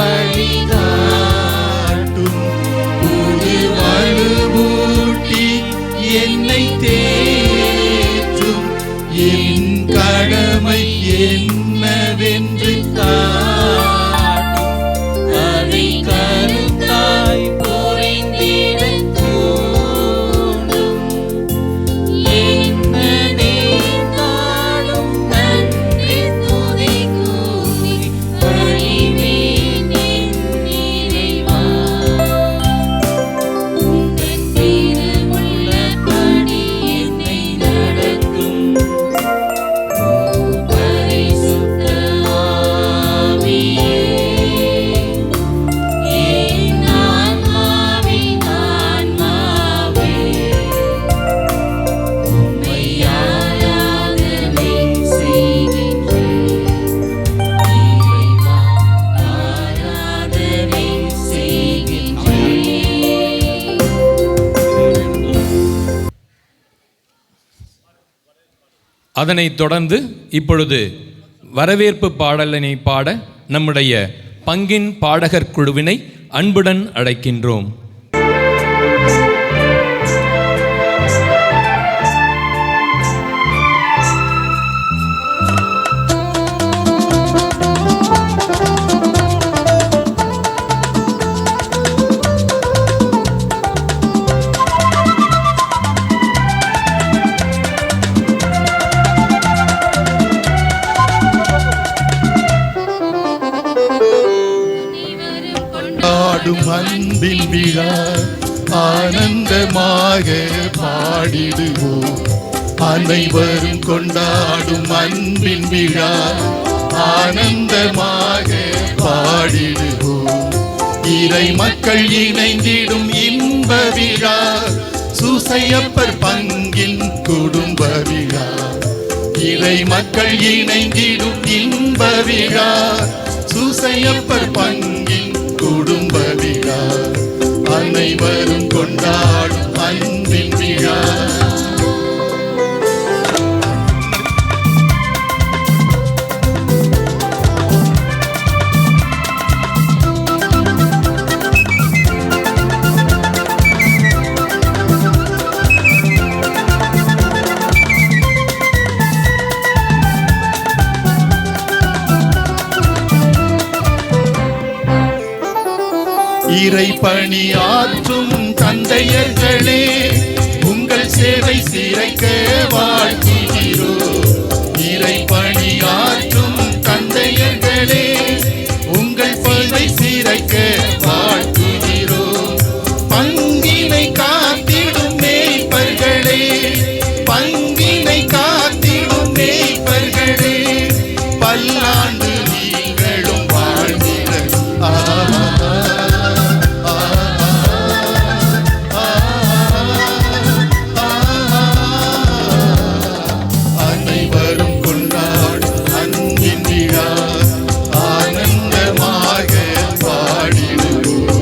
வழிகாட்டும் புது வலுவூட்டி என்னை தேற்றும் என் கடமை என்னவென்று காட்டும் அதை கருத்தாய் புரிந்திடத் தூண்டும் என்ன நேர்ந்தாலும் நன்றி துதி கூறி பணிவேன் என் இறைவா. உந்தன் திருவுள்ளப்படி என்னை நடத்தும் பரிசுத்த ஆவியே, என் ஆன்மாவின் ஆன்மாவே, உம்மை ஆராதனை செய்கின்றேன். இறைவா, ஆராதனை செய்கின்றேன். அதனைத் தொடர்ந்து இப்பொழுது வரவேற்பு பாடலினை பாட நம்முடைய பங்கின் பாடகர் குழுவினை அன்புடன் அழைக்கின்றோம். கொண்டாடும் அன்பின் விழா ஆனந்தமாக பாடிடுவோம். அனைவரும் கொண்டாடும் அன்பின் விழா ஆனந்தமாக பாடிடுவோம். இறை மக்கள் இணைந்திடும் இன்ப விழா சூசையப்பர் பங்கின் குடும்ப விழா. இறை மக்கள் இணைந்திடும் இன்ப விழா சூசையப்பர் பங்கின் குடும்ப விழா. அனைவரும் கொண்டாடும் அன்பின் விழா. இறை பணி ஆற்றும் தந்தையர்களே, உங்கள் சேவை சிறைக்க வாழ்த்துகிறோம். இறை பணி ஆற்றும் தந்தையர்களே, உங்கள் சேவை சிறைக்க வாழ்த்துகிறோம். பங்கினை காத்திடும் மேய்ப்பர்களே, பங்கினை காத்திடும் மேய்ப்பர்களே, பல்லாண்டு நீங்களும் வாழ்ந்திட அனைவரும் கொண்டாடும் அன்பின் விழா ஆனந்தமாக பாடிடுவோம்.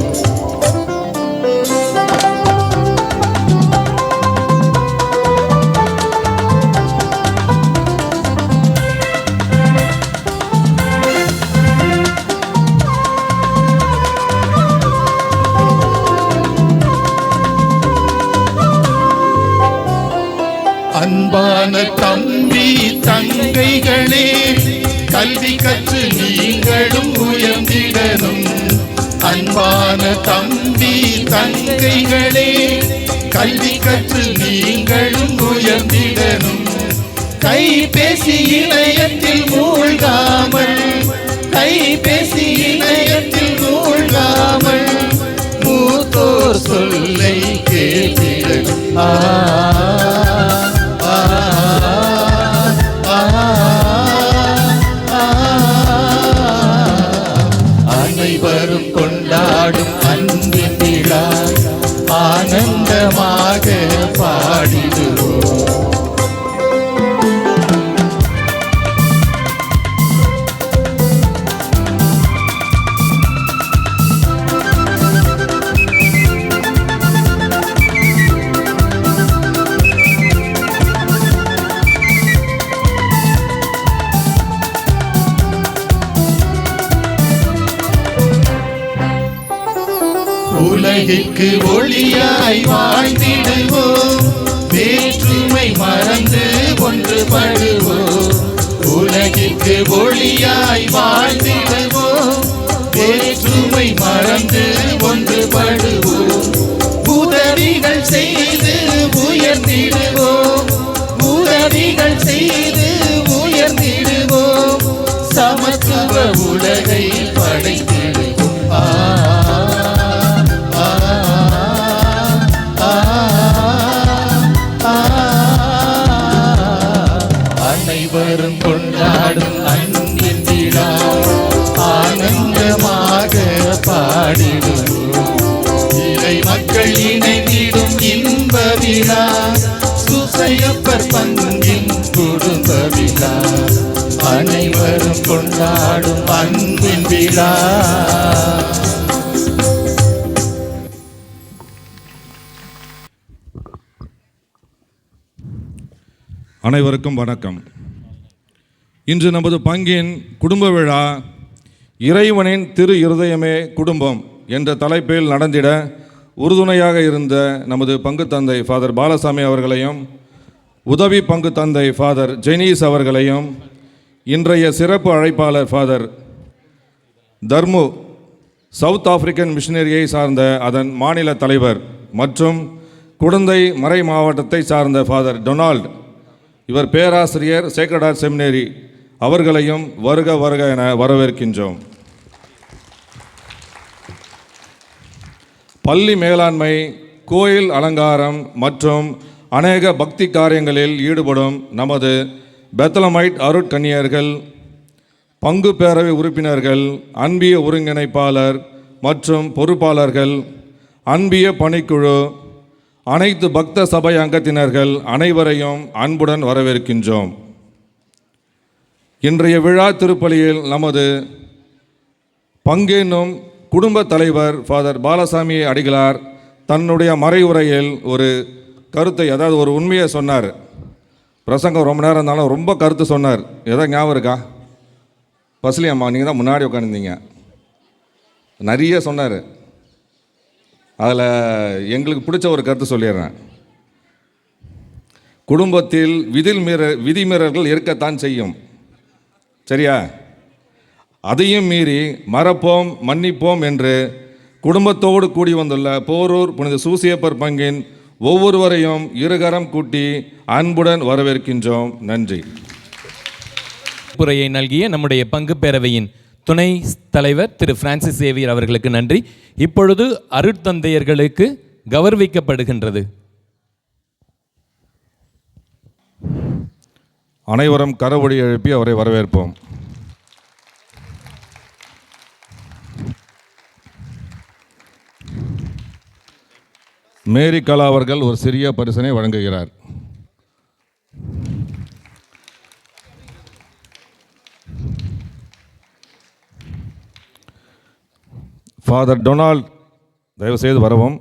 அன்பான தம்பி தங்கைகளே, கல்வி கற்று நீங்களும் உயர்ந்திடணும். அன்பான தம்பி தங்கைகளே, கல்வி கற்று நீங்களும் உயர்ந்திடணும். கைபேசி இணையத்தில் மூழ்காமல், கைபேசி இணையத்தில் மூழ்காமல், மூத்தோர் சொல்லை கேட்டிடணும். அனைவரும் கொண்டாடும் அன்பின் விழா ஆனந்தமாக பாடிடுவோம். உலகிற்கு ஒளியாய் வாழ்ந்திடுவோம், வேற்றுமை மறந்து ஒன்றுபடுவோம். உலகிற்கு ஒளியாய் வாழ்ந்திடுவோம், வேற்றுமை மறந்து ஒன்றுபடுவோம். உதவிகள் செய்து உயர்ந்திடுவோம், உதவிகள் செய்து உயர்ந்திடுவோம். சமத்துவ உலகை படைத்திடுவோம். அனைவரும் கொண்டாடும் அன்பின் விழா, ஆனந்தமாக பாடிடுவோம். இறை மக்கள் இணைந்திடும் இன்ப விழா, சுசையப்பர் பங்கின் குடும்ப விழா. அனைவரும் கொண்டாடும் அன்பின் விழா. அனைவருக்கும் வணக்கம். இன்று நமது பங்கின் குடும்ப விழா இறைவனின் திரு இருதயமே குடும்பம் என்ற தலைப்பில் நடந்திட உறுதுணையாக இருந்த நமது பங்கு தந்தை ஃபாதர் பாலசாமி அவர்களையும், உதவி பங்கு தந்தை ஃபாதர் ஜெனீஸ் அவர்களையும், இன்றைய சிறப்பு அழைப்பாளர் ஃபாதர் தர்மு, சவுத் ஆப்பிரிக்கன் மிஷனரியை சார்ந்த அதன் மாநில தலைவர், மற்றும் குடந்தை மறை மாவட்டத்தை சார்ந்த ஃபாதர் டொனால்ட், இவர் பேராசிரியர் சேக்ரட் ஹார்ட் செமினரி, அவர்களையும் வருக வருக என வரவேற்கின்றோம். பள்ளி மேலாண்மை, கோயில் அலங்காரம் மற்றும் அநேக பக்தி காரியங்களில் ஈடுபடும் நமது பெத்லமைட் அருட்கன்னியர்கள், பங்கு பேரவை உறுப்பினர்கள், அன்பிய ஒருங்கிணைப்பாளர் மற்றும் பொறுப்பாளர்கள், அன்பிய பணிக்குழு, அனைத்து பக்த சபை அங்கத்தினர்கள் அனைவரையும் அன்புடன் வரவேற்கின்றோம். இன்றைய விழா திருப்பலியில் நமது பங்கேனும் குடும்ப தலைவர் ஃபாதர் பாலசாமி அடிகளார் தன்னுடைய மறைவுரையில் ஒரு கருத்தை, அதாவது ஒரு உண்மையை சொன்னார். பிரசங்கம் ரொம்ப நேரம் இருந்தாலும் ரொம்ப கருத்து சொன்னார். எதாவது ஞாபகம் இருக்கா? பஸ்லி அம்மா, நீங்கள் தான் முன்னாடி உட்காந்துருந்தீங்க. நிறைய சொன்னார். அதில் எங்களுக்கு பிடிச்ச ஒரு கருத்து சொல்லிடுறேன். குடும்பத்தில் விதிமீறல்கள் இருக்கத்தான் செய்யும், சரியா? அதையும் மீறி மறப்போம் மன்னிப்போம் என்று குடும்பத்தோடு கூடி வந்துள்ள போரூர் புனித சூசியப்பர் பங்கின் ஒவ்வொருவரையும் இருகரம் கூட்டி அன்புடன் வரவேற்கின்றோம். நன்றி. உரையை நல்கிய நம்முடைய பங்கு பேரவையின் துணை தலைவர் திரு பிரான்சிஸ் சேவியர் அவர்களுக்கு நன்றி. இப்பொழுது அருட்தந்தையர்களுக்கு கௌரவிக்கப்படுகின்றது. அனைவரும் கரவொலி எழுப்பி அவரை வரவேற்போம். மேரி கலா அவர்கள் ஒரு சிறிய பரிசினை வழங்குகிறார். ஃபாதர் டொனால்ட் தயவுசெய்து வரவும்.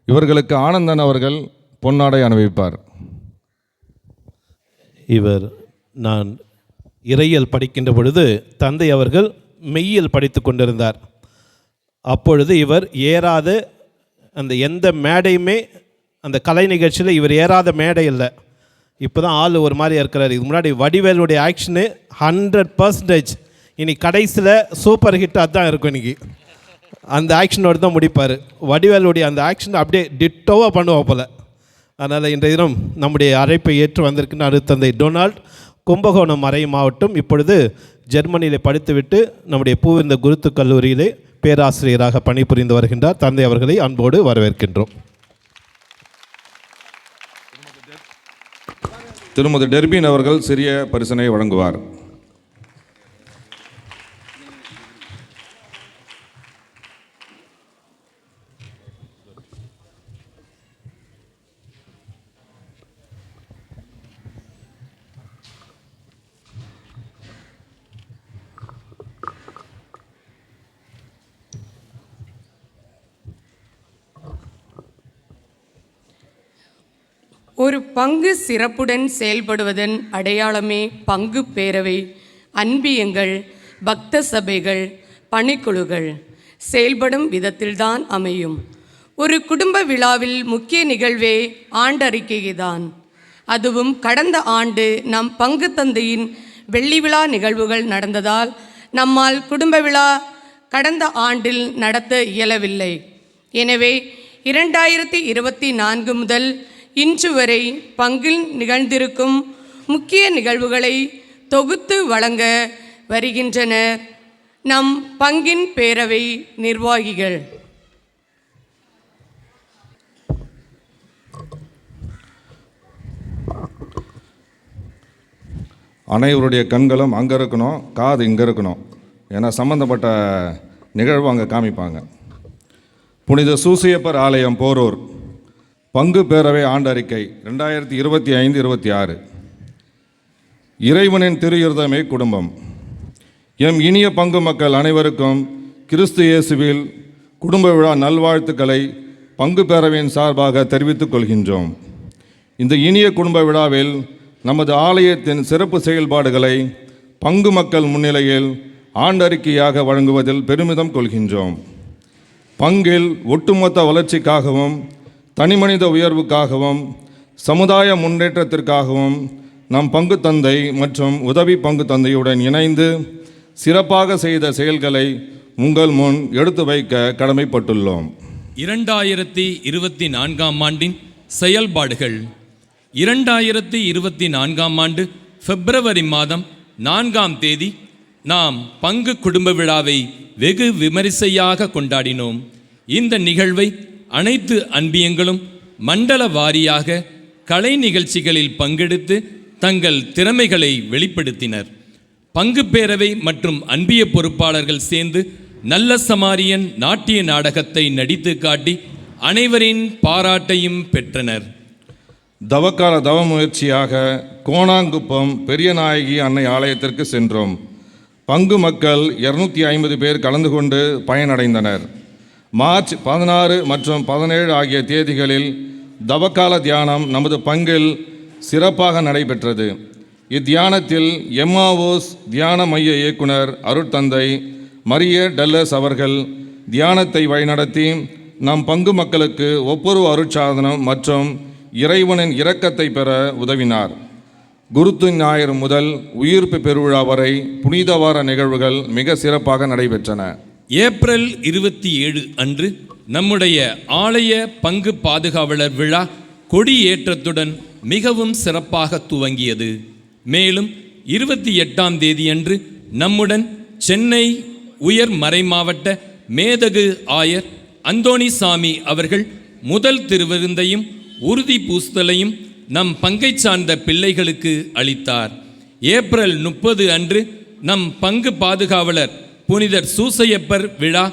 இவர்களுக்கு ஆனந்தன் அவர்கள் பொன்னாடை அணிவிப்பார். இவர் நான் இறையியல் படிக்கின்ற பொழுது தந்தை அவர்கள் மெய்யியல் படித்து கொண்டிருந்தார். அப்பொழுது இவர் ஏறாத அந்த எந்த மேடையுமே, அந்த கலை நிகழ்ச்சியில் இவர் ஏறாத மேடை இல்லை. இப்போ தான் ஆள் ஒரு மாதிரி இருக்கிறார். இதுக்கு முன்னாடி வடிவேலுடைய ஆக்ஷனு 100%. இனி கடைசியில் சூப்பர் ஹிட் அதுதான் இருக்கும். இன்றைக்கி அந்த ஆக்ஷனோடு தான் முடிப்பார். வடிவேலுடைய அந்த ஆக்ஷன் அப்படியே டிட்டோவாக பண்ணுவோம் போல். அதனால் இன்றைய தினம் நம்முடைய அழைப்பை ஏற்று வந்திருக்கின்ற அருட்தந்தை டொனால்ட், கும்பகோணம் மறை மாவட்டம், இப்பொழுது ஜெர்மனியில் படித்துவிட்டு நம்முடைய பூவிருந்த குருத்து கல்லூரியிலே பேராசிரியராக பணிபுரிந்து வருகின்றார். தந்தை அவர்களை அன்போடு வரவேற்கின்றோம். திருமதி டெர்பின் அவர்கள் சிறிய பரிசினை வழங்குவார். ஒரு பங்கு சிறப்புடன் செயல்படுவதன் அடையாளமே பங்கு பேரவை, அன்பியங்கள், பக்த சபைகள், பணிக்குழுகள் செயல்படும் விதத்தில்தான் அமையும். ஒரு குடும்ப விழாவில் முக்கிய நிகழ்வே ஆண்டறிக்கைதான். அதுவும் கடந்த ஆண்டு நம் பங்கு தந்தையின் வெள்ளி விழா நிகழ்வுகள் நடந்ததால் நம்மால் குடும்ப விழா கடந்த ஆண்டில் நடத்த இயலவில்லை. எனவே 2024 முதல் இன்று வரை பங்கில் நிகழ்ந்திருக்கும் முக்கிய நிகழ்வுகளை தொகுத்து வழங்க வருகின்றனர் நம் பங்கின் பேரவை நிர்வாகிகள். அனைவருடைய கண்களும் அங்கே இருக்கணும், காது இங்கே இருக்கணும். ஏன்னா சம்பந்தப்பட்ட நிகழ்வு அங்கே காமிப்பாங்க. புனித சூசையப்பர் ஆலயம் போரூர் பங்கு பேரவை ஆண்டறிக்கை 2025-26. இறைவனின் திரு இருதயமே குடும்பம். எம் இனிய பங்கு மக்கள் அனைவருக்கும் கிறிஸ்து இயேசுவில் குடும்ப விழா நல்வாழ்த்துக்களை பங்கு பேரவையின் சார்பாக தெரிவித்துக் கொள்கின்றோம். இந்த இனிய குடும்ப விழாவில் நமது ஆலயத்தின் சிறப்பு செயல்பாடுகளை பங்கு மக்கள் முன்னிலையில் ஆண்டறிக்கையாக வழங்குவதில் பெருமிதம் கொள்கின்றோம். பங்கில் ஒட்டுமொத்த வளர்ச்சிக்காகவும் தனிமனித உயர்வுக்காகவும் சமுதாய முன்னேற்றத்திற்காகவும் நம் பங்கு தந்தை மற்றும் உதவி பங்கு தந்தையுடன் இணைந்து சிறப்பாக செய்த செயல்களை உங்கள் முன் எடுத்து வைக்க கடமைப்பட்டுள்ளோம். 2024 ஆண்டின் செயல்பாடுகள். 2024 ஆண்டு பிப்ரவரி மாதம் 4ஆம் தேதி நாம் பங்கு குடும்ப விழாவை வெகு விமரிசையாக கொண்டாடினோம். இந்த நிகழ்வை அனைத்து அன்பியங்களும் மண்டல வாரியாக கலை நிகழ்ச்சிகளில் பங்கெடுத்து தங்கள் திறமைகளை வெளிப்படுத்தினர். பங்கு பேரவை மற்றும் அன்பிய பொறுப்பாளர்கள் சேர்ந்து நல்ல சமாரியன் நாட்டிய நாடகத்தை நடித்து காட்டி அனைவரின் பாராட்டையும் பெற்றனர். தவக்கால தவ முயற்சியாக கோணாங்குப்பம் பெரியநாயகி அன்னை ஆலயத்திற்கு சென்றோம். பங்கு மக்கள் 250 பேர் கலந்து கொண்டு பயனடைந்தனர். மார்ச் 16 மற்றும் 17 ஆகிய தேதிகளில் தவக்கால தியானம் நமது பங்கில் சிறப்பாக நடைபெற்றது. இத்தியானத்தில் எம்மாவோஸ் தியான மைய இயக்குனர் அருட்தந்தை மரிய டல்லஸ் அவர்கள் தியானத்தை வழிநடத்தி நம் பங்கு மக்களுக்கு ஒவ்வொரு அருட்சாதனம் மற்றும் இறைவனின் இரக்கத்தை பெற உதவினார். குருத்து ஞாயிறு முதல் உயிர்ப்பு பெருவிழா வரை புனித வார நிகழ்வுகள் மிக சிறப்பாக நடைபெற்றன. ஏப்ரல் 27 அன்று நம்முடைய ஆலய பங்கு பாதுகாவலர் விழா கொடியேற்றத்துடன் மிகவும் சிறப்பாக துவங்கியது. மேலும் 28ஆம் தேதியன்று நம்முடன் சென்னை உயர் மறைமாவட்ட மேதகு ஆயர் அந்தோணிசாமி அவர்கள் முதல் திருவிருந்தையும் உறுதி பூசுதலையும் நம் பங்கை சார்ந்த பிள்ளைகளுக்கு அளித்தார். ஏப்ரல் 30 அன்று நம் பங்கு பாதுகாவலர் புனிதர் சூசையப்பர் விழா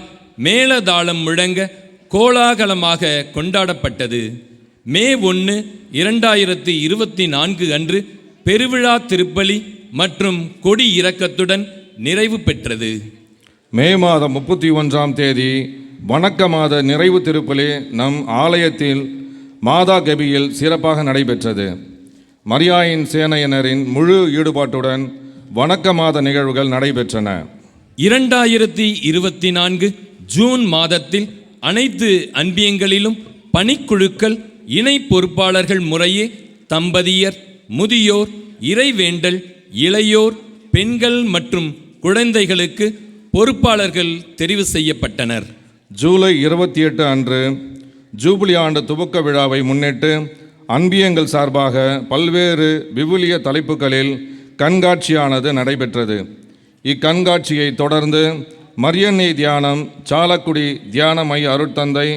மேளதாளம் முழங்க கோலாகலமாக கொண்டாடப்பட்டது. மே 1, 2024 அன்று பெருவிழா திருப்பலி மற்றும் கொடி இறக்கத்துடன் நிறைவு பெற்றது. மே மாதம் 31ஆம் தேதி வணக்க மாத நிறைவு திருப்பலி நம் ஆலயத்தில் மாதா கபியில் சிறப்பாக நடைபெற்றது. மரியாயின் சேனையினரின் முழு ஈடுபாட்டுடன் வணக்க மாத நிகழ்வுகள் நடைபெற்றன. 2024 ஜூன் மாதத்தில் அனைத்து அன்பியங்களிலும் பணிக்குழுக்கள் இணை பொறுப்பாளர்கள் முறையே தம்பதியர், முதியோர், இறைவேண்டல், இளையோர், பெண்கள் மற்றும் குழந்தைகளுக்கு பொறுப்பாளர்கள் தெரிவு செய்யப்பட்டனர். ஜூலை 28 அன்று ஜூபிலி ஆண்டு துவக்க விழாவை முன்னிட்டு அன்பியங்கள் சார்பாக பல்வேறு விவிலிய தலைப்புகளில் கண்காட்சியானது நடைபெற்றது. இக்கண்காட்சியை தொடர்ந்து மரியன்னை தியானம் சாலக்குடி தியான மைய அருட்தந்தை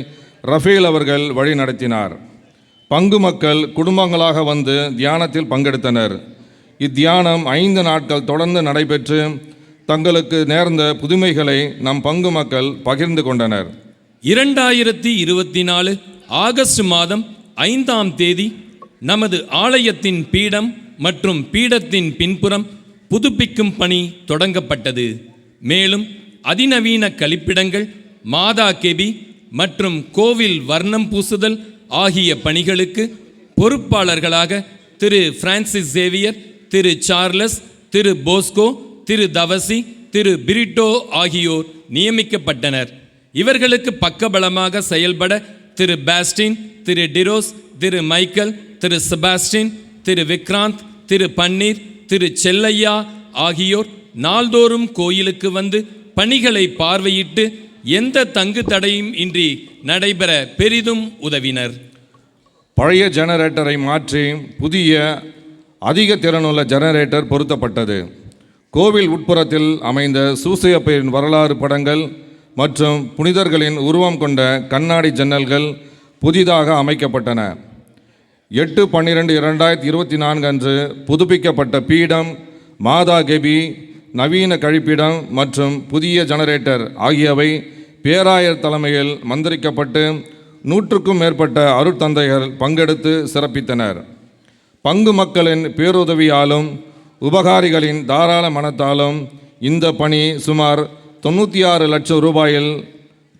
ரஃபேல் அவர்கள் வழி நடத்தினார். பங்கு மக்கள் குடும்பங்களாக வந்து தியானத்தில் பங்கெடுத்தனர். இத்தியானம் 5 நாட்கள் தொடர்ந்து நடைபெற்று தங்களுக்கு நேர்ந்த புதுமைகளை நம் பங்கு மக்கள் பகிர்ந்து கொண்டனர். 2024 ஆகஸ்ட் மாதம் 5ஆம் தேதி நமது ஆலயத்தின் பீடம் மற்றும் பீடத்தின் பின்புறம் புதுப்பிக்கும் பணி தொடங்கப்பட்டது. மேலும் அதிநவீன கழிப்பிடங்கள், மாதா கெபி மற்றும் கோவில் வர்ணம் பூசுதல் ஆகிய பணிகளுக்கு பொறுப்பாளர்களாக திரு பிரான்சிஸ் சேவியர், திரு சார்லஸ், திரு போஸ்கோ, திரு தவசி, திரு பிரிட்டோ ஆகியோர் நியமிக்கப்பட்டனர். இவர்களுக்கு பக்கபலமாக செயல்பட திரு பாஸ்டின், திரு டிரோஸ், திரு மைக்கேல், திரு செபாஸ்டின், திரு விக்ராந்த், திரு பன்னீர், திரு செல்லையா ஆகியோர் நாள்தோறும் கோயிலுக்கு வந்து பணிகளை பார்வையிட்டு எந்த தங்கு தடையும் இன்றி நடைபெற பெரிதும் உதவினர். பழைய ஜெனரேட்டரை மாற்றி புதிய அதிக திறனுள்ள ஜெனரேட்டர் பொருத்தப்பட்டது. கோவில் உட்புறத்தில் அமைந்த சூசையப்பரின் வரலாறு படங்கள் மற்றும் புனிதர்களின் உருவம் கொண்ட கண்ணாடி ஜன்னல்கள் புதிதாக அமைக்கப்பட்டன. 8/12/2024 அன்று புதுப்பிக்கப்பட்ட பீடம், மாதா கெபி, நவீன கழிப்பிடம் மற்றும் புதிய ஜெனரேட்டர் ஆகியவை பேராயர் தலைமையில் மந்திரிக்கப்பட்டு 100க்கும் மேற்பட்ட அருட்தந்தைகள் பங்கெடுத்து சிறப்பித்தனர். பங்கு மக்களின் பேருதவியாலும் உபகாரிகளின் தாராள மனத்தாலும் இந்த பணி சுமார் 96 லட்சம் ரூபாயில்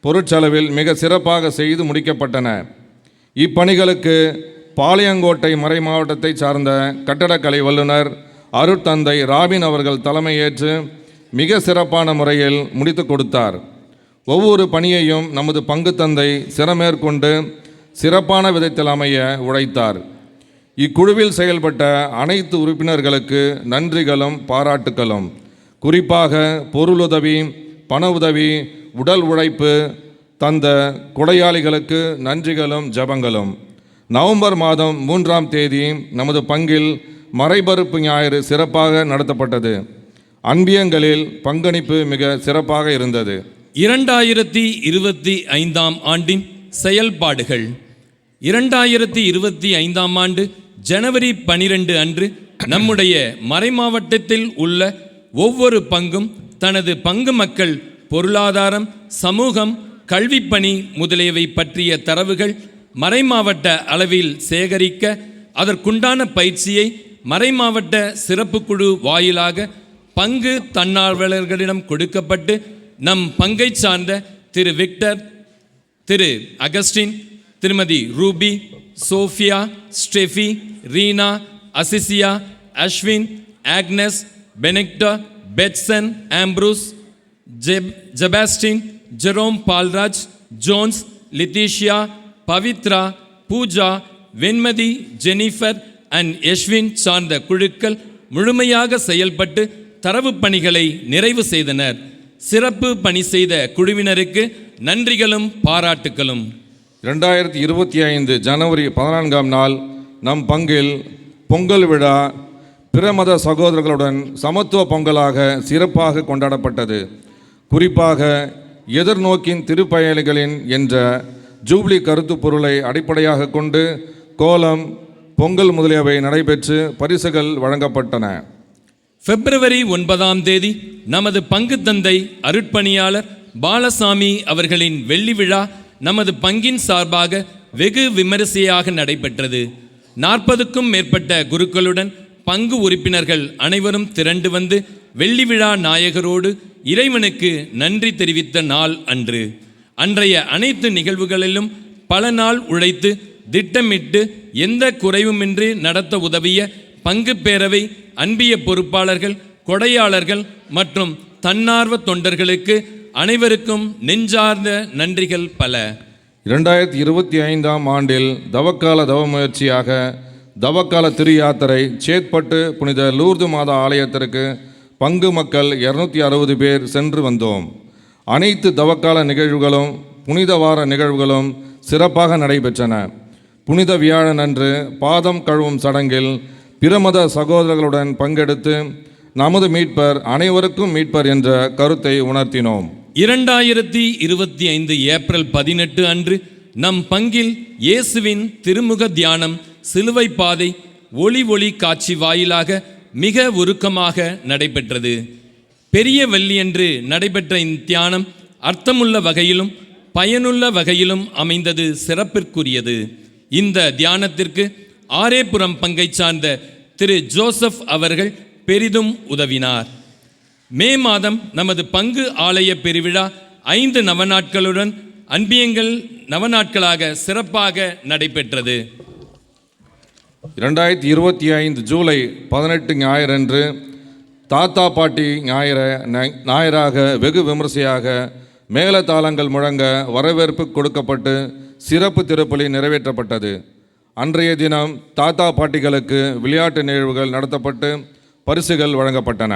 பொருட்செலவில் மிக சிறப்பாக செய்து முடிக்கப்பட்டன. இப்பணிகளுக்கு பாளையங்கோட்டை மறை மாவட்டத்தை சார்ந்த கட்டடக்கலை வல்லுநர் அருட்தந்தை ராபின் அவர்கள் தலைமையேற்று மிக சிறப்பான முறையில் முடித்து கொடுத்தார். ஒவ்வொரு பணியையும் நமது பங்கு தந்தை சிரமேற்கொண்டு சிறப்பான விதத்தில் அமைய உழைத்தார். இக்குழுவில் செயல்பட்ட அனைத்து உறுப்பினர்களுக்கு நன்றிகளும் பாராட்டுக்களும். குறிப்பாக பொருளுதவி, பண உதவி, உடல் உழைப்பு தந்த கொடையாளிகளுக்கு நன்றிகளும் ஜபங்களும். நவம்பர் மாதம் 3ஆம் தேதி நமது பங்கில் மறைபறுப்பு ஞாயிறு சிறப்பாக நடத்தப்பட்டது. அன்பியங்களில் பங்களிப்பு மிக சிறப்பாக இருந்தது. 2025ஆம் ஆண்டின் செயல்பாடுகள். 2025ஆம் ஆண்டு ஜனவரி 12 அன்று நம்முடைய மறைமாவட்டத்தில் உள்ள ஒவ்வொரு பங்கும் தனது பங்கு மக்கள் பொருளாதாரம், சமூகம், கல்விப்பணி முதலியவை பற்றிய தரவுகள் மறைமாவட்ட அளவில் சேகரிக்க அதற்குண்டான பயிற்சியை மறைமாவட்ட சிறப்பு குழு வாயிலாக பங்கு தன்னார்வலர்களிடம் கொடுக்கப்பட்டு நம் பங்கை சார்ந்த திரு விக்டர், திரு அகஸ்டின், திருமதி ரூபி, சோஃபியா, ஸ்டெஃபி, ரீனா, அசிசியா, Ashwin, Agnes, Benedicta, Betson, Ambrose, Sebastin, Jerome Paulraj, Jones, Leticia, Pavithra, Pooja, Venmathi, Jennifer and Yashwin சார்ந்த குழுக்கள் முழுமையாக செயல்பட்டு தரவு பணிகளை நிறைவு செய்தனர். சிறப்பு பணி செய்த குழுவினருக்கு நன்றிகளும் பாராட்டுகளும். 2025 ஜனவரி 14ஆம் நாள் நம் பங்கில் பொங்கல் விழா பிற மத சகோதரர்களுடன் சமத்துவ பொங்கலாக சிறப்பாக கொண்டாடப்பட்டது. குறிப்பாக எதிர்நோக்கின் திருப்பயணிகளின் என்ற ஜூப்ளி கருத்து பொருளை அடிப்படையாக கொண்டு கோலம், பொங்கல் முதலியவை நடைபெற்று பரிசுகள் வழங்கப்பட்டன. பிப்ரவரி 9ஆம் தேதி நமது பங்கு தந்தை அருட்பணியாளர் பாலசாமி அவர்களின் வெள்ளி விழா நமது பங்கின் சார்பாக வெகு விமரிசையாக நடைபெற்றது. 40க்கும் மேற்பட்ட குருக்களுடன் பங்கு உறுப்பினர்கள் அனைவரும் திரண்டு வந்து வெள்ளி விழா நாயகரோடு இறைவனுக்கு நன்றி தெரிவித்த நாள் அன்று. அன்றைய அனைத்து நிகழ்வுகளிலும் பல நாள் உழைத்து திட்டமிட்டு எந்த குறைவுமின்றி நடத்த உதவிய பங்கு பேரவை, அன்பிய பொறுப்பாளர்கள், கொடையாளர்கள் மற்றும் தன்னார்வ தொண்டர்களுக்கு அனைவருக்கும் நெஞ்சார்ந்த நன்றிகள் பல. 2025ஆம் ஆண்டில் தவக்கால தவ முயற்சியாக தவக்கால திரு யாத்திரை சேத்பட்டு புனித லூர்து மாதா ஆலயத்திற்கு பங்கு மக்கள் 260 பேர் சென்று வந்தோம். அனைத்து தவக்கால நிகழ்வுகளும் புனித வார நிகழ்வுகளும் சிறப்பாக நடைபெற்றன. புனித வியாழன் அன்று பாதம் கழுவும் சடங்கில் பிரமத சகோதரர்களுடன் பங்கெடுத்து நமது மீட்பர் அனைவருக்கும் மீட்பர் என்ற கருத்தை உணர்த்தினோம். 2025 ஏப்ரல் 18 அன்று நம் பங்கில் இயேசுவின் திருமுக தியானம் சிலுவை பாதை ஒளி காட்சி வாயிலாக மிக உருக்கமாக நடைபெற்றது. பெரிய வெள்ளியன்று நடைபெற்ற இந்த தியானம் அர்த்தமுள்ள வகையிலும் பயனுள்ள வகையிலும் அமைந்தது சிறப்பிற்குரியது. இந்த தியானத்திற்கு ஆரேபுரம் பங்கை சார்ந்த திரு ஜோசப் அவர்கள் பெரிதும் உதவினார். மே மாதம் நமது பங்கு ஆலய பெருவிழா 5 நவநாட்களுடன் அன்பியங்கள் நவநாட்களாக சிறப்பாக நடைபெற்றது. 2025 ஜூலை 18 ஞாயிறன்று தாத்தா பாட்டி ஞாயிறாக வெகு விமரிசையாக மேளதாளங்கள் முழங்க வரவேற்பு கொடுக்கப்பட்டு சிறப்பு திருப்பலி நிறைவேற்றப்பட்டது. அன்றைய தினம் தாத்தா பாட்டிகளுக்கு விளையாட்டு நிகழ்வுகள் நடத்தப்பட்டு பரிசுகள் வழங்கப்பட்டன.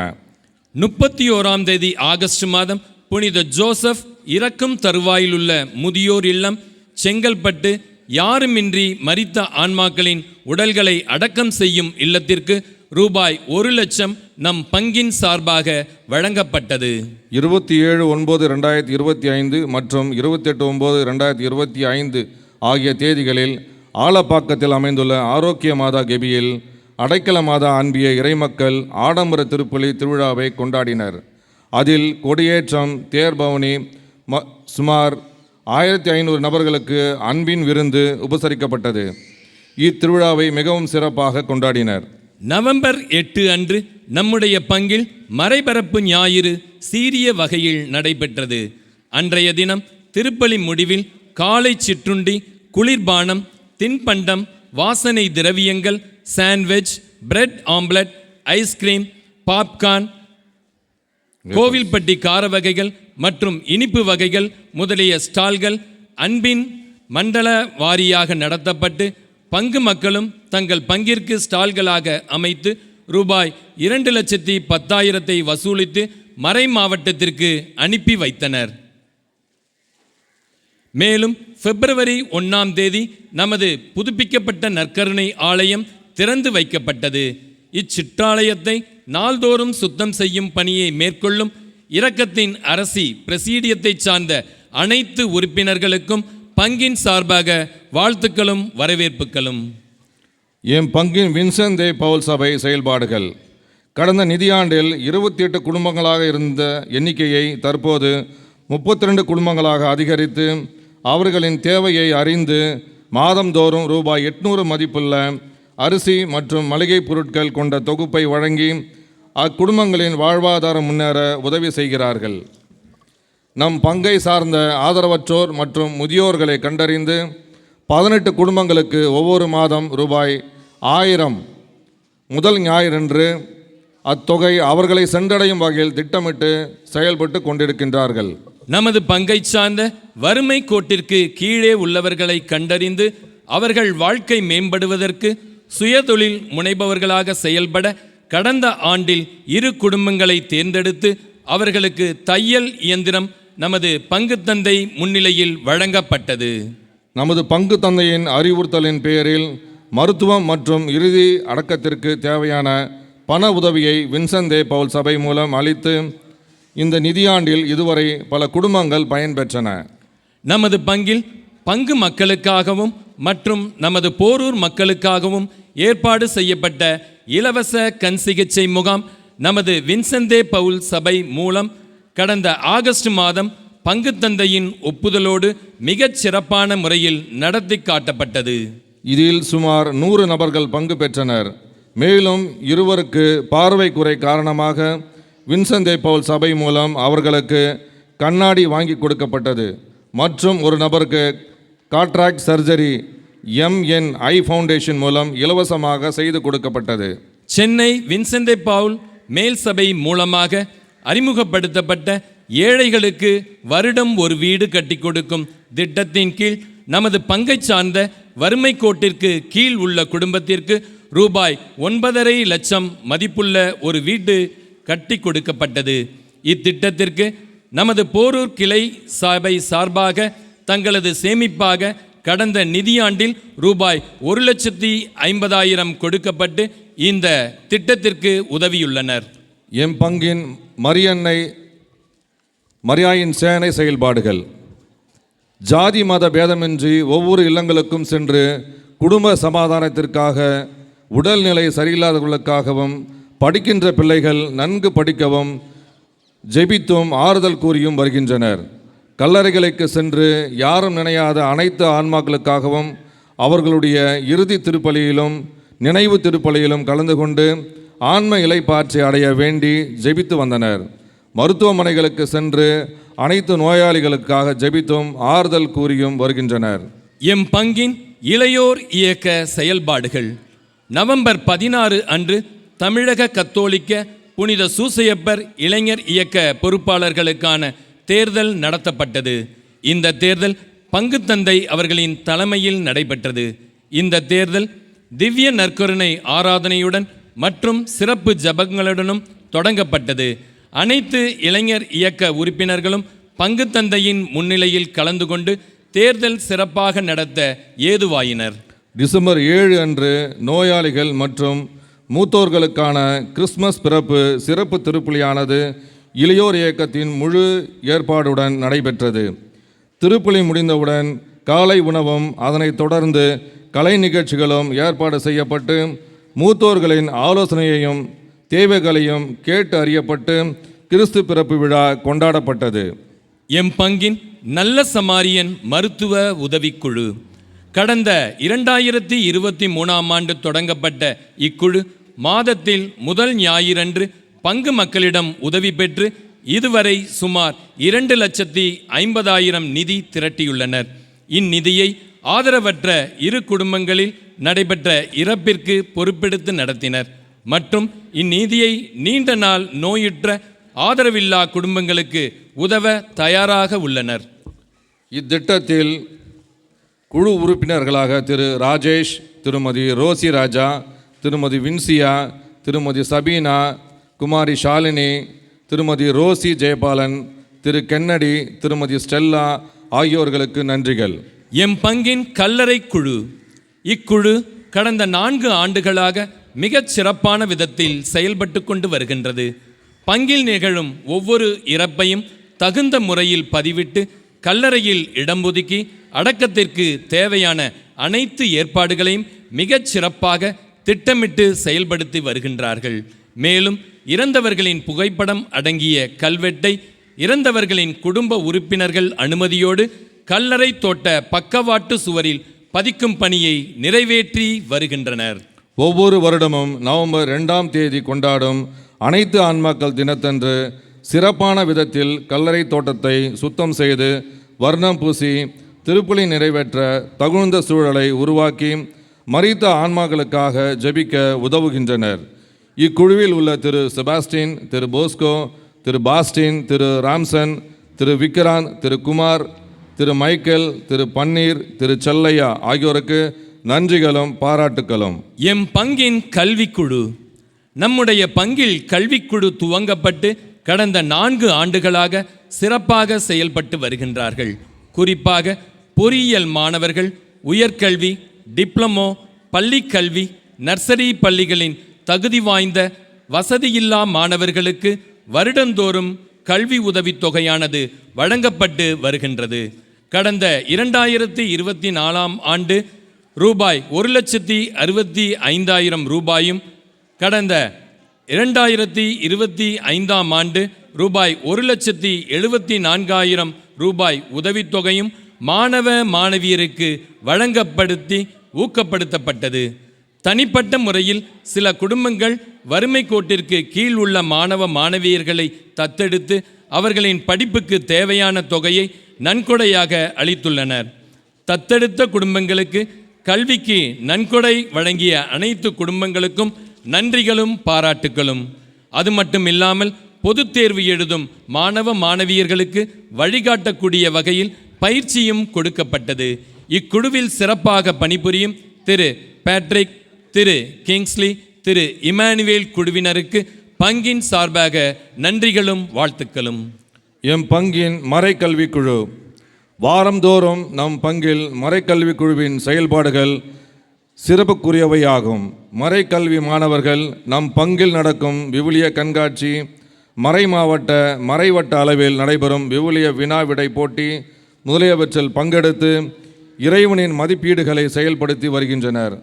31ஆம் தேதி ஆகஸ்ட் மாதம் புனித ஜோசப் இறக்கும் தருவாயிலுள்ள முதியோர் இல்லம் செங்கல்பட்டு யாருமின்றி மரித்த ஆன்மாக்களின் உடல்களை அடக்கம் செய்யும் இல்லத்திற்கு ரூபாய் 1,00,000 நம் பங்கின் சார்பாக வழங்கப்பட்டது. 27/9/2025 மற்றும் 28/9/2025 ஆகிய தேதிகளில் ஆலப்பாக்கத்தில் அமைந்துள்ள ஆரோக்கிய மாதா கெபியில் அடைக்கல மாதா அன்பிய இறைமக்கள் ஆடம்பர திருப்பலி திருவிழாவை கொண்டாடினர். அதில் கொடியேற்றம், தேர்பவனி, சுமார் 1500 நபர்களுக்கு அன்பின் விருந்து உபசரிக்கப்பட்டது. இத்திருவிழாவை மிகவும் சிறப்பாக கொண்டாடினர். நவம்பர் 8 அன்று நம்முடைய பங்கில் மறைபரப்பு ஞாயிறு சீரிய வகையில் நடைபெற்றது. அன்றைய தினம் திருப்பலி முடிவில் காலை சிற்றுண்டி, குளிர்பானம், தின்பண்டம், வாசனை திரவியங்கள், sandwich, bread omelette, ice cream, popcorn, Kovilpatti கார வகைகள் மற்றும் இனிப்பு வகைகள் முதலிய ஸ்டால்கள் அன்பின் மண்டல வாரியாக நடத்தப்பட்டு பங்கு மக்களும் தங்கள் பங்கிற்கு ஸ்டால்களாக அமைத்து ரூபாய் 2,10,000 வசூலித்து மறை மாவட்டத்திற்கு அனுப்பி வைத்தனர். மேலும் பிப்ரவரி 1ஆம் தேதி நமது புதுப்பிக்கப்பட்ட நற்கருணை ஆலயம் திறந்து வைக்கப்பட்டது. இச்சிற்றாலயத்தை நாள்தோறும் சுத்தம் செய்யும் பணியை மேற்கொள்ளும் இரக்கத்தின் அரசி பிரசீடியத்தை சார்ந்த அனைத்து உறுப்பினர்களுக்கும் பங்கின் சார்பாக வாழ்த்துக்களும் வரவேற்புகளும். என் பங்கின் வின்சென்ட் தே பவுல் சபை செயல்பாடுகள். கடந்த நிதியாண்டில் 28 குடும்பங்களாக இருந்த எண்ணிக்கையை தற்போது 32 குடும்பங்களாக அதிகரித்து அவர்களின் தேவையை அறிந்து மாதந்தோறும் ரூபாய் 800 மதிப்புள்ள அரிசி மற்றும் மளிகை பொருட்கள் கொண்ட தொகுப்பை வழங்கி அக்குடும்பங்களின் வாழ்வாதாரம் முன்னேற உதவி செய்கிறார்கள். நம் பங்கை சார்ந்த ஆதரவற்றோர் மற்றும் முதியோர்களை கண்டறிந்து 18 குடும்பங்களுக்கு ஒவ்வொரு மாதம் ரூபாய் 1000 முதல் ஞாயிறன்று அத்தொகை அவர்களை சென்றடையும் வகையில் திட்டமிட்டு செயல்பட்டு கொண்டிருக்கின்றார்கள். நமது பங்கை சார்ந்த வறுமை கோட்டிற்கு கீழே உள்ளவர்களை கண்டறிந்து அவர்கள் வாழ்க்கை மேம்படுவதற்கு சுயதொழில் முனைபவர்களாக செயல்பட கடந்த ஆண்டில் 2 குடும்பங்களை தேர்ந்தெடுத்து அவர்களுக்கு தையல் இயந்திரம் நமது பங்கு தந்தை முன்னிலையில் வழங்கப்பட்டது. நமது பங்கு தந்தையின் அறிவுறுத்தலின் பேரில் மருத்துவம் மற்றும் இறுதி அடக்கத்திற்கு தேவையான பண உதவியை வின்சென்ட் தே பவுல் சபை மூலம் அளித்து இந்த நிதியாண்டில் இதுவரை பல குடும்பங்கள் பயன்பெற்றன. நமது பங்கில் பங்கு மக்களுக்காகவும் மற்றும் நமது போரூர் மக்களுக்காகவும் ஏற்பாடு செய்யப்பட்ட இலவச கண் சிகிச்சை முகாம் நமது வின்சென்ட் தே பவுல் சபை மூலம் கடந்த ஆகஸ்ட் மாதம் பங்கு தந்தையின் ஒப்புதலோடு மிகச் சிறப்பான முறையில் நடத்தி காட்டப்பட்டது. இதில் சுமார் 100 நபர்கள் பங்கு பெற்றனர். மேலும் 2 பார்வை குறை காரணமாக வின்சென்ட் தே பவுல் சபை மூலம் அவர்களுக்கு கண்ணாடி வாங்கி கொடுக்கப்பட்டது மற்றும் 1 நபருக்கு காட்ராக்ட் சர்ஜரி MNI ஃபவுண்டேஷன் மூலம் இலவசமாக செய்து கொடுக்கப்பட்டது. சென்னை வின்சென்ட் தே பவுல் மேல் சபை மூலமாக அறிமுகப்படுத்தப்பட்ட ஏழைகளுக்கு வருடம் ஒரு வீடு கட்டி கொடுக்கும் திட்டத்தின் கீழ் நமது பங்கை சார்ந்த வறுமை கோட்டிற்கு கீழ் உள்ள குடும்பத்திற்கு ரூபாய் 9.5 லட்சம் மதிப்புள்ள ஒரு வீடு கட்டி கொடுக்கப்பட்டது. இத்திட்டத்திற்கு நமது போரூர் கிளை சபை சார்பாக தங்களது சேமிப்பாக கடந்த நிதியாண்டில் ரூபாய் 1,50,000 கொடுக்கப்பட்டு இந்த திட்டத்திற்கு உதவியுள்ளனர். எம் பங்கின் மரியாயின் சேனை செயல்பாடுகள். ஜாதி மத பேதமின்றி ஒவ்வொரு இல்லங்களுக்கும் சென்று குடும்ப சமாதானத்திற்காக, உடல்நிலை சரியில்லாதவர்களுக்காகவும், படிக்கின்ற பிள்ளைகள் நன்கு படிக்கவும் ஜெபித்தும் ஆறுதல் கூறியும் வருகின்றனர். கல்லறைகளுக்கு சென்று யாரும் நினையாத அனைத்து ஆன்மாக்களுக்காகவும் அவர்களுடைய இறுதி திருப்பலியிலும் நினைவு திருப்பலியிலும் கலந்து கொண்டு ஆன்ம இலைப்பாற்றி அடைய வேண்டி ஜெபித்து வந்தனர். மருத்துவமனைகளுக்கு சென்று அனைத்து நோயாளிகளுக்காக ஜெபித்தும் ஆறுதல் கூறியும் வருகின்றனர். எம் பங்கின் இளையோர் இயக்க செயல்பாடுகள். நவம்பர் 16 அன்று தமிழக கத்தோலிக்க புனித சூசையப்பர் இளைஞர் இயக்க பொறுப்பாளர்களுக்கான தேர்தல் நடத்தப்பட்டது. இந்த தேர்தல் பங்குத்தந்தை அவர்களின் தலைமையில் நடைபெற்றது. இந்த தேர்தல் திவ்ய நற்கருணை ஆராதனையுடன் மற்றும் சிறப்பு ஜபங்களுடனும் தொடங்கப்பட்டது. அனைத்து இளைஞர் இயக்க உறுப்பினர்களும் பங்குத்தந்தையின் முன்னிலையில் கலந்து கொண்டு தேர்தல் சிறப்பாக நடத்த ஏதுவாயினர். டிசம்பர் 7 அன்று நோயாளிகள் மற்றும் மூத்தோர்களுக்கான கிறிஸ்மஸ் சிறப்பு திருப்பலியானது இளையோர் இயக்கத்தின் முழு ஏற்பாடுடன் நடைபெற்றது. திருப்பலி முடிந்தவுடன் காலை உணவும் அதனைத் தொடர்ந்து கலை நிகழ்ச்சிகளும் ஏற்பாடு செய்யப்பட்டு மூத்தோர்களின் ஆலோசனையையும் தேவைகளையும் கேட்டு அறியப்பட்டு கிறிஸ்து பிறப்பு விழா கொண்டாடப்பட்டது. எம் பங்கின் நல்ல சமாரியன் மருத்துவ உதவிக்குழு. கடந்த 2023ஆம் ஆண்டு தொடங்கப்பட்ட இக்குழு மாதத்தில் முதல் ஞாயிறன்று பங்கு மக்களிடம் உதவி பெற்று இதுவரை சுமார் 2,50,000 நிதி திரட்டியுள்ளனர். இந்நிதியை ஆதரவற்ற இரு குடும்பங்களில் நடைபெற்ற இறப்பிற்கு பொறுப்பெடுத்து நடத்தினர் மற்றும் இந்நிதியை நீண்ட நாள் நோயுற்ற ஆதரவில்லா குடும்பங்களுக்கு உதவ தயாராக உள்ளனர். இத்திட்டத்தில் குழு உறுப்பினர்களாக திரு ராஜேஷ், திருமதி ரோசி ராஜா, திருமதி வின்சியா, திருமதி சபீனா, குமாரி ஷாலினி, திருமதி ரோசி ஜெயபாலன், திரு கென்னடி, திருமதி ஸ்டெல்லா ஆகியோர்களுக்கு நன்றிகள். எம் பங்கின் கல்லறை குழு. இக்குழு கடந்த 4 ஆண்டுகளாக மிகச் சிறப்பான விதத்தில் செயல்பட்டு கொண்டு வருகின்றது. பங்கில் நிகழும் ஒவ்வொரு இறப்பையும் தகுந்த முறையில் பதிவிட்டு கல்லறையில் இடம் ஒதுக்கி அடக்கத்திற்கு தேவையான அனைத்து ஏற்பாடுகளையும் மிகச் சிறப்பாக திட்டமிட்டு செயல்படுத்தி வருகின்றார்கள். மேலும் இறந்தவர்களின் புகைப்படம் அடங்கிய கல்வெட்டை இறந்தவர்களின் குடும்ப உறுப்பினர்கள் அனுமதியோடு கல்லறை தோட்ட பக்கவாட்டு சுவரில் பதிக்கும் பணியை நிறைவேற்றி வருகின்றனர். ஒவ்வொரு வருடமும் நவம்பர் 2ஆம் தேதி கொண்டாடும் அனைத்து ஆன்மாக்கள் தினத்தன்று சிறப்பான விதத்தில் கல்லறை தோட்டத்தை சுத்தம் செய்து வர்ணம் பூசி திருப்பலி நிறைவேற்ற தகுந்த சூழலை உருவாக்கி மரித்த ஆன்மாக்களுக்காக ஜெபிக்க உதவுகின்றனர். இக்குழுவில் உள்ள திரு செபாஸ்டின், திரு போஸ்கோ, திரு பாஸ்டின், திரு ராம்சன், திரு விக்ராந்த், திரு குமார், திரு மைக்கேல், திரு பன்னீர், திரு செல்லையா ஆகியோருக்கு நன்றிகளும் பாராட்டுக்களும். எம் பங்கின் கல்விக்குழு. நம்முடைய பங்கில் கல்விக்குழு துவங்கப்பட்டு கடந்த 4 ஆண்டுகளாக சிறப்பாக செயல்பட்டு வருகின்றார்கள். குறிப்பாக பொறியியல் மாணவர்கள், உயர்கல்வி, டிப்ளமோ, பள்ளிக்கல்வி, நர்சரி பள்ளிகளின் தகுதி வாய்ந்த வசதியில்லா மாணவர்களுக்கு வருடந்தோறும் கல்வி உதவித்தொகையானது வழங்கப்பட்டு வருகின்றது. கடந்த 2024ஆம் ஆண்டு ரூபாய் 1,65,000 ரூபாயும், கடந்த 2025ஆம் ஆண்டு ரூபாய் 1,74,000 ரூபாய் உதவித்தொகையும் மாணவ மாணவியருக்கு வழங்கப்படுத்தி ஊக்கப்படுத்தப்பட்டது. தனிப்பட்ட முறையில் சில குடும்பங்கள் வறுமை கோட்டிற்கு கீழ் உள்ள மாணவ மாணவியர்களை தத்தெடுத்து அவர்களின் படிப்புக்கு தேவையான தொகையை நன்கொடையாக அளித்துள்ளனர். தத்தெடுத்த குடும்பங்களுக்கு கல்விக்கு நன்கொடை வழங்கிய அனைத்து குடும்பங்களுக்கும் நன்றிகளும் பாராட்டுகளும். அது மட்டும் இல்லாமல் பொதுத் தேர்வு எழுதும் மாணவ மாணவியர்களுக்கு வழிகாட்டக்கூடிய வகையில் பயிற்சியும் கொடுக்கப்பட்டது. இக்குழுவில் சிறப்பாக பணிபுரியும் திரு பேட்ரிக், திரு கிங்ஸ்லி, திரு இமானுவேல் குழுவினருக்கு பங்கின் சார்பாக நன்றிகளும் வாழ்த்துக்களும். எம் பங்கின் மறைக்கல்வி குழு. வாரந்தோறும் நம் பங்கில் மறைக்கல்வி குழுவின் செயல்பாடுகள் சிறப்புக்குரியவையாகும். மறைக்கல்வி மாணவர்கள் நம் பங்கில் நடக்கும் விவிலிய கண்காட்சி, மறைமாவட்ட மறைவட்ட அளவில் நடைபெறும் விவிலிய வினா விடை போட்டி முதலியவற்றில் பங்கெடுத்து இறைவனின் மதிப்பீடுகளை செயல்படுத்தி வருகின்றனர்.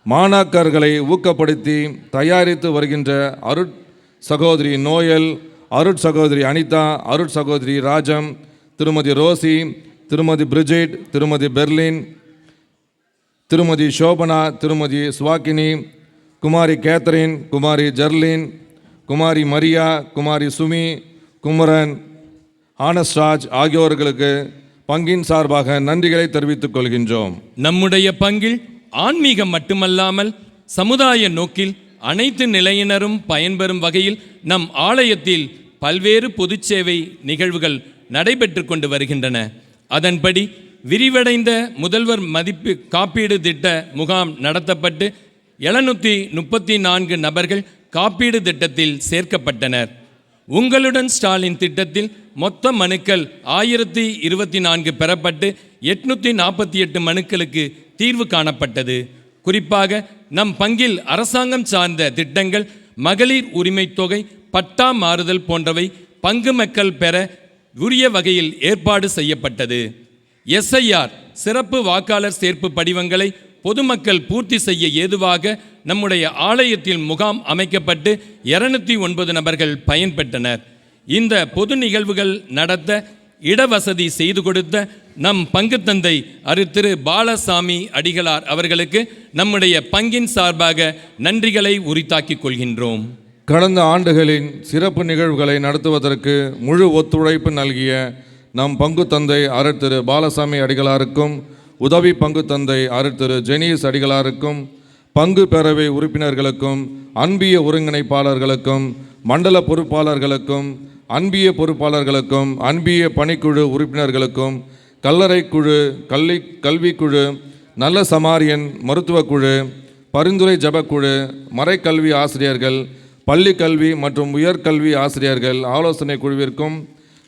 மாணாக்கர்களை ஊக்கப்படுத்தி தயாரித்து வருகின்ற அருட் சகோதரி நோயல், அருட் சகோதரி அனிதா, அருட் சகோதரி ராஜம், திருமதி ரோசி, திருமதி பிரிஜிட், திருமதி பெர்லின், திருமதி சோபனா, திருமதி சுவாக்கினி, குமாரி கேத்தரின், குமாரி ஜெர்லின், குமாரி மரியா, குமாரி சுமி, குமரன், ஆனஸ்ராஜ் ஆகியோர்களுக்கு பங்கின் சார்பாக நன்றிகளை தெரிவித்துக் கொள்கின்றோம். நம்முடைய பங்கில் ஆன்மீகம் மட்டுமல்லாமல் சமுதாய நோக்கில் அனைத்து நிலையினரும் பயன்பெறும் வகையில் நம் ஆலயத்தில் பல்வேறு பொதுச்சேவை நிகழ்வுகள் நடைபெற்று கொண்டு வருகின்றன. அதன்படி விரிவடைந்த முதல்வர் மதிப்பு காப்பீடு திட்ட முகாம் நடத்தப்பட்டு 734 நபர்கள் காப்பீடு திட்டத்தில் சேர்க்கப்பட்டனர். உங்களுடன் ஸ்டாலின் திட்டத்தில் மொத்த மனுக்கள் 1024 பெறப்பட்டு 848 மனுக்களுக்கு தீர்வு காணப்பட்டது. குறிப்பாக நம் பங்கில் அரசாங்கம் சார்ந்த திட்டங்கள், மகளிர் உரிமை தொகை, பட்டா மாறுதல் போன்றவை பங்கு மக்கள் பெற உரிய வகையில் ஏற்பாடு செய்யப்பட்டது. SIR சிறப்பு வாக்காளர் சேர்ப்பு படிவங்களை பொதுமக்கள் பூர்த்தி செய்ய ஏதுவாக நம்முடைய ஆலயத்தில் முகாம் அமைக்கப்பட்டு 209 நபர்கள் பயன்பெற்றனர். இந்த பொது நிகழ்வுகள் நடத்த இடவசதி செய்து கொடுத்த நம் பங்கு தந்தை திரு பாலசாமி அடிகளார் அவர்களுக்கு நம்முடைய பங்கின் சார்பாக நன்றிகளை உரித்தாக்கிக் கொள்கின்றோம். கடந்த ஆண்டுகளின் சிறப்பு நிகழ்வுகளை நடத்துவதற்கு முழு ஒத்துழைப்பு நல்கிய நம் பங்கு தந்தை திரு பாலசாமி அடிகளாருக்கும், உதவி பங்கு தந்தை திரு ஜெனீஸ் அடிகளாருக்கும், பங்கு பேரவை உறுப்பினர்களுக்கும், அன்பிய ஒருங்கிணைப்பாளர்களுக்கும், மண்டல பொறுப்பாளர்களுக்கும், அன்பிய பொறுப்பாளர்களுக்கும், அன்பிய பணிக்குழு உறுப்பினர்களுக்கும், கல்லறை குழு, கல்விக்குழு, நல்ல சமாரியன் மருத்துவக்குழு, பரிந்துரை ஜபக்குழு, மறைக்கல்வி ஆசிரியர்கள், பள்ளி கல்வி மற்றும் உயர்கல்வி ஆசிரியர்கள் ஆலோசனை குழுவிற்கும்,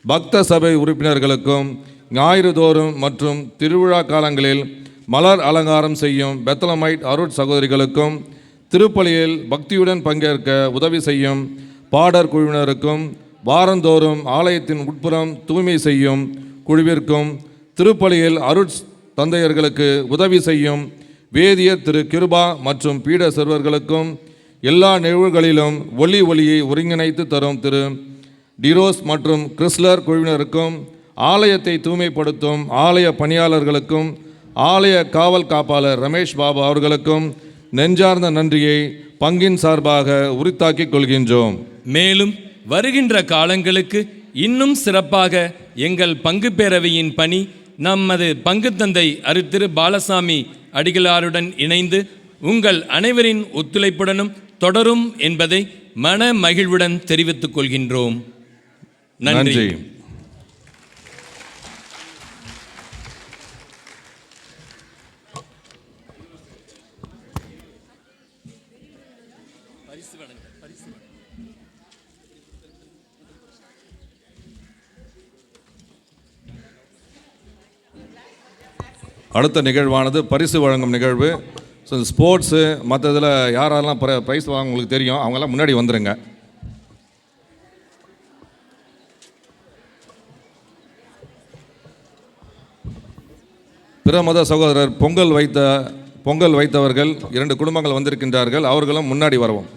பக்த சபை உறுப்பினர்களுக்கும், ஞாயிறு தோறும் மற்றும் திருவிழா காலங்களில் மலர் அலங்காரம் செய்யும் பெத்தலமைட் அருட் சகோதரிகளுக்கும், திருப்பலியில் பக்தியுடன் பங்கேற்க உதவி செய்யும் பாடர் குழுவினருக்கும், வாரந்தோறும் ஆலயத்தின் உட்புறம் தூய்மை செய்யும் குழுவிற்கும், திருப்பலியில் அருட் தந்தையர்களுக்கு உதவி செய்யும் வேதியர் திரு கிருபா மற்றும் பீட சிறுவர்களுக்கும், எல்லா நிகழ்வுகளிலும் ஒளியை ஒருங்கிணைத்து தரும் திரு டிரோஸ் மற்றும் கிறிஸ்லர் குழுவினருக்கும், ஆலயத்தை தூய்மைப்படுத்தும் ஆலய பணியாளர்களுக்கும், ஆலய காவல் காப்பாளர் ரமேஷ் பாபு அவர்களுக்கும் நெஞ்சார்ந்த நன்றியை பங்கின் சார்பாக உரித்தாக்கிக் கொள்கின்றோம். மேலும் வருகின்ற காலங்களுக்கு இன்னும் சிறப்பாக எங்கள் பங்கு பேரவையின் பணி நமது பங்கு தந்தை திரு பாலசாமி அடிகளாருடன் இணைந்து உங்கள் அனைவரின் ஒத்துழைப்புடனும் தொடரும் என்பதை மன மகிழ்வுடன் தெரிவித்துக் கொள்கின்றோம். நன்றி. அடுத்த நிகழ்வானது பரிசு வழங்கும் நிகழ்வு. ஸோ ஸ்போர்ட்ஸு மற்ற இதில் யாரெல்லாம் ப்ரைஸ் வாங்க உங்களுக்கு தெரியும், அவங்கெல்லாம் முன்னாடி வந்துடுங்க. பிற மத சகோதரர் பொங்கல் வைத்தவர்கள் 2 குடும்பங்கள் வந்திருக்கின்றார்கள், அவர்களும் முன்னாடி வரவும்.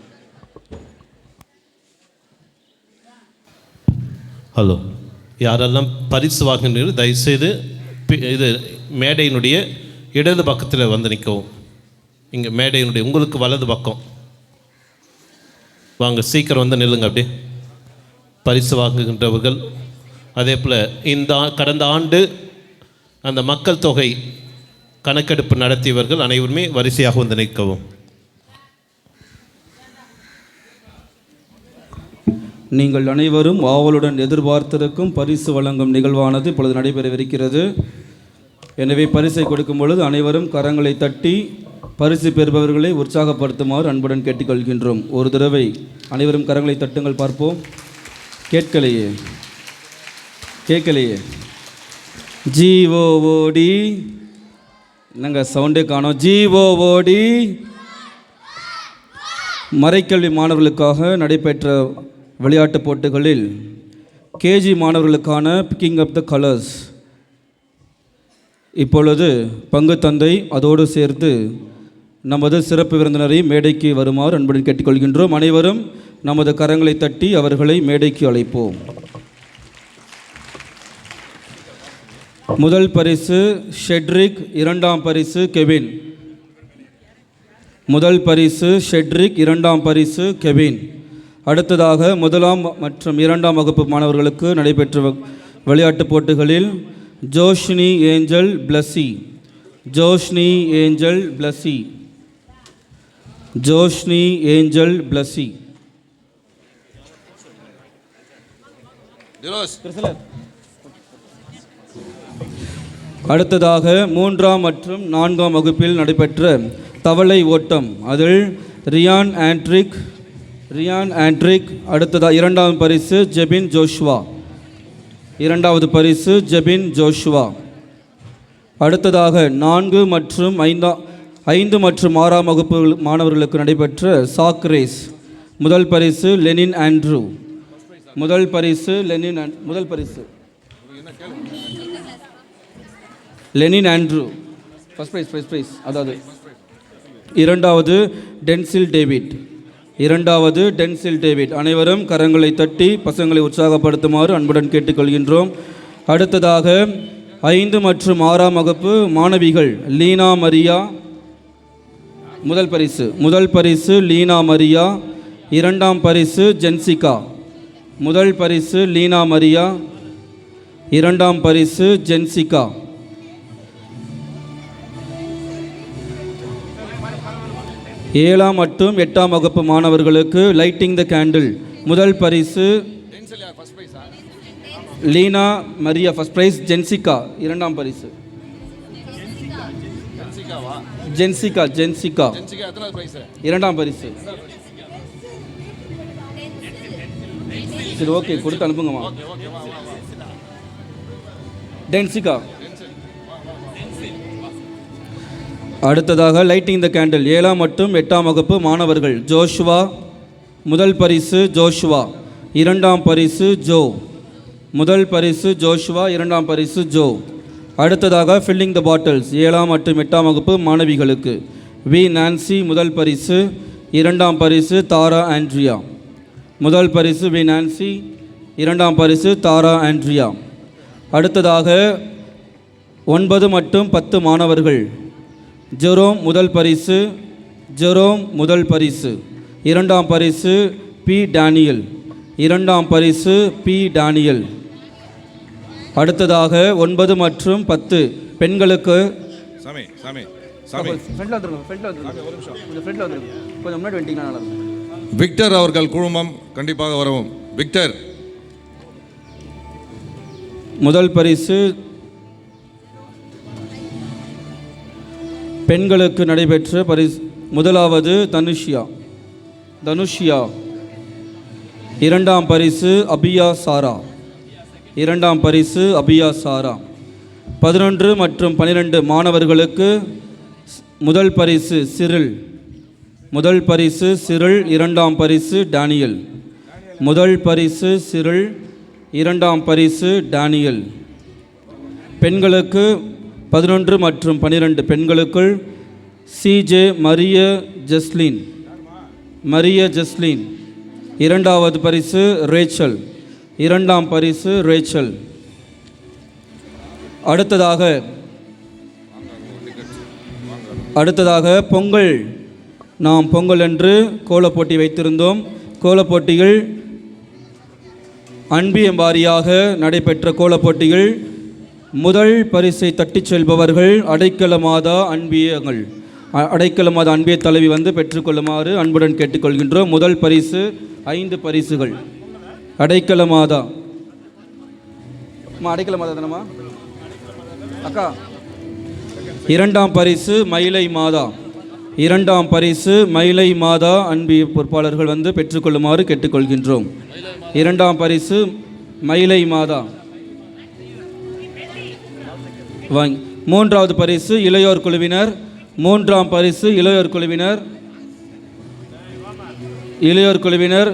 ஹலோ, யாரெல்லாம் பரிசு வாங்குகிறீர்கள் தயவுசெய்து இது மேடையினுடைய இடது பக்கத்தில் வந்து நிற்கவும். இங்கே மேடையினுடைய உங்களுக்கு வலது பக்கம் வாங்க, சீக்கிரம் வந்து நில்லுங்க. அப்படியே பரிசு வாங்குகின்றவர்கள், அதே போல் கடந்த ஆண்டு அந்த மக்கள் தொகை கணக்கெடுப்பு நடத்தியவர்கள் அனைவருமே வரிசையாக வந்து நிற்கவும். நீங்கள் அனைவரும் ஆவலுடன் எதிர்பார்த்திருக்கும் பரிசு வழங்கும் நிகழ்வானது இப்பொழுது நடைபெறவிருக்கிறது. எனவே பரிசை கொடுக்கும் பொழுது அனைவரும் கரங்களை தட்டி பரிசு பெறுபவர்களை உற்சாகப்படுத்துமாறு அன்புடன் கேட்டுக்கொள்கின்றோம். ஒரு தடவை அனைவரும் கரங்களை தட்டுங்கள் பார்ப்போம். கேட்கலையே. ஜிஓஓடி, என்னங்க சவுண்டே காணோம். ஜிஓஓடி. மறைக்கல்வி மாணவர்களுக்காக நடைபெற்ற விளையாட்டுப் போட்டிகளில் கேஜி மாணவர்களுக்கான பிக்கிங் அப் த கலர்ஸ் இப்பொழுது பங்கு தந்தை அதோடு சேர்த்து நமது சிறப்பு விருந்தினரை மேடைக்கு வருமாறு அன்புடன் கேட்டுக்கொள்கின்றோம். அனைவரும் நமது கரங்களை தட்டி அவர்களை மேடைக்கு அழைப்போம். முதல் பரிசு ஷெட்ரிக், 2ஆம் பரிசு கெவின். முதல் பரிசு ஷெட்ரிக், 2ஆம் பரிசு கெவின். அடுத்ததாக 1ஆம் மற்றும் 2ஆம் வகுப்பு மாணவர்களுக்கு நடைபெற்ற விளையாட்டுப் போட்டிகளில் Joshni angel Blessy, Joshni angel Blessy, Joshni angel Blessy. அடுத்ததாக 3ஆம் மற்றும் 4ஆம் வகுப்பில் நடைபெற்ற தவளை ஓட்டம், அதில் ரியான் ஆண்ட்ரிக். அடுத்ததாக 2ஆம் பரிசு ஜெபின் ஜோஷுவா. 2வது பரிசு ஜெபின் ஜோஷுவா. அடுத்ததாக 4 மற்றும் 5 மற்றும் 6ஆம் வகுப்பு மாணவர்களுக்கு நடைபெற்ற சாக் ரேஸ். முதல் பரிசு லெனின் ஆண்ட்ரூ. முதல் பரிசு லெனின் ஆண்ட்ரூ ஃபர்ஸ்ட் ப்ரைஸ். அதாவது 2வது டென்சில் டேவிட். அனைவரும் கரங்களை தட்டி பசங்களை உற்சாகப்படுத்துமாறு அன்புடன் கேட்டுக்கொள்கின்றோம். அடுத்ததாக 5 மற்றும் 6ஆம் வகுப்பு மாணவிகள் லீனா மரியா. முதல் பரிசு லீனா மரியா. 2ஆம் பரிசு ஜென்சிகா. முதல் பரிசு லீனா மரியா. 2ஆம் பரிசு ஜென்சிகா. ஏழாம் மற்றும் 8ஆம் வகுப்பு மாணவர்களுக்கு லைட்டிங் த கேண்டில். முதல் பரிசு லீனா மரியா, ஃபர்ஸ்ட் பிரைஸ். ஜென்சிகா 2ஆம் பரிசு. ஜென்சிகா 2ஆம் பரிசு. சரி, ஓகே, கொடுத்து அனுப்புங்கம்மா. டென்சிகா. அடுத்ததாக லைட்டிங் த கேண்டில் 7ஆம் மற்றும் 8ஆம் வகுப்பு மாணவர்கள் ஜோஷுவா. முதல் பரிசு ஜோஷுவா. 2ஆம் பரிசு ஜோ. முதல் பரிசு ஜோஷுவா. 2ஆம் பரிசு ஜோ. அடுத்ததாக ஃபில்லிங் த பாட்டில்ஸ் 7ஆம் மற்றும் 8ஆம் வகுப்பு மாணவிகளுக்கு வி நான்சி. முதல் பரிசு. 2ஆம் பரிசு தாரா ஆண்ட்ரியா. முதல் பரிசு வி நான்சி. 2ஆம் பரிசு தாரா ஆண்ட்ரியா. அடுத்ததாக 9 மற்றும் 10 மாணவர்கள் ஜெரோம். முதல் பரிசு 2ஆம் பரிசு பி டேனியல். 2ஆம் பரிசு பி டேனியல். அடுத்ததாக 9 மற்றும் 10 பெண்களுக்கு விக்டர் அவர்கள் குழுமம் கண்டிப்பாக வரவும். விக்டர். முதல் பரிசு பெண்களுக்கு நடைபெற்ற பரிசு. முதலாவது தனுஷியா. 2ஆம் பரிசு அபியா சாரா. 2ஆம் பரிசு அபியா சாரா. 11 மற்றும் 12 மாணவர்களுக்கு முதல் பரிசு சிரில். 2ஆம் பரிசு டேனியல். முதல் பரிசு சிரில். 2ஆம் பரிசு டேனியல். பெண்களுக்கு 11 மற்றும் 12 பெண்களுக்குள் சிஜே மரிய ஜஸ்லின். 2வது பரிசு ரேச்சல். 2ஆம் பரிசு ரேச்சல். அடுத்ததாக பொங்கல். நாம் பொங்கல் என்று கோலப்போட்டி வைத்திருந்தோம். கோலப்போட்டிகள் அன்பியம் வாரியாக நடைபெற்ற கோலப்போட்டிகள். முதல் பரிசை தட்டிச் செல்பவர்கள் அடைக்கல மாதா அன்பிய தலைவி வந்து பெற்றுக்கொள்ளுமாறு அன்புடன் கேட்டுக்கொள்கின்றோம். முதல் பரிசு 5 பரிசுகள் அடைக்கல மாதா. தானம்மா அக்கா. 2ஆம் பரிசு மயிலை மாதா. 2ஆம் பரிசு மயிலை மாதா அன்பிய பொறுப்பாளர்கள் வந்து பெற்றுக்கொள்ளுமாறு கேட்டுக்கொள்கின்றோம். 2ஆம் பரிசு மயிலை மாதா. 3வது பரிசு இளையோர் குழுவினர். 3ஆம் பரிசு இளையோர் குழுவினர்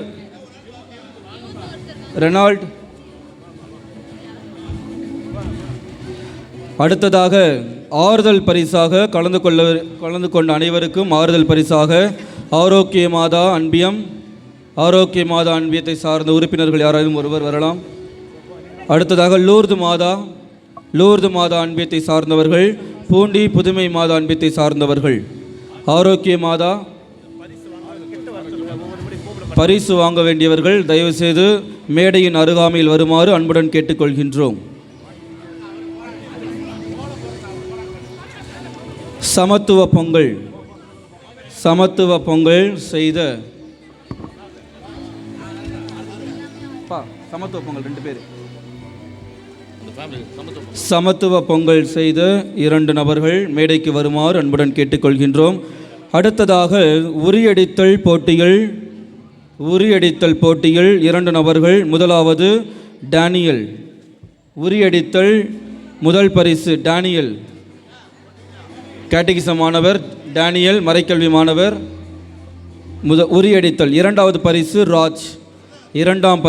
ரெனால்ட். அடுத்ததாக ஆறுதல் பரிசாக கலந்து கொண்ட அனைவருக்கும் ஆறுதல் பரிசாக ஆரோக்கிய மாதா அன்பியத்தை சார்ந்த உறுப்பினர்கள் யாராவது ஒருவர் வரலாம். அடுத்ததாக லூர்து மாதா அன்பியத்தை சார்ந்தவர்கள், பூண்டி புதுமை மாதா அன்பியத்தை சார்ந்தவர்கள். ஆரோக்கிய மாதா பரிசு வாங்க வேண்டியவர்கள் தயவுசெய்து மேடையின் அருகாமையில் வருமாறு அன்புடன் கேட்டுக்கொள்கின்றோம். சமத்துவ பொங்கல் செய்த சமத்துவ பொங்கல் 2 பேர் சமத்துவ பொங்கல் செய்த 2 நபர்கள் மேடைக்கு வருமாறு அன்புடன் கேட்டுக்கொள்கின்றோம். அடுத்ததாக உரியடித்தல் போட்டிகள் 2 நபர்கள். முதலாவது டேனியல். உரியடித்தல் முதல் பரிசு டேனியல், கேட்டகிசம் மாணவர். டேனியல் மறைக்கல்வி மாணவர். உரியடித்தல். இரண்டாவது பரிசு ராஜ். இரண்டாம்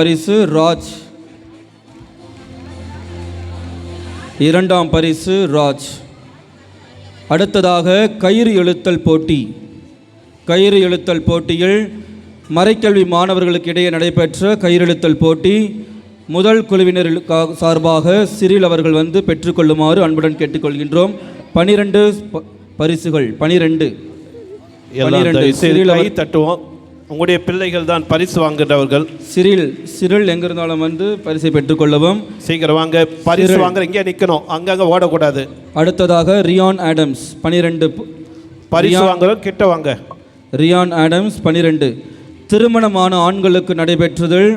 பரிசு ராஜ். அடுத்ததாக கயிறு இழுத்தல் போட்டியில் மறைக்கல்வி மாணவர்களுக்கு இடையே நடைபெற்ற கயிறு இழுத்தல் போட்டி முதல் குழுவினர் சார்பாக சிறில் அவர்கள் வந்து பெற்றுக்கொள்ளுமாறு அன்புடன் கேட்டுக்கொள்கின்றோம். 12 பரிசுகள். 12 கை தட்டுவோம். உங்களுடைய பிள்ளைகள் தான் பரிசு வாங்குகிறவர்கள். சிறில் எங்க இருந்தாலும் வந்து பரிசை பெற்றுக்கொள்ளவும். சீக்கிரம் வாங்க, பரிசு வாங்குற இங்கே நிற்கணும், அங்கங்கே ஓடக்கூடாது. அடுத்ததாக ரியான் ஆடம்ஸ் 12 பரிசு வாங்குறோம், கிட்ட வாங்க. Ryan Adams 12. திருமணமான ஆண்களுக்கு நடைபெற்றதில்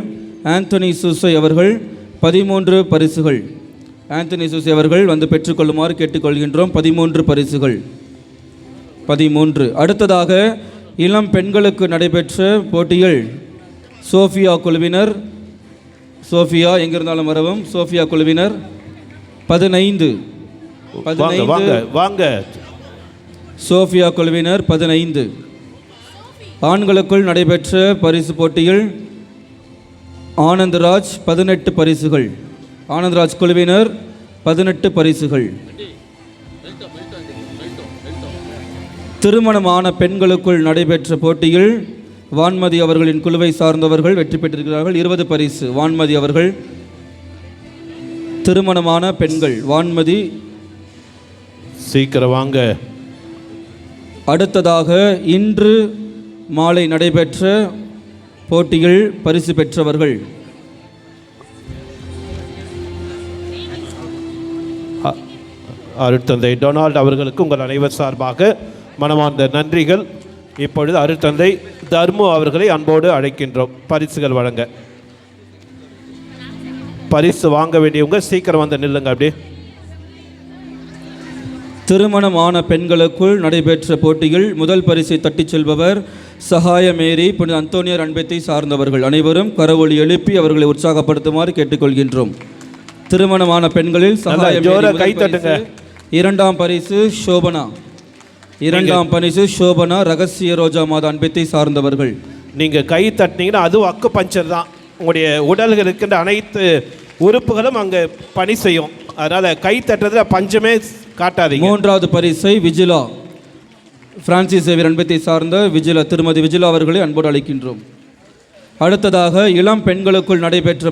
ஆந்தனி சூசை அவர்கள் 13 பரிசுகள். ஆந்தனி சூசை அவர்கள் வந்து பெற்றுக்கொள்ளுமாறு கேட்டுக்கொள்கின்றோம். 13 பரிசுகள். 13. அடுத்ததாக இளம் பெண்களுக்கு நடைபெற்ற போட்டிகள் சோஃபியா குழுவினர். சோஃபியா எங்கிருந்தாலும் வரவும். சோஃபியா குழுவினர் 15. வாங்க. சோஃபியா குழுவினர் 15. ஆண்களுக்குள் நடைபெற்ற பரிசு போட்டியில் ஆனந்தராஜ் 18 பரிசுகள். ஆனந்தராஜ் குழுவினர் 18 பரிசுகள். திருமணமான பெண்களுக்குள் நடைபெற்ற போட்டியில் வான்மதி அவர்களின் குழுவை சார்ந்தவர்கள் வெற்றி பெற்றிருக்கிறார்கள். 20 பரிசு. வான்மதி அவர்கள். திருமணமான பெண்கள் வான்மதி. சீக்கிரம் வாங்க. அடுத்ததாக இன்று மாலை நடைபெற்ற போட்டியில் பரிசு பெற்றவர்கள் அருட்தந்தை டொனால்ட் அவர்களுக்கு உங்கள் அனைவர் சார்பாக மனமார்ந்த நன்றிகள். இப்பொழுது அருட்தந்தை தர்மு அவர்களை அன்போடு அழைக்கின்றோம் பரிசுகள் வழங்க. பரிசு வாங்க வேண்டியவங்க சீக்கிரம் வந்து நில்லுங்க. அப்படியே திருமணமான பெண்களுக்குள் நடைபெற்ற போட்டியில் முதல் பரிசை தட்டிச் செல்பவர் சகாய மேரி புனித அந்தோனியர் அன்பத்தை சார்ந்தவர்கள். அனைவரும் கரவொலி எழுப்பி அவர்களை உற்சாகப்படுத்துமாறு கேட்டுக்கொள்கின்றோம். திருமணமான பெண்களில் சகாய கை தட்டுங்க. இரண்டாம் பரிசு சோபனா ரகசிய ரோஜா மாத அன்பத்தை சார்ந்தவர்கள். நீங்கள் கை தட்டினீங்கன்னா அது அக்கு பஞ்சர் தான். உங்களுடைய உடல்கள் இருக்கின்ற அனைத்து உறுப்புகளும் அங்கே பணி செய்யும். அதனால் கை தட்டுறதுல பஞ்சமே காட்டாதீங்க. மூன்றாவது பரிசை விஜிலா, பிரான்சிஸ் சேவியர் அன்பத்தை சார்ந்த திருமதி விஜிலா அவர்களை அன்போடு அழைக்கின்றோம். அடுத்ததாக இளம் பெண்களுக்குள் நடைபெற்ற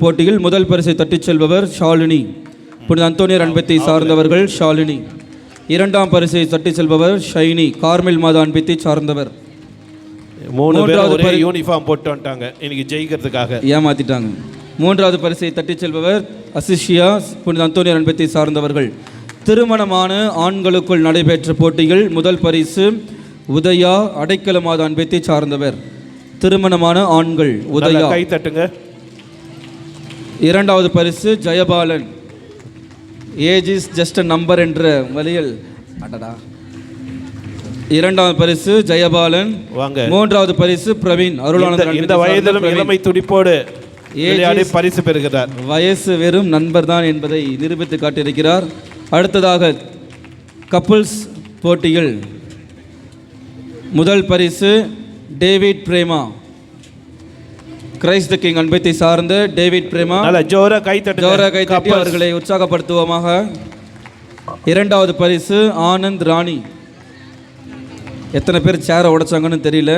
போட்டியில் முதல் பரிசை தட்டிச் செல்பவர் ஷாலினி, புனித அந்தோனியர் அன்பத்தை சார்ந்தவர்கள் ஷாலினி. இரண்டாம் பரிசை தட்டிச் செல்பவர் ஷைனி, கார்மெல் மாதா அன்பத்தை சார்ந்தவர். 3 பேர் ஒரே யூனிஃபார்ம் போட்டு வந்துட்டாங்க இன்னைக்கு ஜெயிக்கிறதுக்காக, ஏமாத்திட்டாங்க. மூன்றாவது பரிசை தட்டிச் செல்பவர் அசிஷியா, புனித அந்தோனியர் அன்பத்தை சார்ந்தவர்கள். திருமணமான ஆண்களுக்குள் நடைபெற்ற போட்டிகள் முதல் பரிசு உதயா, அடைக்கல மாத அன்பத்தை சார்ந்தவர். திருமணமான ஆண்கள் உதயா, கை தட்டுங்க. இரண்டாவது பரிசு Jayapalan, age is just number என்ற வழியில் அடடா. இரண்டாவது பரிசு ஜெயபாலன். வாங்க. மூன்றாவது பரிசு பிரவீன், அருளானந்தர். இந்த வயதிலும் இளமை துடிப்போடு பரிசு பெறுகிறார். வயசு வெறும் நண்பர் தான் என்பதை நிரூபித்து காட்டியிருக்கிறார். அடுத்ததாக கப்புள்ஸ் போட்டியில் முதல் பரிசு David Prema, Christ the King அன்பத்தை சார்ந்த டேவிட் பிரேமா. ஜோரா கை தட்டி அவர்களை உற்சாகப்படுத்துவோமாக. இரண்டாவது பரிசு ஆனந்த் ராணி. எத்தனை பேர் சேரை உடைச்சாங்கன்னு தெரியல.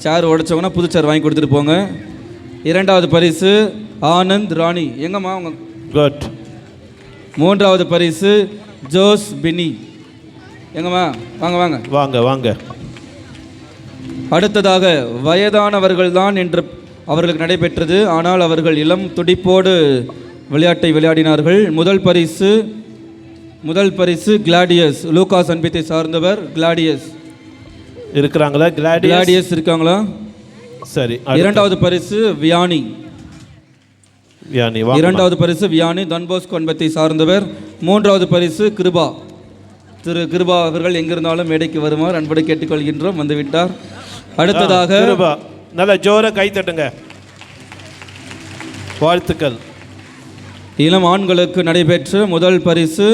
சேர் உடைச்சவங்கன்னா புது சேர் வாங்கி கொடுத்துட்டு போங்க. இரண்டாவது பரிசு ஆனந்த் ராணி. எங்கம்மா அவங்க? குட். மூன்றாவது பரிசு ஜோஸ் பினி. எங்கம்மா? வாங்க வாங்க வாங்க வாங்க. அடுத்ததாக வயதானவர்கள் தான் என்று அவர்களுக்கு நடைபெற்றது. ஆனால் அவர்கள் இளம் துடிப்போடு விளையாட்டை விளையாடினார்கள். முதல் பரிசு கிளாடியஸ், லூகாஸ் அன்பத்தை சார்ந்தவர் கிளாடியஸ். இருக்கிறாங்களா? கிளாடியஸ் இருக்காங்களா? சரி, இரண்டாவது பரிசு வியானி. வியானி வாங்க. இரண்டாவது பரிசு வியானி தன்போஸ்கோ அன்பத்தை சார்ந்தவர். மூன்றாவது பரிசு கிருபா. திரு கிருபா அவர்கள் எங்கிருந்தாலும் மேடைக்கு வருமாறு அன்போடு கேட்டுக்கொள்கின்றோம். வந்துவிட்டார். அடுத்ததாக கிருபா, நல்ல ஜோர கை தட்டுங்க. வாழ்த்துக்கள். இளம் ஆண்களுக்கு நடைபெற்ற முதல் பரிசு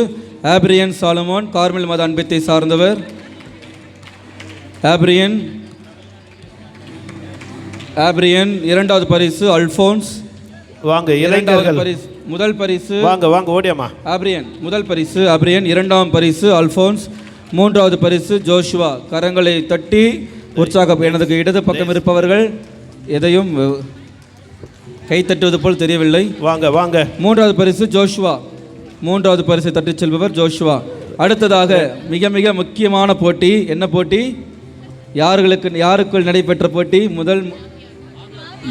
ஆப்ரியன் சாலமோன், கார்மல் மத அன்பத்தை சார்ந்தவர். ஆப்ரியன். இரண்டாவது பரிசு அல்போன்ஸ். வாங்க இரண்டாவது இளைஞர்கள். பரிசு முதல் பரிசு வாங்க வாங்க ஓடியாமா. ஆப்ரியன். முதல் பரிசு ஆப்ரியன். இரண்டாம் பரிசு அல்போன்ஸ். மூன்றாவது பரிசு ஜோஷுவா. கரங்களை தட்டி உற்சாக. எனது இடது பக்கம் இருப்பவர்கள் எதையும் கை தட்டுவது போல் தெரியவில்லை. வாங்க வாங்க. மூன்றாவது பரிசு ஜோஷுவா. மூன்றாவது பரிசை தட்டிச் செல்பவர் ஜோஷுவா. அடுத்ததாக மிக மிக முக்கியமான போட்டி. என்ன போட்டி? யாருக்குள் நடைபெற்ற போட்டி? முதல்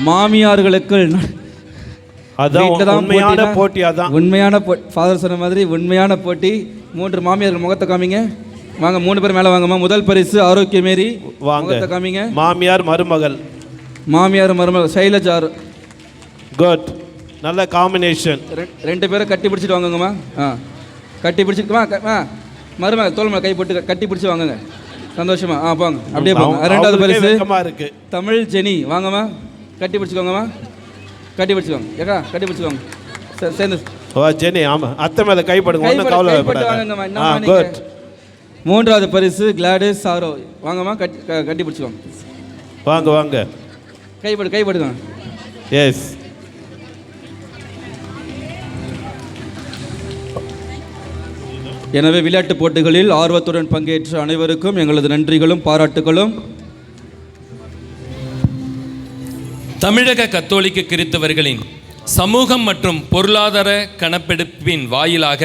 மாமியார்களுக்குள். அதான் உண்மையான போட்டி. அதான் உண்மையான ஃபாதர் சொன்ன மாதிரி உண்மையான போட்டி. 3 மாமியார்கள் முகத்தை காமிங்க. வாங்க 3 பேர் மேலே வாங்கம்மா. முதல் பரிசு ஆரோக்கியமேரி. வாங்க. முகத்தை காமிங்க. மாமியார் மருமகள். மாமியார் மருமகள் சைலஜார். குட். நல்ல காம்பினேஷன். 2 பேரை கட்டி பிடிச்சிட்டு வாங்கங்கம்மா. கட்டி பிடிச்சிட்டுமா. மருமகள் தோல் மேலே கை போட்டு கட்டி பிடிச்சி வாங்குங்க. சந்தோஷமா போங்க. அப்படியே போங்க. இரண்டாவது பரிசு இருக்கு. தமிழ் ஜெனி. வாங்கம்மா. கட்டி பிடிச்சிக்கோங்கம்மா. கட்டி பிடிச்சிக்கோங்க. ஏக்கா கட்டி பிடிச்சிக்கோங்க. சேர்ந்து ஜெனி. ஆமா, அத்தை மேல கை போடுங்க. ஒன்றும் கவலைப்படாதீங்க. குட். மூன்றாவது பரிசு கிளாடிஸ் சாரோ. வாங்கம்மா. கட்டி பிடிச்சிக்கோங்க. வாங்க வாங்க. கைப்படுங்க. எஸ். எனவே விளையாட்டுப் போட்டிகளில் ஆர்வத்துடன் பங்கேற்ற அனைவருக்கும் எங்களது நன்றிகளும் பாராட்டுகளும். தமிழக கத்தோலிக்க கிறித்தவர்களின் சமூகம் மற்றும் பொருளாதார கணக்கெடுப்பின் வாயிலாக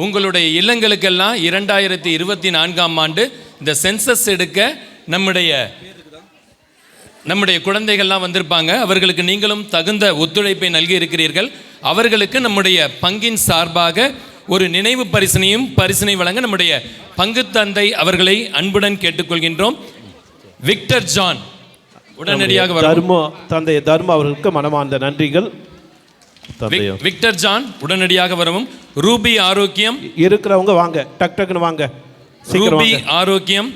உங்களுடைய இல்லங்களுக்கெல்லாம் 2024ஆம் ஆண்டு இந்த சென்சஸ் எடுக்க நம்முடைய குழந்தைகள்லாம் வந்திருப்பாங்க. அவர்களுக்கு நீங்களும் தகுந்த ஒத்துழைப்பை நல்கி இருக்கிறீர்கள். அவர்களுக்கு நம்முடைய பங்கின் சார்பாக ஒரு நினைவு பரிசினை வழங்க நம்முடைய பங்கு தந்தை அவர்களை அன்புடன் கேட்டுக்கொள்கின்றோம். விக்டர் ஜான் உடனடியாக தந்தை தர்ம அவர்களுக்கு மனமார்ந்த நன்றிகள். விக்டர் ஜான் உடனடியாக வரவும். ரூபி ஆரோக்கியம் இருக்கிறவங்க வாங்க. டக்குன்னு வாங்க. ரூபி ஆரோக்கியம்,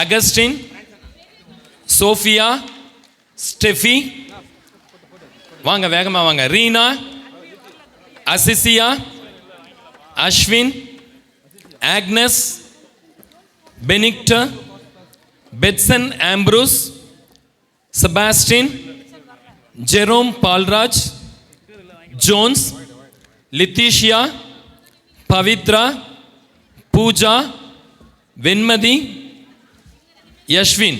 அகஸ்டின், சோஃபியா, ஸ்டெஃபி வாங்க, வேகமா வாங்க. ரீனா, அசிசியா, Ashwin, Agnes, Benedicta, Betson Ambrose, Sebastin, Jerome Paulraj, Jones, Leticia, Pavithra, Pooja, Venmathi, Yashwin.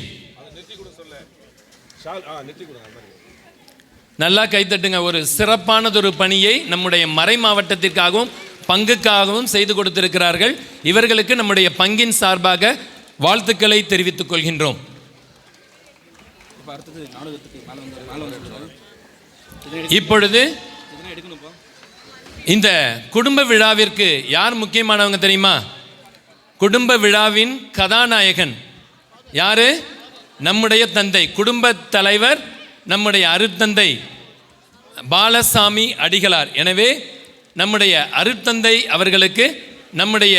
நல்லா கைத்தட்டுங்க. ஒரு சிறப்பானதொரு பணியை நம்முடைய மறை மாவட்டத்திற்காகவும் பங்குக்காகவும் செய்து கொடுத்திருக்கிறார்கள். இவர்களுக்கு நம்முடைய பங்கின் சார்பாக வாழ்த்துக்களை தெரிவித்துக் கொள்கின்றோம். இப்பொழுது இந்த குடும்ப விழாவிற்கு யார் முக்கியமானவங்க தெரியுமா? குடும்ப விழாவின் கதாநாயகன் யாரு? நம்முடைய தந்தை, குடும்ப தலைவர், நம்முடைய அருட்தந்தை பாலசாமி அடிகளார். எனவே நம்முடைய அருட்தந்தை அவர்களுக்கு நம்முடைய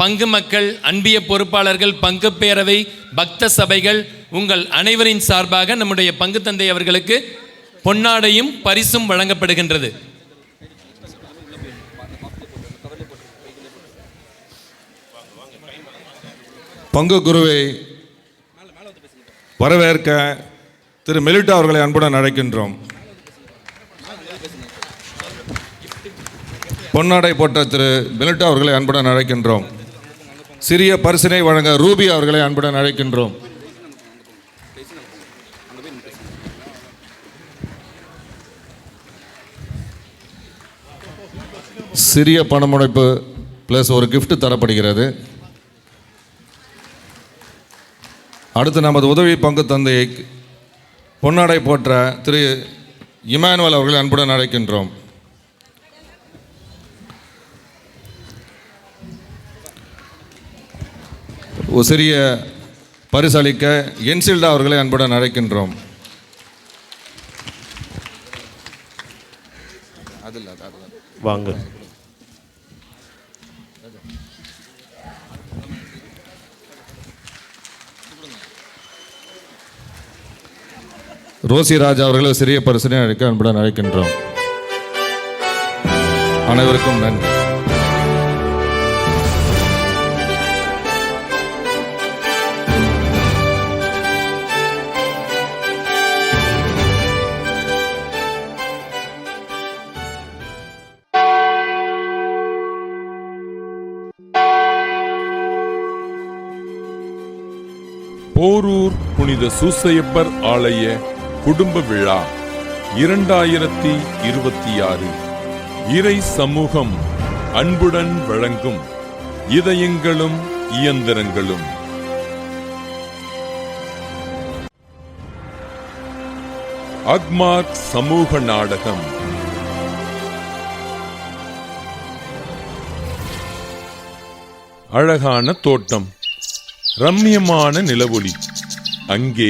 பங்கு மக்கள், அன்பிய பொறுப்பாளர்கள், பங்கு பேரவை, பக்த சபைகள் உங்கள் அனைவரின் சார்பாக நம்முடைய பங்கு தந்தை அவர்களுக்கு பொன்னாடையும் பரிசும் வழங்கப்படுகின்றது. பங்கு குருவை வரவேற்க திரு மெலிட்டா அவர்களை அன்புடன் அழைக்கின்றோம். பொன்னாடை போட்ட திரு மெலிட்டா அவர்களை அன்புடன் அழைக்கின்றோம். சிறிய பரிசினை வழங்க ரூபி அவர்களை அன்புடன் அழைக்கின்றோம். சிறிய பணமுடைப்பு பிளஸ் ஒரு கிஃப்ட் தரப்படுகிறது. அடுத்து நமது உதவி பங்கு தந்தையை பொன்னாடை போற்ற திரு இமானுவேல் அவர்களை அன்புடன் அழைக்கின்றோம். ஒரு சிறிய பரிசளிக்க என்சில்டா அவர்களை அன்புடன் அழைக்கின்றோம். வாங்க. ரோசி ராஜா அவர்களை சிறிய பரிசனை அழைக்க அன்புடன் அழைக்கின்றோம். அனைவருக்கும் நன்றி. போரூர் புனித சூசையப்பர் ஆலய குடும்ப விழா 2026 இறை சமூகம் அன்புடன் வழங்கும் இதயங்களும் இயந்திரங்களும். அக்மார்க் சமூக நாடகம். அழகான தோட்டம், ரம்மியமான நிலவொளி. அங்கே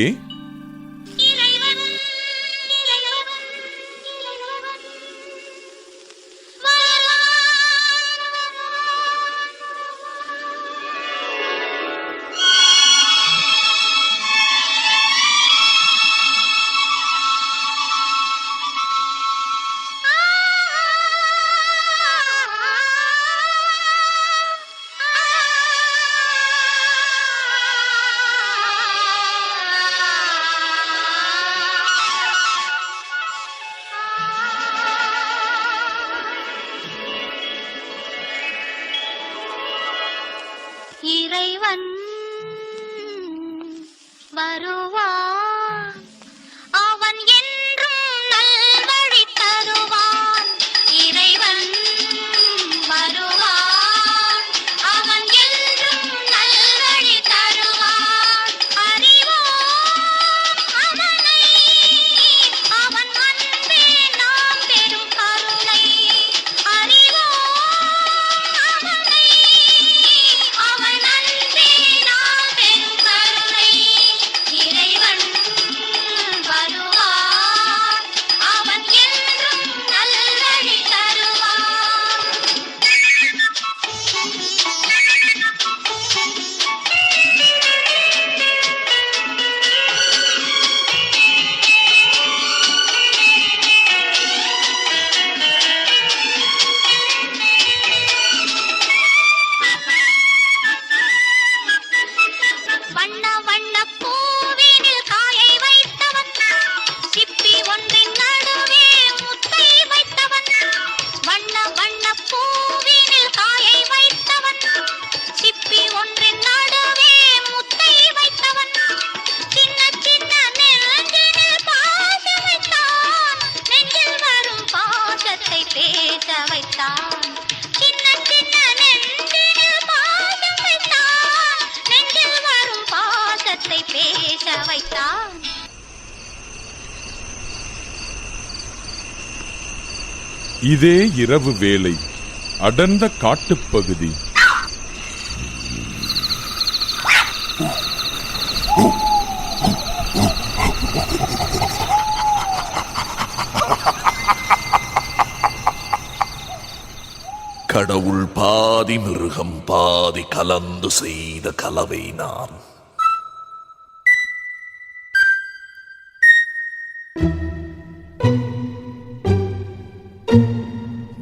இறைவன் வருவான், அவன் என்றும் நல்வழி தருவான். இறைவன் வருவான், அவன் என்றும் நல்வழி தருவான். அறிவோம் அவனை, அவன் அன்பே நாம் பெரும் கருணை. அறிவோம் அவனை, அவன் அன்பே நாம் பெரும் கருணை. இறைவன் வருவான், அவன் என்றும் நல்வழி வண்ண வண்ண பூவினில் காயை வைத்தவன், சிப்பி ஒன்றின் நடுவே முத்தை வைத்தவன். வண்ண வண்ண பூவினில் காயை வைத்தவன், சிப்பி ஒன்றின் நடுவே முத்தை வைத்தவன். சின்ன சின்ன நெஞ்சினில் பாசம் வைத்தான், நெஞ்சில் வரும் பாசத்தை பேச வைத்தான். சின்ன சின்ன நெஞ்சினில் பாசம் வைத்தான், நெஞ்சில் வரும் பாசத்தை பேச வைத்தான். இதே இரவு வேளை, அடர்ந்த காட்டுப்பகுதி. கடவுள் பாதி மிருகம் பாதி கலந்து செய்த கலவை நான்.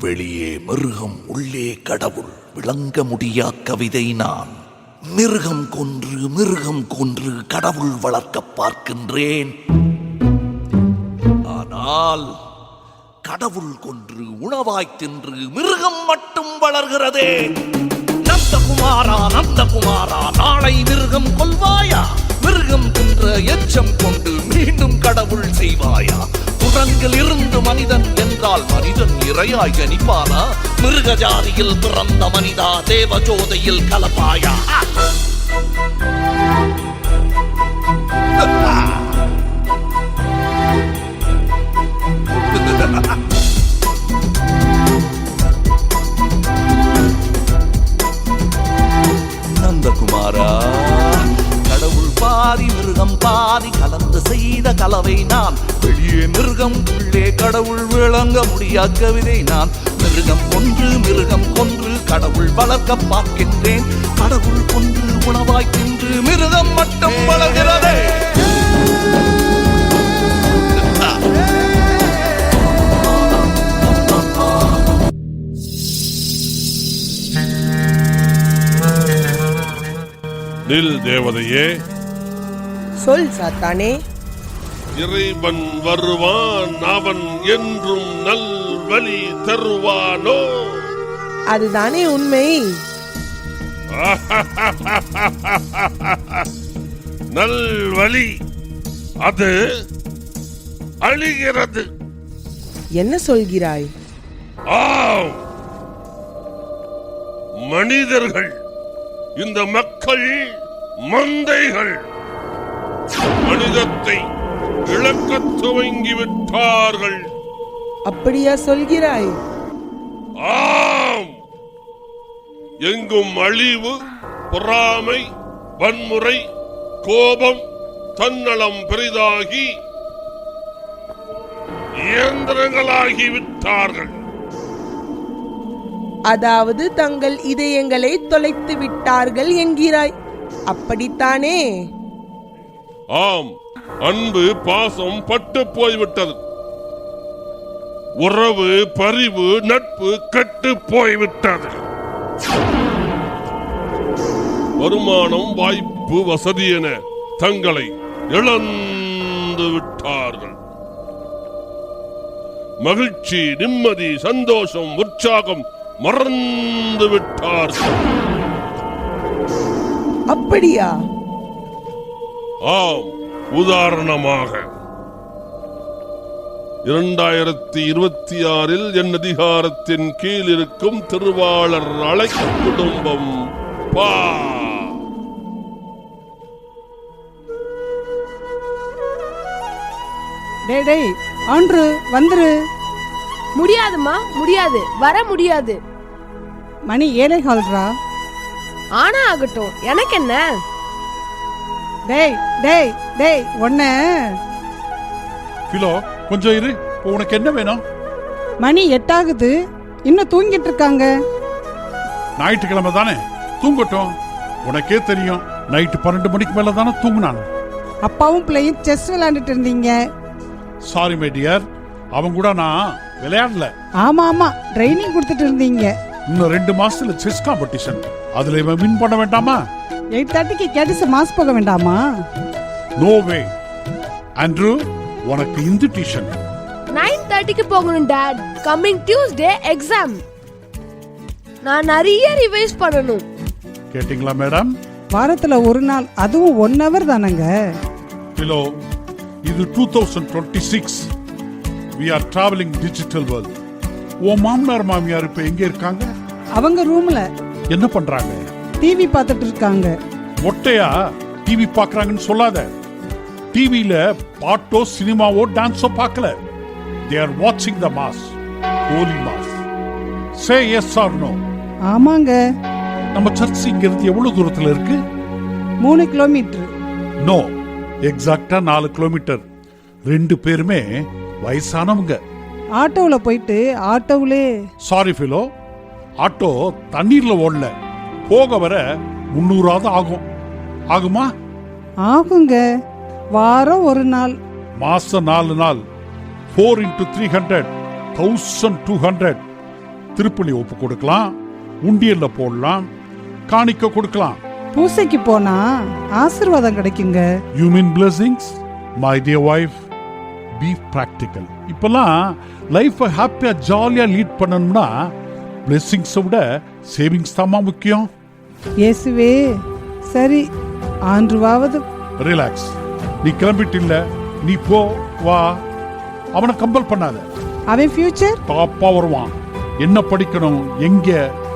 வெளியே மிருகம் உள்ளே கடவுள், விளங்க முடியா கவிதை நான். மிருகம் கொன்று கடவுள் வளர்க்க பார்க்கின்றேன். ஆனால் கடவுள் கொன்று உணவாய் தின்று மிருகம் மட்டும் வளர்கிறதே. நந்தகுமாரா நந்தகுமாரா, நாளை மிருகம் கொல்வாயா? மிருகம் தின்ற எச்சம் கொண்டு மீண்டும் கடவுள் செய்வாயா? குரங்கில் இருந்து மனிதன் என்றால் மனிதன் இரையாய் ஜனிப்பானா? மிருக ஜாதியில் பிறந்த மனிதா, தேவஜோதையில் கலப்பாயா? நந்தகுமாரா, கடவுள் பாதி மிருகம் பாதி கலந்து செய்த கலவை நான். வெளியே மிருகம் உள்ளே கடவுள் விளங்க முடியா கவிதை நான். மிருகம் கொன்று கடவுள் வளர்க்க பார்க்கின்றேன். கடவுள் கொன்று உணவாய் தின்று மிருகம் மட்டும் வளர்கிறதே. நில் தேவதையே. சொல் சாத்தானே. இறைவன் வருவான், அவன் என்றும் நல்வழி தருவானோ? அதுதானே உண்மை. நல்வழி அது அழிகிறது. என்ன சொல்கிறாய்? ஆம், மனிதர்கள், இந்த மக்கள் மந்தைகள் மனிதத்தை இழக்கத் துவங்கிவிட்டார்கள். அப்படியா சொல்கிறாய்? ஆம், எங்கும் அழிவு, பொறாமை, வன்முறை, கோபம், தன்னலம் பெரிதாகி இயந்திரங்களாகி விட்டார்கள். அதாவது தங்கள் இதயங்களை தொலைத்து விட்டார்கள் என்கிறாய், அப்படித்தானே? ஆம், அன்பு பாசம் பட்டு போய்விட்டது. உறவு, பரிவு, நட்பு கெட்டு போய்விட்டது. வருமானம், வாய்ப்பு, வசதி என தங்களை இழந்து விட்டார்கள். மகிழ்ச்சி, நிம்மதி, சந்தோஷம், உற்சாகம் மறந்து விட்டார்கள். அப்படியா? ஆம், உதாரணமாக 2026 என் அதிகாரத்தின் கீழ் இருக்கும் திருவாளர் அழைக்கு குடும்பம் பா. டேய் ஆண்ட்ரு வந்துரு. முடியாதுமா, முடியாது, வர முடியாது. மணி 7:15. ஆனா ஆகட்டும், எனக்கு என்ன? டேய் டேய் டேய் ஒன்ன பிலோ கொஞ்சம் இரு. உனக்கு என்ன வேணும்? மணி 8 ஆகுது, இன்னும் தூங்கிட்டு இருக்காங்க. ஞாயிற்றுக்கிழமை தானே, தூங்கட்டும். உனக்கே தெரியும், நைட்டு 12 மணிக்கு மேல தானே தூங்குனான். அப்பாவும் பிள்ளையும் செஸ் விளையாண்டுட்டு இருந்தீங்க. சாரி மை டியர், அவன் கூட நான் விளையாடல. ஆமா ஆமா, ட்ரைனிங் கொடுத்துட்டு இருந்தீங்க. இன்னும் 2 மாசத்துல செஸ் காம்படிஷன், அதுல இவன் வின் பண்ண வேண்டாமா? 8:30க்கு கேடிஸ் மாஸ் போக வேண்டாமா? No way. ஆண்ட்ரூ, உனக்கு இன்விடேஷன். 9:30க்கு போகணும் டாட். Coming Tuesday exam. நான் நிறைய ரிவைஸ் பண்ணணும். கேட்டிங்களா மேடம்? வாரத்துல ஒரு நாள், அதுவும் 1 hour தானங்க. பிலோ, இது 2026. we are traveling digital world. ஓ மாமனார் மாமியார் இப்ப எங்க இருக்காங்க? அவங்க ரூம்ல. என்ன பண்றாங்க? டிவி பார்த்துட்டு இருக்காங்க. ஒட்டையா டிவி பார்க்கறாங்கன்னு சொல்லாத. டிவில பாட்டோ, சினிமாவோ, டான்ஸோ பார்க்கல. they are watching the mass, holy mass. say yes or no. ஆமாங்க. நம்ம சர்ச் இங்க இருந்து எவ்வளவு தூரத்துல இருக்கு? 3 கிலோமீட்டர். No, எக்ஸாக்ட்டா 4 kilometre. 2 பேருமே வயசானவங்க. ஆட்டோல போயிட்டு ஆட்டோவிலே. சாரி பிலோ, ஆட்டோ தண்ணீர்ல ஓடல. போக வர 300 ஆகும். ஆகுமா? ஆகுங்க. வாரம் ஒரு நாள். மாசம் 4 நாள். 4 into 300, 1200. திருப்பலி ஒப்பு கொடுக்கலாம், உண்டியல்ல போடலாம், காணிக்க கொடுக்கலாம். பூசைக்கு போனா ஆசீர்வாதம் கிடைக்குங்க. You mean blessings? My dear wife, be practical. இப்பெல்லாம் லைஃப் ஹாப்பியா ஜாலியா லீட் பண்ணணும்னா பிளெஸிங்ஸை விட சேவிங்ஸ் தாமா முக்கியம். இயேசுவே, சரி ஆண்ட்ருவாவது. ரிலாக்ஸ். நீ கிளம்பிட்டு இல்ல, நீ போ வா. அவனை கம்பல் பண்ணாத. அவன் ஃபியூச்சர் டாப்பா வருவான். என்ன படிக்கணும், எங்க,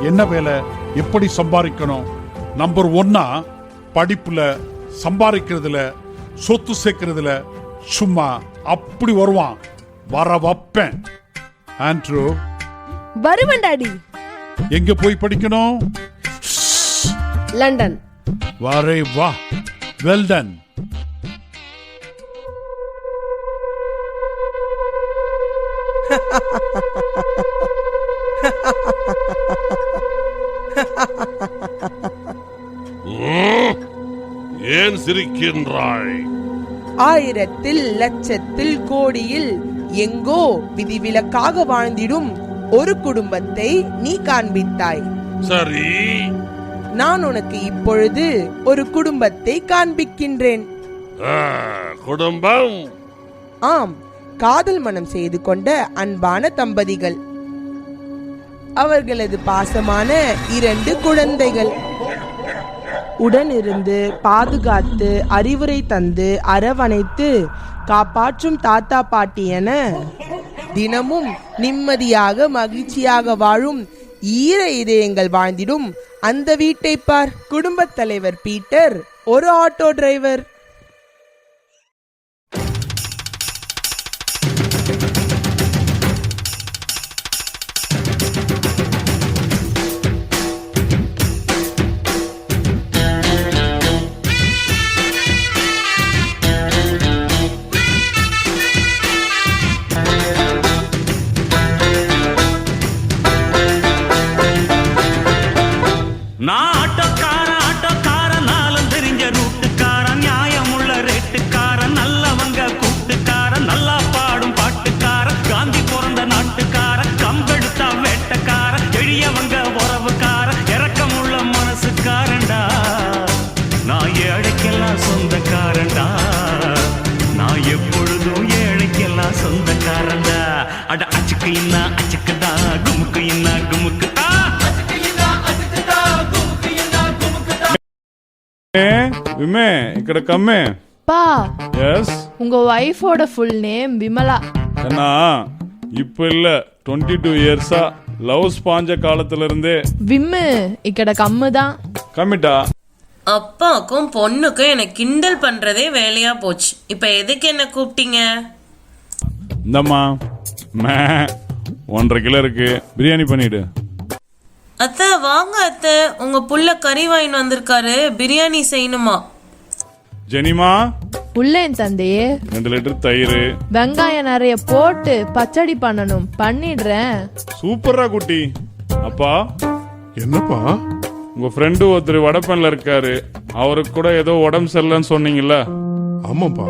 என்ன வேலை, எப்படி சம்பாதிக்கணும், நம்பர் 1 படிப்புல, சம்பாதிக்கிறதுல, சொத்து சேர்க்கிறதுல, சும்மா அப்படி வருவான். வர வப்பேன். Andrew, வருவன் daddy. எங்க போய் படிக்கணும்? லண்டன். வரே வா. Well done. ஏன் சிரிக்கின்றாய்? ஆயிரத்தில் லட்சத்தில் கோடியில் எங்கோ விதிவிலக்காக வாழ்ந்திடும் ஒரு குடும்பத்தை நீ காண்பித்தாய். சரி, நான் உனக்கு இப்பொழுது ஒரு குடும்பத்தை காண்பிக்கின்றேன். குடும்பம்? ஆம், காதல் மனம் செய்து கொண்ட அன்பான தம்பதிகள். அவர்களது பாசமான 2 குழந்தைகள். உடனிருந்து பாதுகாத்து அறிவுரை தந்து அரவணைத்து காப்பாற்றும் தாத்தா பாட்டி என தினமும் நிம்மதியாக மகிழ்ச்சியாக வாழும் ஈர இதயங்கள் வாழ்ந்திடும் அந்த வீட்டை பார். குடும்பத் தலைவர் பீட்டர் ஒரு ஆட்டோ டிரைவர். நான் ஆட்டோக்காரன் நாளும் தெரிஞ்ச ரூட்டுக்காரன், நியாயமுள்ள ரேட்டுக்காரன், நல்லவங்க கூட்டுக்காரன், நல்லா பாடும் பாட்டுக்காரன், காந்தி பிறந்த நாட்டுக்காரன், கம்பெடுத்தா வேட்டக்காரன், எளியவங்க உறவுக்காரன், இரக்கமுள்ள மனசுக்காரன்டா. நான் ஏழைக்கெல்லாம் சொந்தக்காரன்டா, நான் எப்பொழுதும் ஏழைக்கெல்லாம் சொந்தக்காரன்டா. அட அச்சுக்கு இன்னா அச்சுக்குதா, குமுக்கு இன்னா குமுக்குதா. விமே ఇక్కడ కమ్మే. பா, எஸ், உங்க வைஃபோட ஃபுல் நேம் விமலா. அண்ணா இப்போ இல்ல 22 இயர்ஸா லவ் ஸ்பாஞ்ச காலத்துல இருந்தே விம்மு ఇక్కడ கம்முதான். கம்மிட்டா. அப்பாக்கும் பொண்ணுக்கும் என்ன கிண்டல் பண்றதே வேலையா போச்சு. இப்ப எதுக்கு என்ன கூப்பிட்டீங்க? இந்தம்மா 1.5 கிலோ இருக்கு, பிரியாணி பண்ணிடு. அத்தை வாங்க அத்தை, உங்க புள்ள கறி வாங்கிட்டு வந்திருக்காரு, பிரியாணி செய்யணுமா? ஜெனிமா உள்ளேன் தந்தையே. 2 லிட்டர் தயிர், வெங்காயம் நிறைய போட்டு பச்சடி பண்ணணும், பண்ணிடுறேன். சூப்பரா குட்டி. அப்பா என்னப்பா? உங்க ஃப்ரெண்டு ஒருத்தர் வடப்பன்ல இருக்காரு, அவருக்கு கூட ஏதோ உடம்பு சரியில்லைன்னு சொன்னீங்கல்ல? ஆமாப்பா,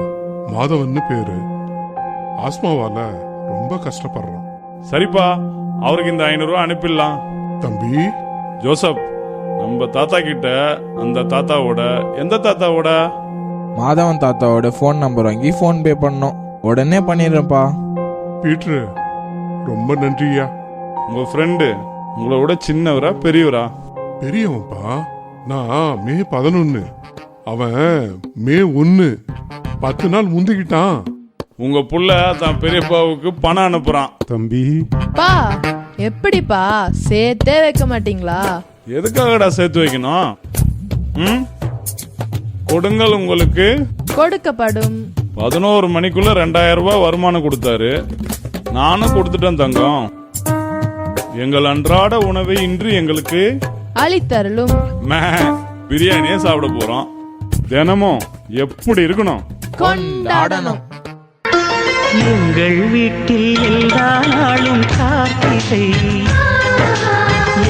மாதவன்னு பேரு. ஆஸ்மாவால ரொம்ப கஷ்டப்படுறான். சரிப்பா, அவருக்கு இந்த 500 ரூபாய் அனுப்பிடலாம். தம்பி ஜோசப், நம்ம தாத்தா கிட்ட அந்த தாத்தாவோட, எந்த தாத்தாவோட? மாதவன் தாத்தாவோட ஃபோன் நம்பர் வாங்கி ஃபோன் பே பண்ணோம். உடனே பண்ணிடுறேன்ப்பா. பீட்ரு, ரொம்ப நன்றியா. உங்க ஃப்ரெண்டு உங்களோட சின்னவரா பெரியவரா? பெரியவன்ப்பா. நான் மே 11, அவன் மே 1. 10 நாள் முந்திக்கிட்டான். உங்க புள்ள தான் பெரியப்பாவுக்கு பணம் அனுப்புறான். தம்பி பா, எப்படிப்பா சேர்த்தே வைக்க மாட்டீங்களா? எதுக்காகடா சேர்த்து வைக்கணும்? கொடுங்கள், உங்களுக்கு கொடுக்கப்படும். 11 மணிக்குள்ள 2000 ரூபாய் வருமானம் கொடுத்தாரு, நானும் கொடுத்துட்டேன் தங்கம். எங்கள் அன்றாட உணவை இன்று எங்களுக்கு அளித்தருளும். பிரியாணியே சாப்பிட போறோம். தினமும் எப்படி இருக்கணும்? கொண்டாடணும். எங்கள் வீட்டில் எல்லா நாளும் கார்த்திகை,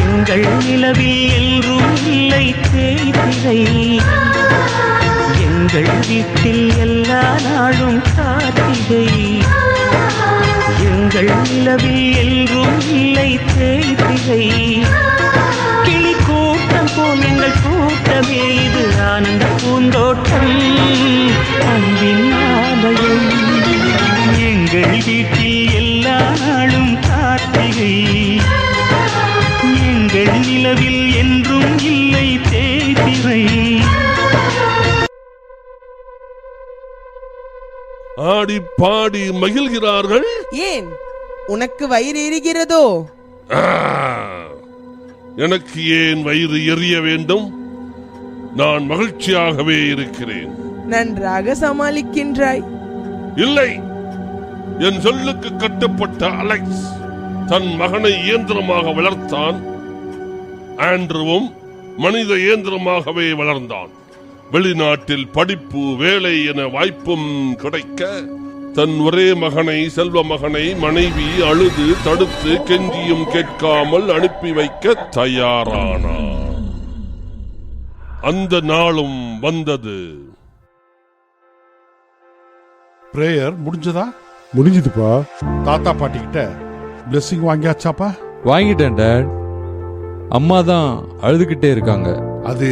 எங்கள் நிலவில் எல்லோரும் இல்லை தேய்திரை. எங்கள் வீட்டில் எல்லா நாளும் கார்த்திகை, எங்கள் நிலவில் எல்லோரும் இல்லை தேய்திரை. கிளி கூட்டம் போல் எங்கள் கூட்டமே, இது ஆனந்த பூந்தோட்டம், அன்பின் ஆலயம். எங்கள் வீட்டில் எல்லா நாளும் கார்த்திகை, எங்கள் நிலவில் என்றும் இல்லை தேய்திரை. ஆடி பாடி மகிழ்கிறார்கள். ஏன் உனக்கு வயிறு எரிகிறதோ? எனக்கு ஏன் வயிறு எரிய வேண்டும்? நான் மகிழ்ச்சியாகவே இருக்கிறேன். நன்றாக சமாளிக்கின்றாய். இல்லை, என் சொல்லுக்கு கட்டுப்பட்ட அலெக்ஸ் தன் மகனை இயந்திரமாக வளர்த்தான். ஆண்ட்ரூவும் மனித இயந்திரமாகவே வளர்ந்தான். வெளிநாட்டில் படிப்பு, வேலை என வாய்ப்பும் கிடைக்க தன் ஒரே மகனை, செல்வ மகனை மனைவி அழுது தடுத்து கெஞ்சியும் கேட்காமல் அனுப்பி வைக்க தயாரானார். அந்த நாளும் வந்தது. பிரேயர் முடிஞ்சதா? முடிஞ்சதுப்பா. தாத்தா பாட்டி கிட்ட blessing வாங்கியாச்சாப்பா? வாங்கிட்டேன் டாட். அம்மா தான் அழுதுகிட்டே இருக்காங்க. அது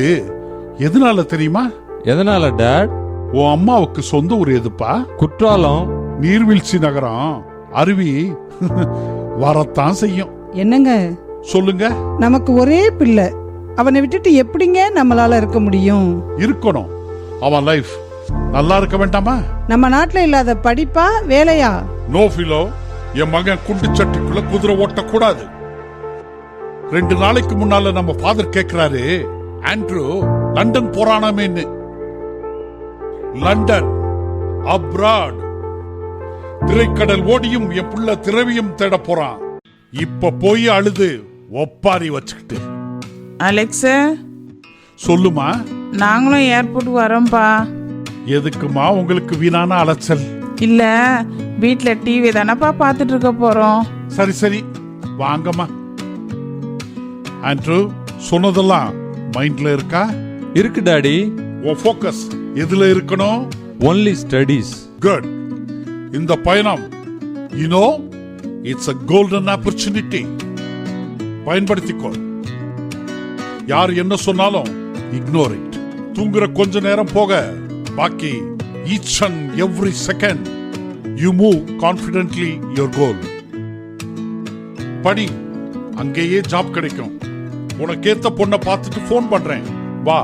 எதனால தெரியுமா? எதனால டாட்? உன் அம்மாவுக்கு சொந்த ஊர் எதுப்பா? குற்றாலம். நீர்வீழ்ச்சி நகரம். அருவி வரத்தான் செய்யும். என்னங்க சொல்லுங்க. நமக்கு ஒரே பிள்ளை, அவனை விட்டுட்டு எப்படிங்க நம்மளால இருக்க முடியும்? இருக்கணும். அவன் லைஃப் நல்லா இருக்க வேண்டாமா? நம்ம நாட்டுல இல்லாத படிப்பா வேலையா? No Philo. என் மகன் குண்டு சட்டிக்குள்ள குதிரை ஓட்டக்கூடாது. 2 நாளைக்கு முன்னால நம்ம ஃபாதர் கேக்குறாரு, ஆண்ட்ரூ லண்டன் போறானாமேன்னு. London abroad. திரைக்கடல் ஓடியும் என் புள்ள திரவியம் தேட போறான். இப்ப போய் அழுது ஒப்பாரி வச்சுக்கிட்டு. அலெக்ஸ், சொல்லுமா. நாங்களும் ஏர்போர்ட் வரோம்பா. எதுக்குமா உங்களுக்கு வீணான அலைச்சல்? இல்ல, வீட்ல டிவி தானப்பா பார்த்துட்டு இருக்க போறோம். சரி சரி வாங்கம்மா. ஆண்ட்ரூ, சொன்னதெல்லாம் மைண்ட்ல இருக்கா? இருக்கு டாடி. உன் ஃபோக்கஸ் எதுல இருக்கணும்? Only studies. குட். இந்த பயணம் இட்ஸ் a golden opportunity. பயன்படுத்திக்கோ. யார் என்ன சொன்னாலும் இக்னோர் இட். தூங்குற கொஞ்ச நேரம் போக பாக்கி each and every second you move confidently your goal. படி, அங்கேயே ஜாப் கிடைக்கும். உனக்கேத்த பொண்ணை பார்த்துட்டு போன் பண்றேன், வா,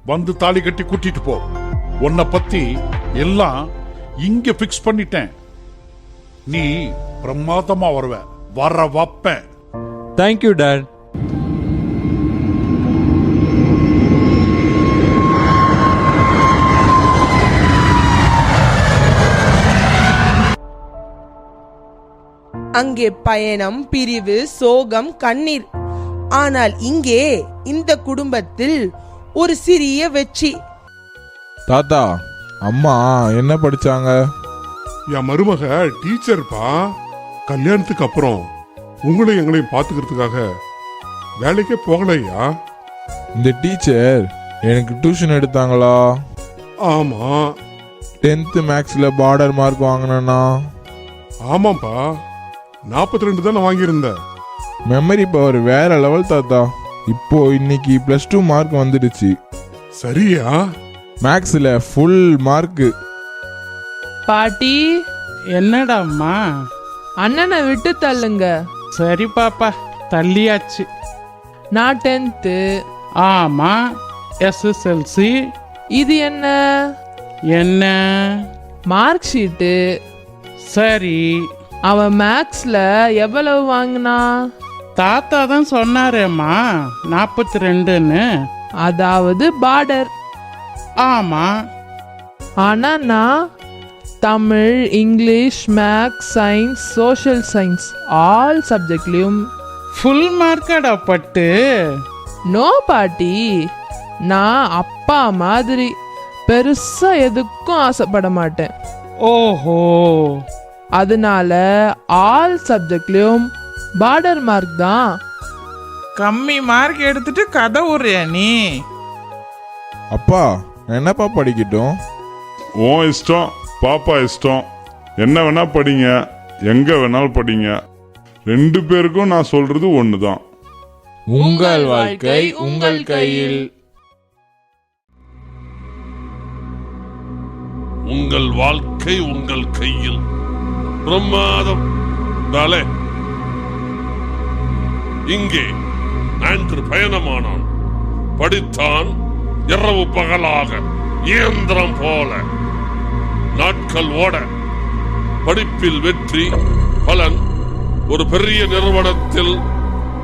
வந்து தாலி கட்டி கூட்டிட்டு போ. உன்னை பத்தி எல்லாம் இங்க பிக்ஸ் பண்ணிட்டேன். நீ பிரமாதமா வருவ. வர வப்பேன். Thank you dot. அங்கே பயணம், பிரிவு, சோகம், கண்ணீர். ஆனால் இங்கே இந்த குடும்பத்தில் ஒரு சிறிய வெற்றி. தாத்தா, அம்மா என்ன படிச்சாங்க? என் மருமக டீச்சர்ப்பா. கல்யாணத்துக்கு அப்புறம் உங்களையும் எங்களையும் பாத்துக்கிறதுக்காக வேலைக்கே போகலையா? இந்த டீச்சர் எனக்கு டியூஷன் எடுத்தாங்களா? ஆமா. 10th மேக்ஸ்ல பார்டர் மார்க் வாங்கினா? ஆமாப்பா, 42 தானே வாங்கியிருந்த. மெமரி பவர் வேற லெவல் தாத்தா. இப்போ இன்னைக்கு +2 மார்க் வந்துடுச்சு. சரியா? மேக்ஸ்ல ஃபுல் மார்க். பாட்டி, என்னடா அம்மா? அண்ணனை விட்டு தள்ளுங்க. சரி பாப்பா, தள்ளியாச்சு. நான் 10th. ஆமா, SSLC. இது என்ன? என்ன? Mark sheet. சரி, அவன் மேக்ஸ்ல எவ்வளவு வாங்கினா? தாத்தா தான் சொன்னாரேம்மா, 42ன்னு. அதாவது பார்டர். ஆமா. ஆனா நான் Tamil, English, maths, science, social science all சப்ஜெக்ட்லயும் ஃபுல் மார்க்கடா பட்டு. நோ பாட்டி, நான் அப்பா மாதிரி பெருசா எதுக்கும் ஆசைப்பட மாட்டேன். ஓஹோ. அதனால ஆல் சப்ஜெக்ட்லயும் பார்டர் மார்க் தான். கம்மி மார்க் எடுத்துட்டு கதை விடுறியா நீ? அப்பா, என்னப்பா படிக்கட்டும்? உன் இஷ்டம், பாப்பா இஷ்டம். என்ன வேணா படிங்க, எங்க வேணாலும் படிங்க. 2 பேருக்கும் நான் சொல்றது ஒண்ணுதான். உங்கள் வாழ்க்கை உங்கள் கையில். உங்கள் வாழ்க்கை உங்கள் கையில். பிரமாதம். பலே. இங்கே ஆண்ட்ரூ பயணமானான். படித்தான் இரவு பகலாக, இயந்திரம் போல. நாட்கள் ஓட, படிப்பில் வெற்றி, பலன் ஒரு பெரிய நிறுவனத்தில்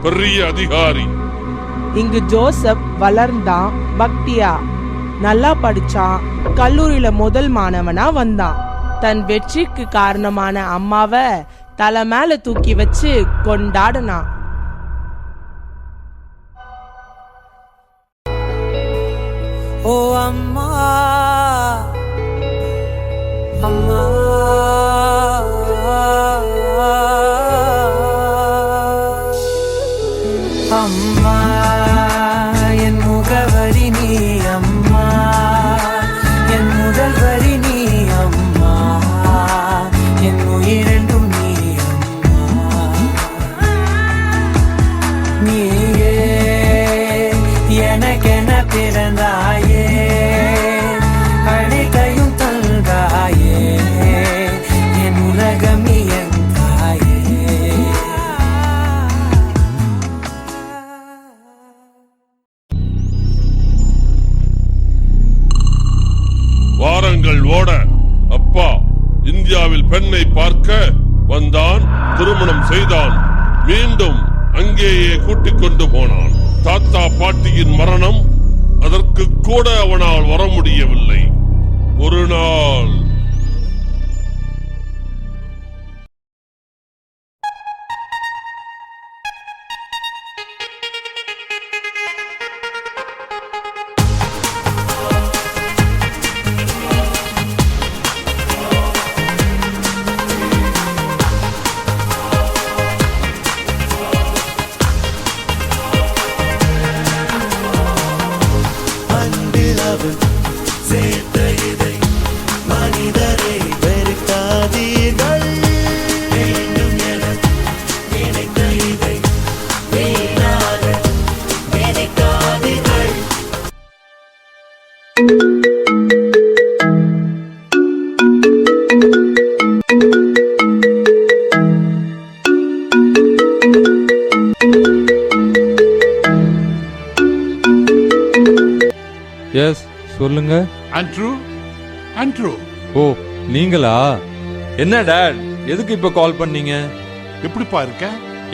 பெரிய அதிகாரி. இங்கு ஜோசப் வளர்ந்தான், பக்தியா நல்லா படிச்சான், கல்லூரியில முதல் மாணவனா வந்தான். தன் வெற்றிக்கு காரணமான அம்மாவை தலை மேல தூக்கி வச்சு கொண்டாடினான். ஓ அம்மா, அம்மா. அம்மா என் முகவரி நீ அம்மா என் முதல் வரி நீ அம்மா என் உயிரென்றும் நீ அம்மா நீயே எனக்கென பிறந்தாயே அனைத்தையும் தந்தாயே என் உலகம் நீ என் தாயே. வாரங்கள் ஓட அப்பா இந்தியாவில் பெண்ணை பார்க்க வந்தான், திருமணம் செய்தான், மீண்டும் அங்கேயே கூட்டிக் கொண்டு போனான். தாத்தா பாட்டியின் மரணம், அதற்கு கூட அவனால் வர முடியவில்லை. ஒரு நாள் சேர்த்த இதை மனிதரை வெறுக்காதீர்கள், வேண்டும் என நினைத்த இதை வீணாக நினைக்காதீர்கள். எஸ், சொல்லுங்க. Andrew, Andrew. ஓ, நீங்களா? என்ன டாட், எதுக்கு இப்ப கால் பண்ணீங்க? எப்படிப்பா இருக்க?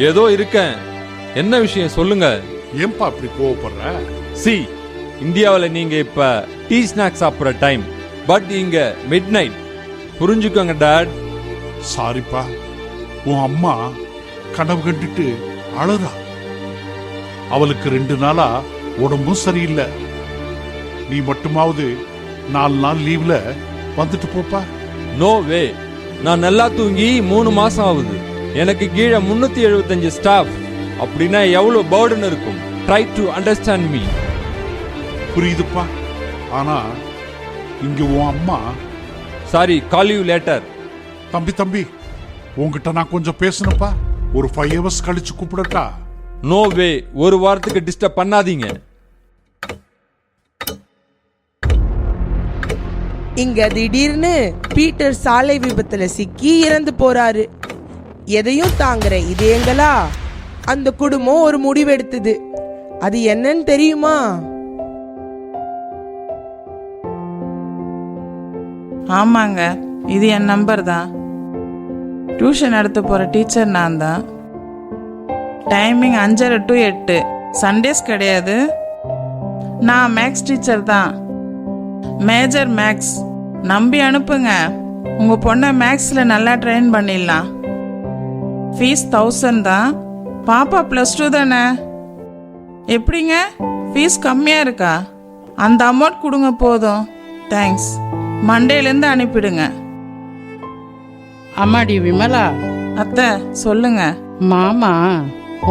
ஏதோ இருக்கேன். என்ன விஷயம் சொல்லுங்க. ஏன்பா இப்படி கோவப்படுற? சி, இந்தியாவுல நீங்க இப்ப டீ ஸ்நாக்ஸ் சாப்பிடுற டைம், பட் இங்க மிட் நைட். புரிஞ்சுக்கோங்க டாட். சாரிப்பா, உன் அம்மா கனவு கண்டுட்டு அழுறா. அவளுக்கு 2 நாளா உடம்பும் சரியில்லை. நீ மட்டுமாவது 4 நாள் லீவ்ல வந்துட்டு போப்பா. No way. நான் நல்லா தூங்கி 3 மாசம் ஆகுது. எனக்கு கீழே 375 ஸ்டாஃப். அப்படின்னா எவ்வளவு பர்டன் இருக்கும்? Try to understand me. புரியுதுப்பா, ஆனா இங்க உன் அம்மா. Sorry, call you later. தம்பி, உன்கிட்ட நான் கொஞ்சம் பேசணுப்பா. ஒரு 5 hours கழிச்சு கூப்பிடட்டா? நோ வே. ஒரு வாரத்துக்கு டிஸ்டர்ப் பண்ணாதீங்க. இங்க திடீர்னு பீட்டர் சாலை விபத்துல சிக்கி இறந்து போறாரு. எதையும் தாங்குற இதயங்களா அந்த குடும்பம் ஒரு முடிவெடுத்தது. அது என்னன்னு தெரியுமா? ஆமாங்க, இது என் நம்பர் தான். டியூஷன் எடுத்து போகிற டீச்சர் நான் தான். Timing 5:30 to 8. சண்டேஸ் கிடையாது. நான் மேக்ஸ் டீச்சர் தான், மேஜர் மேக்ஸ். நம்பி அனுப்புங்க, உங்கள் பொண்ணை மேக்ஸில் நல்லா ட்ரெயின் பண்ணிடலாம். ஃபீஸ் 1000 தான். பாப்பா +2 தானே? எப்படிங்க, ஃபீஸ் கம்மியாக இருக்கா? அந்த அமௌண்ட் கொடுங்க போதும். தேங்க்ஸ். மண்டேலேருந்து அனுப்பிடுங்க. அம்மாடி விமலா. அத்தை சொல்லுங்க. மாமா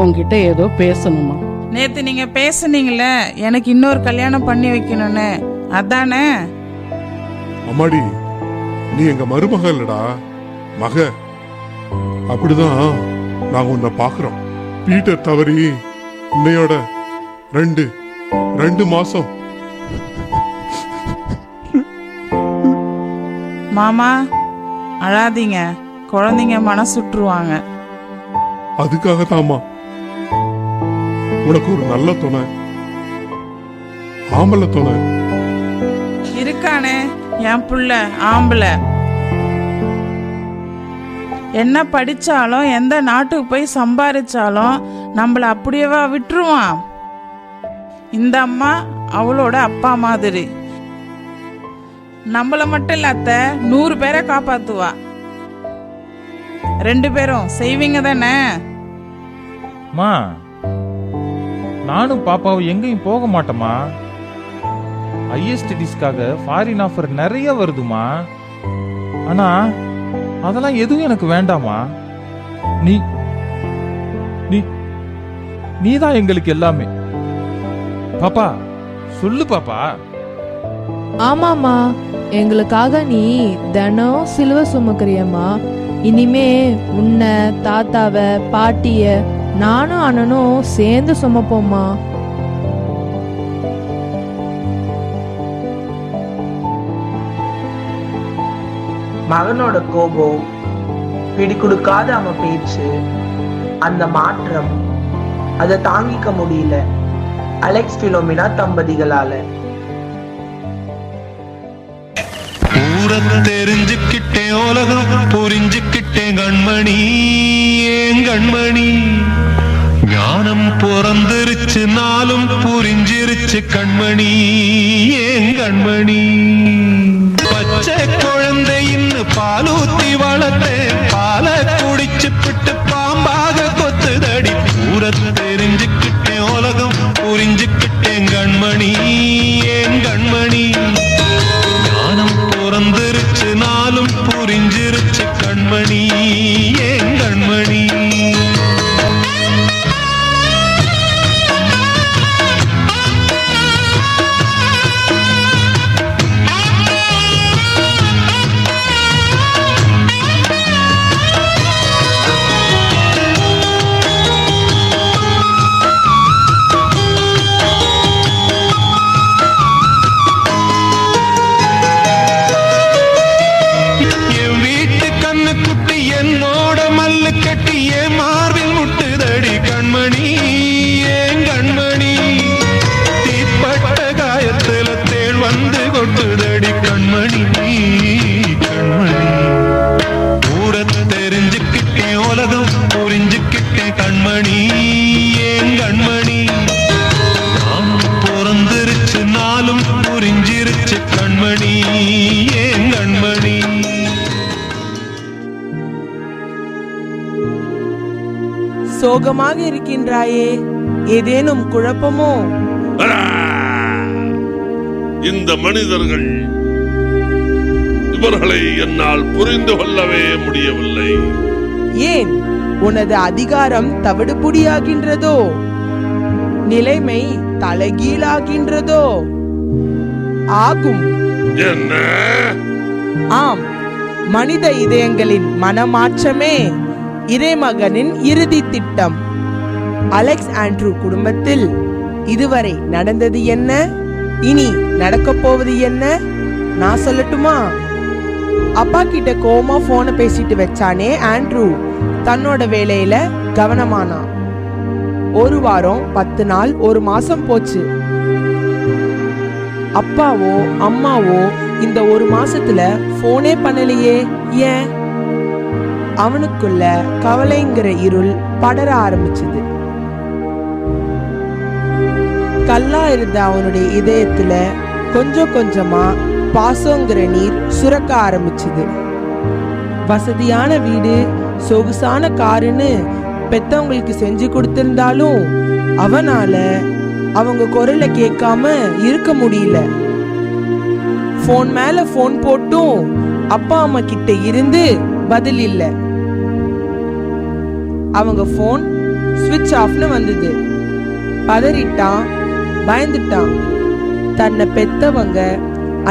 உங்ககிட்ட ஏதோ பேசணுமா? நேத்து நீங்க பேசுனீங்களே எனக்கு இன்னொரு கல்யாணம் பண்ணி வைக்கணும்னு, அதானே? அம்மாடி, நீ எங்க மருமக இல்லடா, மக. அப்படிதான் நாங்க உன்னை பாக்குறோம். பீட்டர் தவறி இன்னையோட 2 மாசம். மாமா அழாதீங்க, குழந்தைங்க மனசுட்டுருவாங்க. அதுக்காக தாமா உனக்கு ஒரு நல்ல துணை, ஆம்பளை துணை இருக்கானே என் புள்ள ஆம்பளை. என்ன படிச்சாலும் எந்த நாட்டுக்கு போய் சம்பாதிச்சாலும் நம்மள அப்படியேவா விட்டுருவான்? இந்த அம்மா அவளோட அப்பா மாதிரி. நம்மள மட்டும் இல்ல அத்தை, 100 பேரை காப்பாத்துவா. 2 பேரும் செய்வீங்க தானே? மா, நானும் பாப்பாவும் எங்கேயும் போக மாட்டோமா. ஐஎஸ்டிடிஸ்க்காக ஃபாரின் ஆஃபர் நிறைய வருதுமா. ஆனா அதெல்லாம் எதுவும் எனக்கு வேண்டாமா. நீ நீ நீ தான் எங்களுக்கு எல்லாமே. பாப்பா சொல்லு பாப்பா. ஆமாம்மா, எங்களுக்காக நீ தினம் சிலுவை சுமக்கிறியம்மா. இனிமே உன்னை, தாத்தாவை, பாட்டிய நானும் அண்ணனும் சேர்ந்து சுமப்போம்மா. மகனோட கோபம், பிடி கொடுக்காத அவன் பேச்சு, அந்த மாற்றம், அதை தாங்கிக்க முடியல அலெக்ஸ் பிலோமினா தம்பதிகளால. தெரிஞ்சுக்கிட்டேன் உலகம் புரிஞ்சுக்கிட்டேன் கண்மணி, ஏன் கண்மணி. ஞானம் பிறந்திருச்சு நாளும் புரிஞ்சிருச்சு கண்மணி, ஏன் கண்மணி. பச்சை குழந்தை இன்னும் பாலூத்தி வளர்த்தேன், பாலை குடிச்சு பிட்டு பாம்பாக கொத்துதடி. பூர தெரிஞ்சுக்கிட்டேன் உலகம் புரிஞ்சுக்கிட்டேன் கண்மணி, ஏன் கண்மணி. ஞானம் பிறந்திருச்சு நாளும் புரிஞ்சிருச்சு கண்மணி, ஏன் கண்மணி. சோகமாக இருக்கின்றாயே, ஏதேனும் குழப்பமோ? இந்த மனிதர்கள், இவர்களை என்னால் புரிந்து கொள்ளவே முடியவில்லை. ஏன் உனது அதிகாரம் தவிடுபுடியாகின்றதோ? நிலைமை தலைகீழாகின்றதோ? ஆகும். என்ன? ஆம், மனித இதயங்களின் மனமாற்றமே இறைமகனின் இறுதி திட்டம். அலெக்ஸ் ஆண்ட்ரூ குடும்பத்தில் இதுவரை நடந்தது என்ன, இனி நடக்க போவது என்ன, நான் சொல்லட்டுமா? அப்பா கிட்ட கோமா போனை பேசிட்டு வச்சானே ஆண்ட்ரூ தன்னோட வேலையில கவனமானான். 1 வாரம் 10 நாள் 1 மாசம் போச்சு. அப்பாவோ அம்மாவோ இந்த 1 மாசத்துல போனே பண்ணலையே. ஏன்? அவனுக்குள்ள கவலைங்கிற இருள் படர ஆரம்பிச்சது. கல்லா இருந்த அவனுடைய இதயத்துல கொஞ்சம் கொஞ்சமா பாசங்கிற நீர் சுரக்க ஆரம்பிச்சது. வசதியான வீடு, சொகுசான காருன்னு பெத்தவங்களுக்கு செஞ்சு கொடுத்திருந்தாலும் அவனால அவங்க குரலை கேட்காம இருக்க முடியல. போன் மேல போன் போட்டும் அப்பா அம்மா கிட்ட இருந்து பதில் இல்ல. அவங்க போன் ஸ்விட்ச் ஆஃப்னு வந்தது. பதறிட்டான், பயந்துட்டான். தன்னை பெத்தவங்க,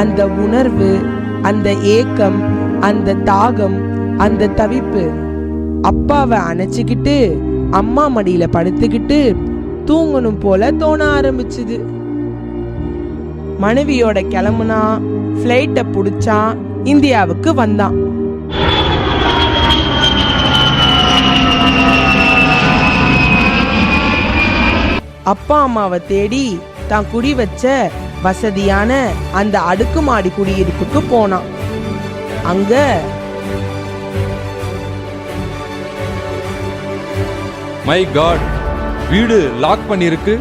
அந்த உணர்வு, அந்த ஏக்கம், அந்த தாகம், அந்த தவிப்பு, அப்பாவை அணைச்சுக்கிட்டு அம்மா மடியில படுத்துக்கிட்டு தூங்கணும் போல தோண ஆரம்பிச்சுது. மனைவியோட கிளம்புனா, பிளைட்டை புடிச்சான், இந்தியாவுக்கு வந்தான். அப்பா அம்மாவை தேடி தான் குடி வச்ச வசதியான அந்த அடுக்குமாடி குடியிருப்புக்கு போனான். அங்க மை காட், வீடு லாக் பண்ணிருக்கு.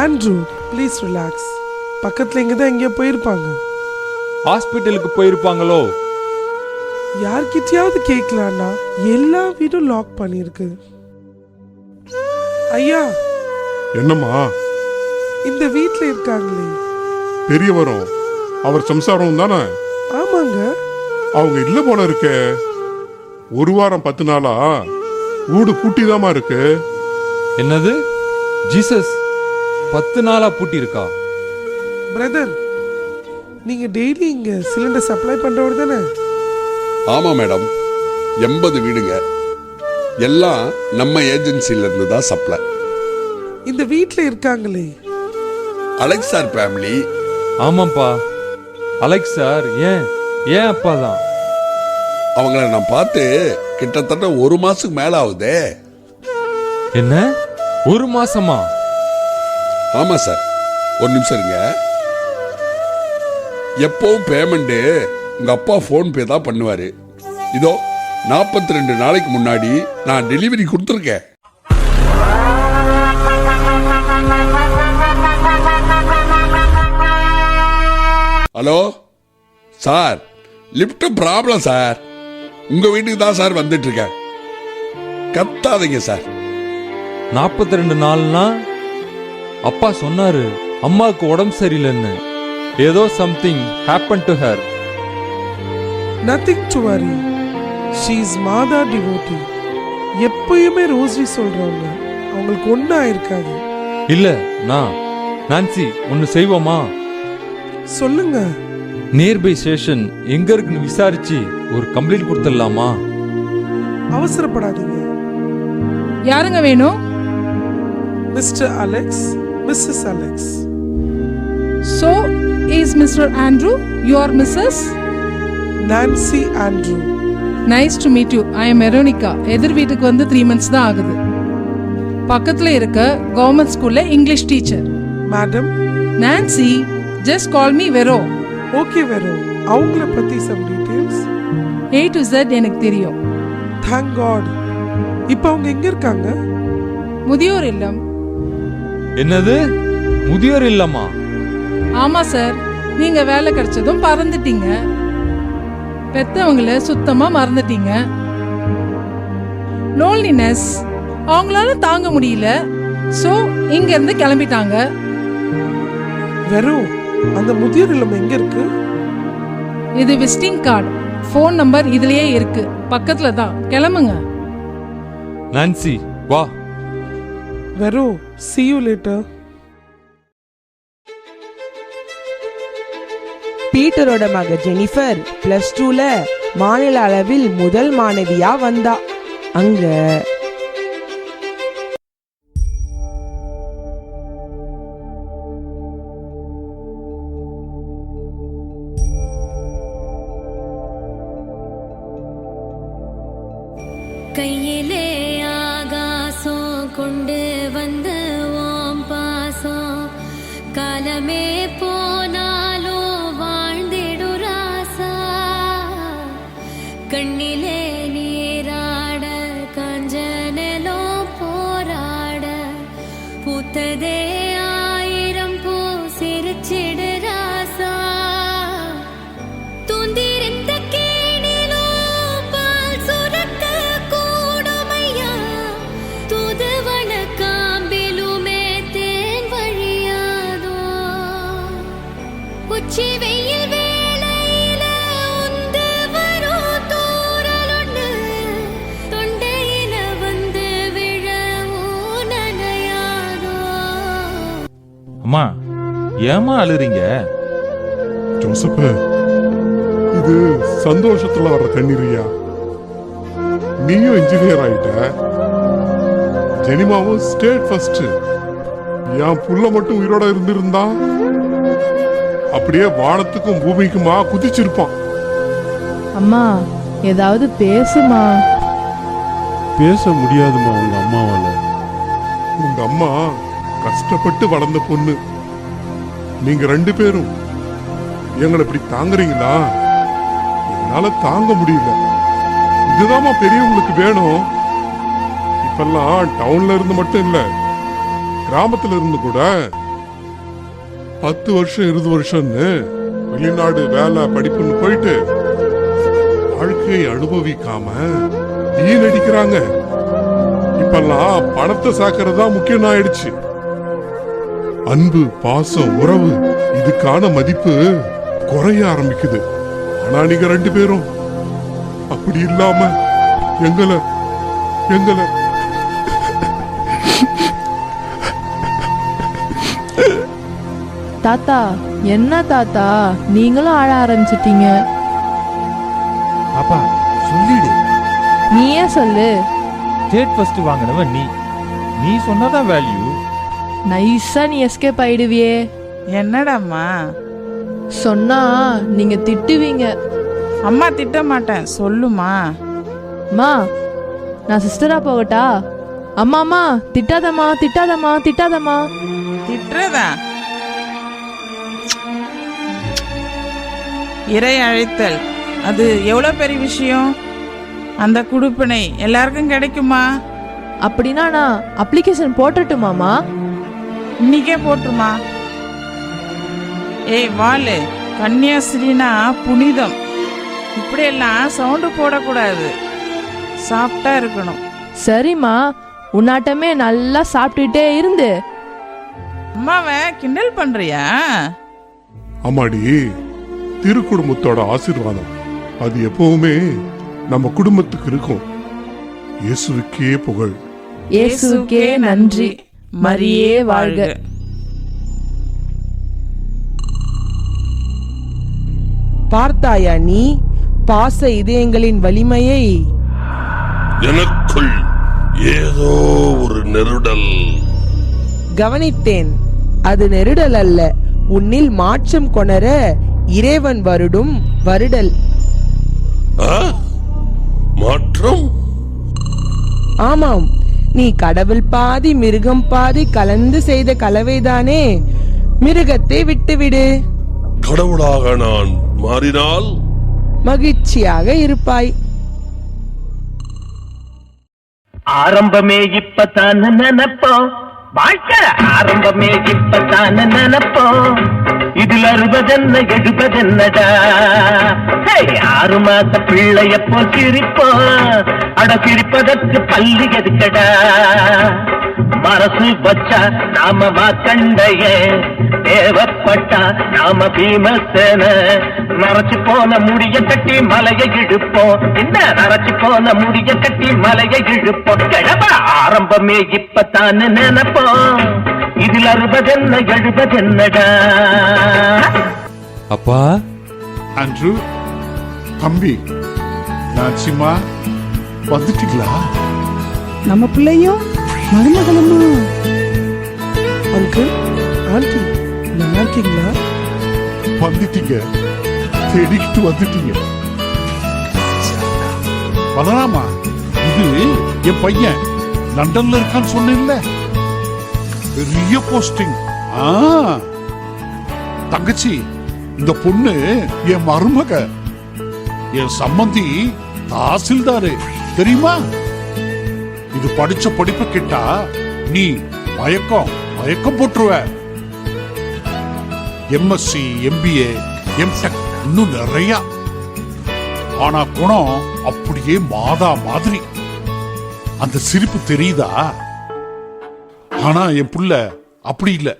Andrew, please relax. பக்கத்துல இங்க தான் எங்கேயோ போயிருப்பாங்க. ஹாஸ்பிட்டலுக்கு போயிருப்பாங்களோ? யார்கிட்டயாவது கேட்கலான்னா எல்லா வீடும் லாக் பண்ணிருக்கு. ஐயா. என்னம்மா? இந்த வீட்ல இருக்காங்களே பெரியவரும் அவர் சம்சாரம் தானே? ஆமாங்க. அவங்க இல்ல போல இருக்கே. 1 வாரம் 10 நாளா வீடு பூட்டிதாமா இருக்கு. என்னது? ஜீசஸ் 10 நாளா பூட்டி இருக்கா? பிரதர், நீங்க டெய்லி இங்க சிலிண்டர் சப்ளை பண்றவர் தானே? ஆமா மேடம், 80 வீடுங்க, எல்லாம் நம்ம ஏஜென்சில இருந்து தான் சப்ளை. இந்த வீட்ல இருக்காங்களே அலெக்ஸ் சார் ஃபேமிலி. ஆமாப்பா, அலெக்ஸ் சார். ஏன் அப்பா தான். அவங்கள நான் பார்த்து கிட்டத்தட்ட 1 மாசத்துக்கு மேல ஆகுதே. என்ன, 1 மாசமா? ஆமா சார். ஒரு நிமிஷம் இருங்க. எப்பவும் பேமெண்ட் உங்க அப்பா போன் பே தான் பண்ணுவாரு. இதோ 42 நாளைக்கு முன்னாடி நான் டெலிவரி கொடுத்துருக்கேன். Hello sir, lift problem sir. உங்க வீட்டுக்கு தான் சார் வந்துட்டு இருக்கேன். கத்தாதீங்க சார். 42 நாள்னா அப்பா சொன்னாரு அம்மாவுக்கு உடம்பு சரியில்லைன்னு. ஏதோ something happen to her. Nothing to worry. She is Mata devotee. எப்பயுமே ரோஸ்ரி சொல்றவங்க. அவங்களுக்கு ஒன்றும் ஆயிருக்காது. இல்ல, நான்சி ஒன்னு செய்வோமா? சொல்லுங்க. நியர்பை ஸ்டேஷன் எங்க இருக்குன்னு விசாரிச்சு ஒரு கம்ப்ளைண்ட் கொடுத்துடலாமா? அவசரப்படாதீங்க. யாருங்க வேணும்? Mister Alex, missus Alex. So is Mr. Andrew your Mrs. Nancy Andrew. Nice to meet you. I am Veronica. எதிர் வீட்டுக்கு வந்து 3 months தான் ஆகுது. பக்கத்துல இருக்க கவர்மெண்ட் ஸ்கூல்ல English teacher. Madam Nancy, just call me Vero. Okay Vero. அவங்கள பத்தி some details. A to Z எனக்கு தெரியும். Thank God. இப்போ அவங்க எங்க இருக்காங்க? முதியோர் இல்லம். என்னது, முதியோர் இல்லமா? ஆமா சார், நீங்க வேலை கிடைச்சதும் பறந்துட்டீங்க. பெத்தவங்கள சுத்தமா மறந்துட்டீங்க. லோன்லினஸ் அவங்களால தாங்க முடியல. சோ இங்க இருந்து கிளம்பிட்டாங்க. வெரோ, அந்த முதியோர் இல்லம் எங்க இருக்கு? இது விசிட்டிங் கார்டு. ஃபோன் நம்பர் இதுலயே இருக்கு. பக்கத்துல தான். கிளம்புங்க. நான்சி வா. வெரோ, see you later. பீட்டரோட மக ஜெனிஃபர் +2ல மாநில அளவில் முதல் மாணவியா வந்தா. அங்க கையிலே ஆகாசம் கொண்டு வந்த ஓம் பாசம் காலமே போனாலும் வாழ்ந்திடு ராசா. கண்ணிலே நீராட கஞ்சனலோ போராட பூத்ததே 1000 பூ சிரிச்சிடு ராசா. தூந்திருந்த கேணிலோ பால் சுரக்க கூடுமையா. தூதுவன காம்பிலுமே தேன் வழியாதோ. உச்சி வெயில் வேளையில உந்து வரும் தூறலொன்னு தொண்டையில வந்து விழவும் நனையாதோ. அம்மா, ஏமா அழுறீங்க? ஜோசப், இது சந்தோஷத்துல வர்ற கண்ணீரியா. நீயும் இன்ஜினியர் ஆயிட்ட, ஜெனிமாவும் ஸ்டேட் ஃபர்ஸ்ட். என் புள்ள மட்டும் உயிரோட இருந்திருந்தா அப்படியே வானத்துக்கும் பூமிக்குமா குதிச்சிருப்பான். அம்மா, ஏதாவது பேசுமா? பேச முடியாதுமா உங்க அம்மாவால. உங்க அம்மா கஷ்டப்பட்டு வளர்ந்த பொண்ணு. நீங்க 2 பேரும் எங்களை இப்படி தாங்குறீங்களா? என்னால தாங்க முடியல. இதுதாம்மா பெரியவங்களுக்கு வேணும். இப்பெல்லாம் டவுன்ல இருந்து மட்டும் இல்ல, கிராமத்துல இருந்து கூட 10 வருஷம் 20 வருஷம்னு வெளிநாடு வேலை படிப்புன்னு போயிட்டு வாழ்க்கையை அனுபவிக்காம வீணடிக்கிறாங்க. இப்பெல்லாம் பணத்தை சாக்கிறதா முக்கியம் ஆயிடுச்சு. அன்பு, பாசம், உறவு இதுக்கான மதிப்பு குறைய ஆரம்பிக்குது. ஆனா நீங்க 2 பேரும் அப்படி இல்லாம எங்களை தாத்தா என்ன தாத்தா நீங்களும் ஆழ ஆரம்பிச்சிட்டீங்க. பாப்பா சொல்லிடு. நீயே சொல்லு. ஸ்டேட் ஃபர்ஸ்ட் வாங்கினவன் நீ சொன்னாதான் வேல்யூ. நைஸா நீ எஸ்கேப் ஆயிடுவியே. என்னடாம்மா சொன்னா நீங்க திட்டுவீங்க. அம்மா திட்ட மாட்டேன், சொல்லுமா. அம்மா நான் சிஸ்டரா போகட்டா? அம்மா அம்மா திட்டாதம்மா திட்டாதம்மா திட்டாதம்மா. திட்டுறதா? இறை அழைத்தல் அது எவ்வளவு பெரிய விஷயம். அந்த குடுப்பினை எல்லாருக்கும் கிடைக்குமா? அப்படின்னா நான் அப்ளிகேஷன் போட்டுட்டுமாமா? இன்னைக்கே போட்டுருமா? ஏய் வாலு, கன்னியாஸ்ரீனா புனிதம். இப்படியெல்லாம் சவுண்டு போடக்கூடாது, சாப்பிட்டா இருக்கணும். சரிம்மா, உன்னாட்டமே நல்லா சாப்பிட்டுட்டே இருந்து. அம்மாவை கிண்டல் பண்றியா? அம்மாடி, திருக்குடும்பத்தோட ஆசீர்வாதம் அது எப்பவுமே நம்ம குடும்பத்துக்கு இருக்கும். இயேசுவுக்கே புகழ். இயேசுவுக்கே நன்றி. மரியே வாழ்க. பார்த்தாயா நீ பாச இதயங்களின் வலிமையை? எனக்குள் ஏதோ ஒரு நெருடல். கவனித்தேன். அது நெருடல் அல்ல, உன்னில் மாற்றம் கொணர இறைவன் வருடும் வருடல். மாற்றம்? ஆமாம், நீ கடவுள் பாதி மிருகம் பாதி கலந்து செய்த கலவைதானே. மிருகத்தை விட்டுவிடு. கடவுளாக நான் மாறினால் மகிழ்ச்சியாக இருப்பாய். ஆரம்பமே இப்பதான் நினைப்போம், வாழ்க்கை ஆரம்பமே இப்பதான் நினைப்போம். இதுல 60 என்ன 70 என்னடா. 6 மாச பிள்ளைய போல் சிரிப்போம், அட சிரிப்பதற்கு பள்ளி எதுக்கடா. மனசு வச்சா நாம மாக்கண்டைய, தேவைப்பட்டா நாம பீமசேன. நரைச்சு போன முடிய கட்டி மலையை இழுப்போம், இந்த நரைச்சு போன முடிய கட்டி மலையை இழுப்போம். கிழவா ஆரம்பமே இப்பதான் நினைப்போம், இதுல 60 என்ன 70 என்னடா. அப்பா ஆண்ட்ரூ, தம்பி, நாச்சிமா வந்துட்டீங்களா? நம்ம பிள்ளையும் மருமகளுமா? அங்கிள் ஆண்டி நல்லா இருக்கீங்களா? வந்துட்டீங்க, தேடிக்கிட்டு வந்துட்டீங்க. பலராமா, இது என் பையன் லண்டன்ல இருக்கான்னு சொன்னேன்ல, பெரிய போஸ்டிங். தங்கச்சி, இந்த பொண்ணு என் மருமக, என் சம்பந்தி தாசில்தாரு, தெரியுமா? இது படிச்ச படிப்பு கேட்டா நீ மயக்கம் போட்டுருவ. எம்எஸ்சி, எம்பிஏ, எம்டெக், இன்னும் நிறைய. ஆனா குணம் அப்படியே மாதா மாதிரி. அந்த சிரிப்பு தெரியுதா? ஆனா என் புள்ள அப்படி இல்ல,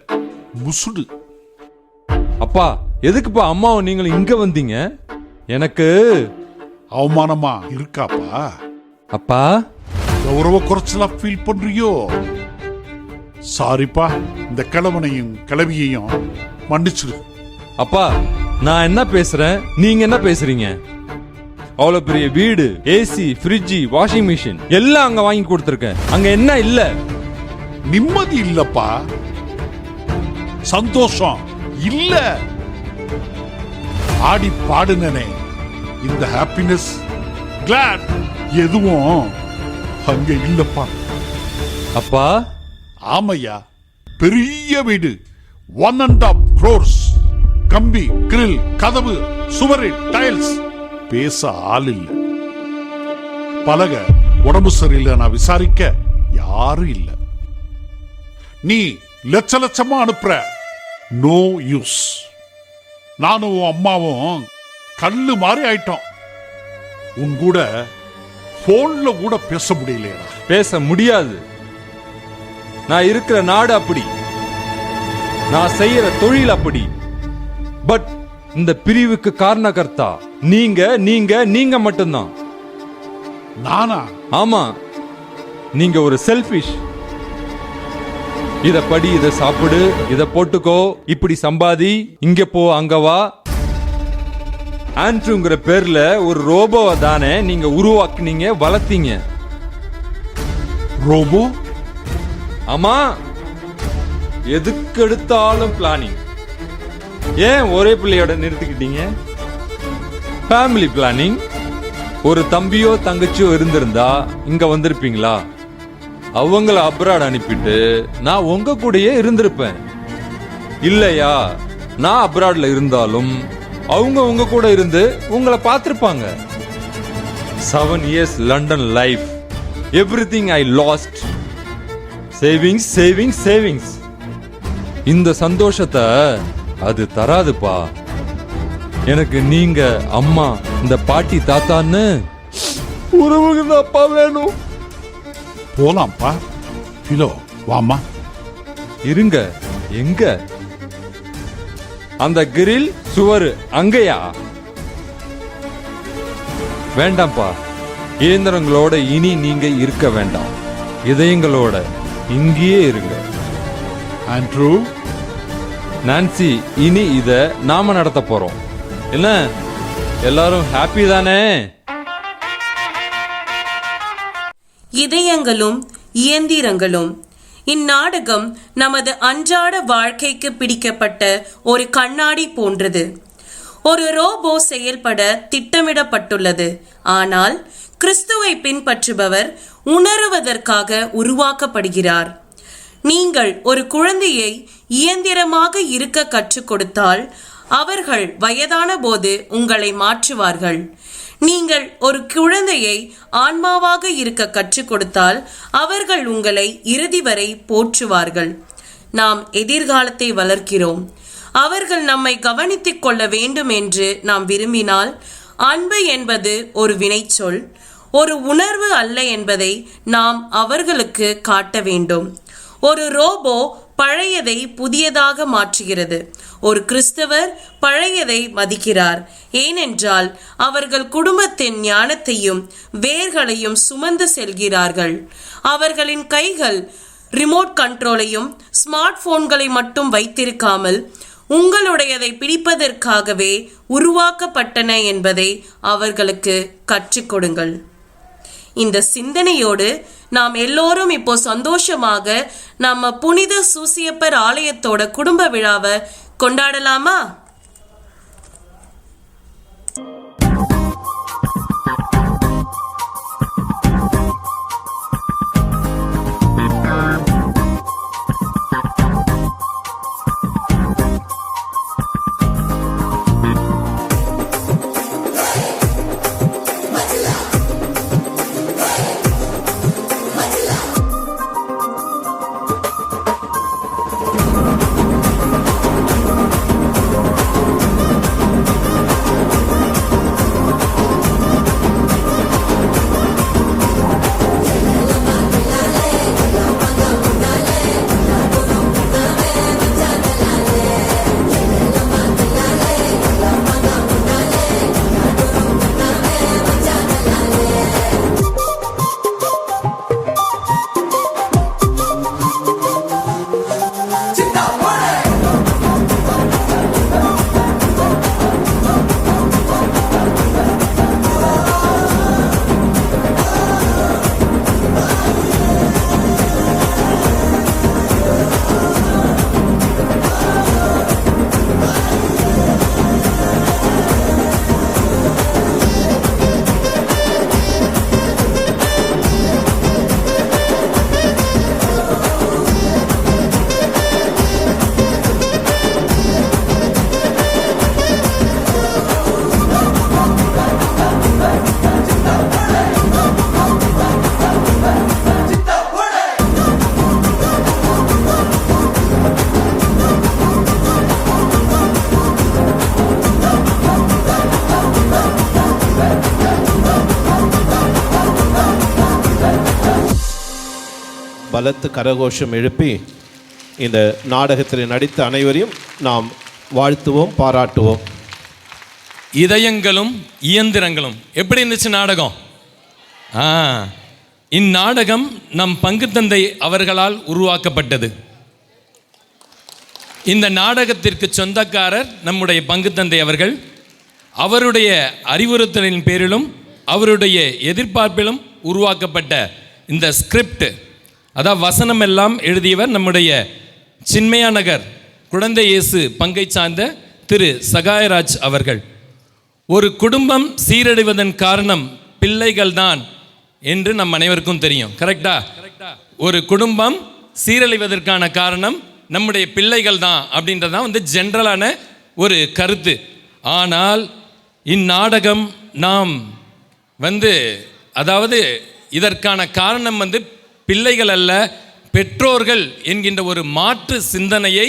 முசுடு. அப்பா எதுக்குப்பா அம்மாவும் நீங்களும் இங்க வந்தீங்க? எனக்கு அவமானமா இருக்காப்பா? அப்பா கௌரவ குறைச்சலா ஃபீல் பண்றியோ? சாரிப்பா, இந்த கிழவனையும் கிழவியையும் மன்னிச்சிரு. அப்பா நான் என்ன பேசுறேன், நீங்க என்ன பேசுறீங்க? அவ்வளவு பெரிய வீடு, ஏசி, ஃப்ரிட்ஜ், வாஷிங் மிஷின் எல்லாம் அங்க வாங்கி கொடுத்திருக்கேன். அங்க என்ன இல்ல? நிம்மதி இல்லப்பா, சந்தோஷம் இல்ல. ஆடி பாடுனே இந்த ஹாப்பினஸ், கிளாட் எதுவும் அங்க இல்லப்பா. அப்பா ஆமையா, பெரிய வீடு, 1.5 crores, கம்பி, கிரில், கதவு, சுவரு, டைல்ஸ், பேச ஆள் இல்ல. பலக, உடம்பு சரியில்லை நான் விசாரிக்க யாரும் இல்ல. நீ லட்சமா அனுப்புற, நோ யூஸ். நானும் அம்மாவும் கல்லு மாதிரி ஆயிட்டோம். உன் கூட போன்ல கூட பேச முடியலையா? பேச முடியாது. நான் இருக்கிற நாடு அப்படி, நான் செய்யற தொழில் அப்படி. பட் இந்த பிரிவுக்கு காரணகர்த்தா நீங்க நீங்க நீங்க மட்டும்தான். நானா? ஆமா, நீங்க ஒரு செல்ஃபிஷ். இத படி, இத சாப்பிடு, இத போட்டுக்கோ, இப்படி சம்பாதி, இங்க போ, அங்க வா. ஆண்ட்ரூங்கிற பேர்ல ஒரு ரோபோவை தானே நீங்க உருவாக்குனீங்க, வளர்த்தீங்க. ரோபோ? ஆமா, எதுக்கு எடுத்தாலும் பிளானிங். ஏன் ஒரே பிள்ளையோட நிறுத்திக்கிட்டீங்க? Family planning. ஒரு தம்பியோ தங்கச்சியோ இருந்திருந்தா இங்க வந்திருப்பீங்களா? அவங்கள அப்ராட் அனுப்பிட்டு நான் உங்க கூடயே இருந்திருப்பேன். இல்லையா, நான் அப்ராட்ல இருந்தாலும் அவங்க உங்க கூட இருந்து உங்களை பார்த்திருப்பாங்க. 7 years லண்டன் லைஃப், எவ்ரிதிங் ஐ லாஸ்ட். Savings savings savings. இந்த சந்தோஷத்தை அது தராதுப்பா. எனக்கு நீங்க, அம்மா, இந்த பாட்டி, தாத்தான்னு உறவுங்க அப்பா வேணும். போலாம்ப்பா. பிலோ வாமா. இருங்க. எங்க? அந்த கிரில் சுவரு அங்கயா? வேண்டாம்ப்பா. இயந்திரங்களோட இனி நீங்க இருக்க வேண்டாம். இதயங்களோட இங்கேயே இருங்க. ஆண்ட்ரூ, நான்சி, இனி இத நாம நடத்த போறோம். என்ன எல்லாரும் ஹாப்பி தானே? இதயங்களும் இயந்திரங்களும். இந்நாடகம் நமது அன்றாட வாழ்க்கைக்கு பிடிக்கப்பட்ட ஒரு கண்ணாடி போன்றது. ஒரு ரோபோ செயல்பட திட்டமிடப்பட்டுள்ளது. ஆனால் கிறிஸ்துவை பின்பற்றுபவர் உணருவதற்காக உருவாக்கப்படுகிறார். நீங்கள் ஒரு குழந்தையை இயந்திரமாக இருக்க கற்றுக் கொடுத்தால் அவர்கள் வயதான போது உங்களை மாற்றுவார்கள். நீங்கள் ஒரு குழந்தையை ஆன்மாவாக இருக்க கற்றுக் கொடுத்தால் அவர்கள் உங்களை இறுதி வரை போற்றுவார்கள். நாம் எதிர்காலத்தை வளர்க்கிறோம். அவர்கள் நம்மை கவனித்துக் கொள்ள வேண்டும் என்று நாம் விரும்பினால், அன்பு என்பது ஒரு வினைச்சொல், ஒரு உணர்வு அல்ல என்பதை நாம் அவர்களுக்கு காட்ட வேண்டும். ஒரு ரோபோ பழையதை புதியதாக மாற்றுகிறது. ஒரு கிறிஸ்தவர் பழையதை மதிக்கிறார். ஏனென்றால் அவர்கள் குடும்பத்தின் ஞானத்தையும் வேர்களையும் சுமந்து செல்கிறார்கள். அவர்களின் கைகள் ரிமோட் கண்ட்ரோலையும் ஸ்மார்ட் போன்களை மட்டும் வைத்திருக்காமல் உங்களுடையதை பிடிப்பதற்காகவே உருவாக்கப்பட்டன என்பதை அவர்களுக்கு கற்றுக் கொடுங்கள். இந்த சிந்தனையோடு நாம் எல்லோரும் இப்போ சந்தோஷமாக நம்ம புனித சூசியப்பர் ஆலயத்தோட குடும்ப விழாவை கொண்டாடலாமா? பலத்து கரகோஷம் எழுப்பி இந்த நாடகத்தில் நடித்த அனைவரையும் நாம் வாழ்த்துவோம், பாராட்டுவோம். இதயங்களும் இயந்திரங்களும். எப்படி இருந்துச்சு நாடகம்? இந்நாடகம் நம் பங்கு தந்தை அவர்களால் உருவாக்கப்பட்டது. இந்த நாடகத்திற்கு சொந்தக்காரர் நம்முடைய பங்கு தந்தை அவர்கள். அவருடைய அறிவுறுத்தலின் பேரிலும் அவருடைய எதிர்பார்ப்பிலும் உருவாக்கப்பட்ட இந்த ஸ்கிரிப்ட், அதாவது வசனம் எல்லாம் எழுதியவர் நம்முடைய சின்மயா நகர் குழந்தை இயேசு பங்கை சார்ந்த திரு சகாயராஜ் அவர்கள். ஒரு குடும்பம் சீரழிவதன் காரணம் பிள்ளைகள்தான் என்று நம் அனைவருக்கும் தெரியும். கரெக்டா? ஒரு குடும்பம் சீரழிவதற்கான காரணம் நம்முடைய பிள்ளைகள் தான் அப்படின்றதான் ஜென்ரலான ஒரு கருத்து. ஆனால் இந்நாடகம் நாம் அதாவது இதற்கான காரணம் பிள்ளைகள் அல்ல, பெற்றோர்கள் என்கின்ற ஒரு மாற்று சிந்தனையை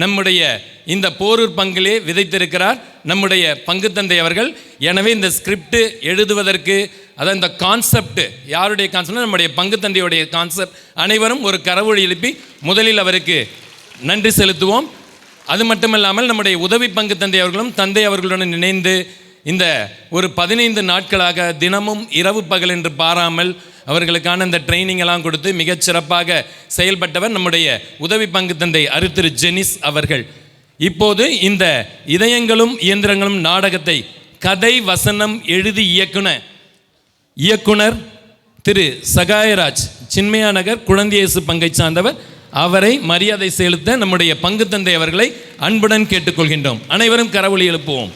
நம்முடைய இந்த போரூர் பங்கிலே விதைத்திருக்கிறார் நம்முடைய பங்கு தந்தை அவர்கள். எனவே இந்த ஸ்கிரிப்ட் எழுதுவதற்கு, அதாவது இந்த கான்செப்ட் யாருடைய கான்செப்ட்? நம்முடைய பங்கு தந்தையுடைய கான்செப்ட். அனைவரும் ஒரு கரவொலி எழுப்பி முதலில் அவருக்கு நன்றி செலுத்துவோம். அது மட்டுமல்லாமல் நம்முடைய உதவி பங்கு தந்தை அவர்களும் தந்தை அவர்களுடன் இணைந்து இந்த ஒரு 15 நாட்களாக தினமும் இரவு பகல் என்று பாராமல் அவர்களுக்கான இந்த ட்ரைனிங் எல்லாம் கொடுத்து மிகச் சிறப்பாக செயல்பட்டவர் நம்முடைய உதவி பங்கு தந்தை திரு ஜெனிஸ் அவர்கள். இப்போது இந்த இதயங்களும் இயந்திரங்களும் நாடகத்தை கதை வசனம் எழுதி இயக்குனர் திரு சகாயராஜ், சின்மயா நகர் குழந்தை இயேசு பங்கை சார்ந்தவர். அவரை மரியாதை செலுத்த நம்முடைய பங்கு தந்தை அவர்களை அன்புடன் கேட்டுக்கொள்கின்றோம். அனைவரும் கரவொலி எழுப்புவோம்.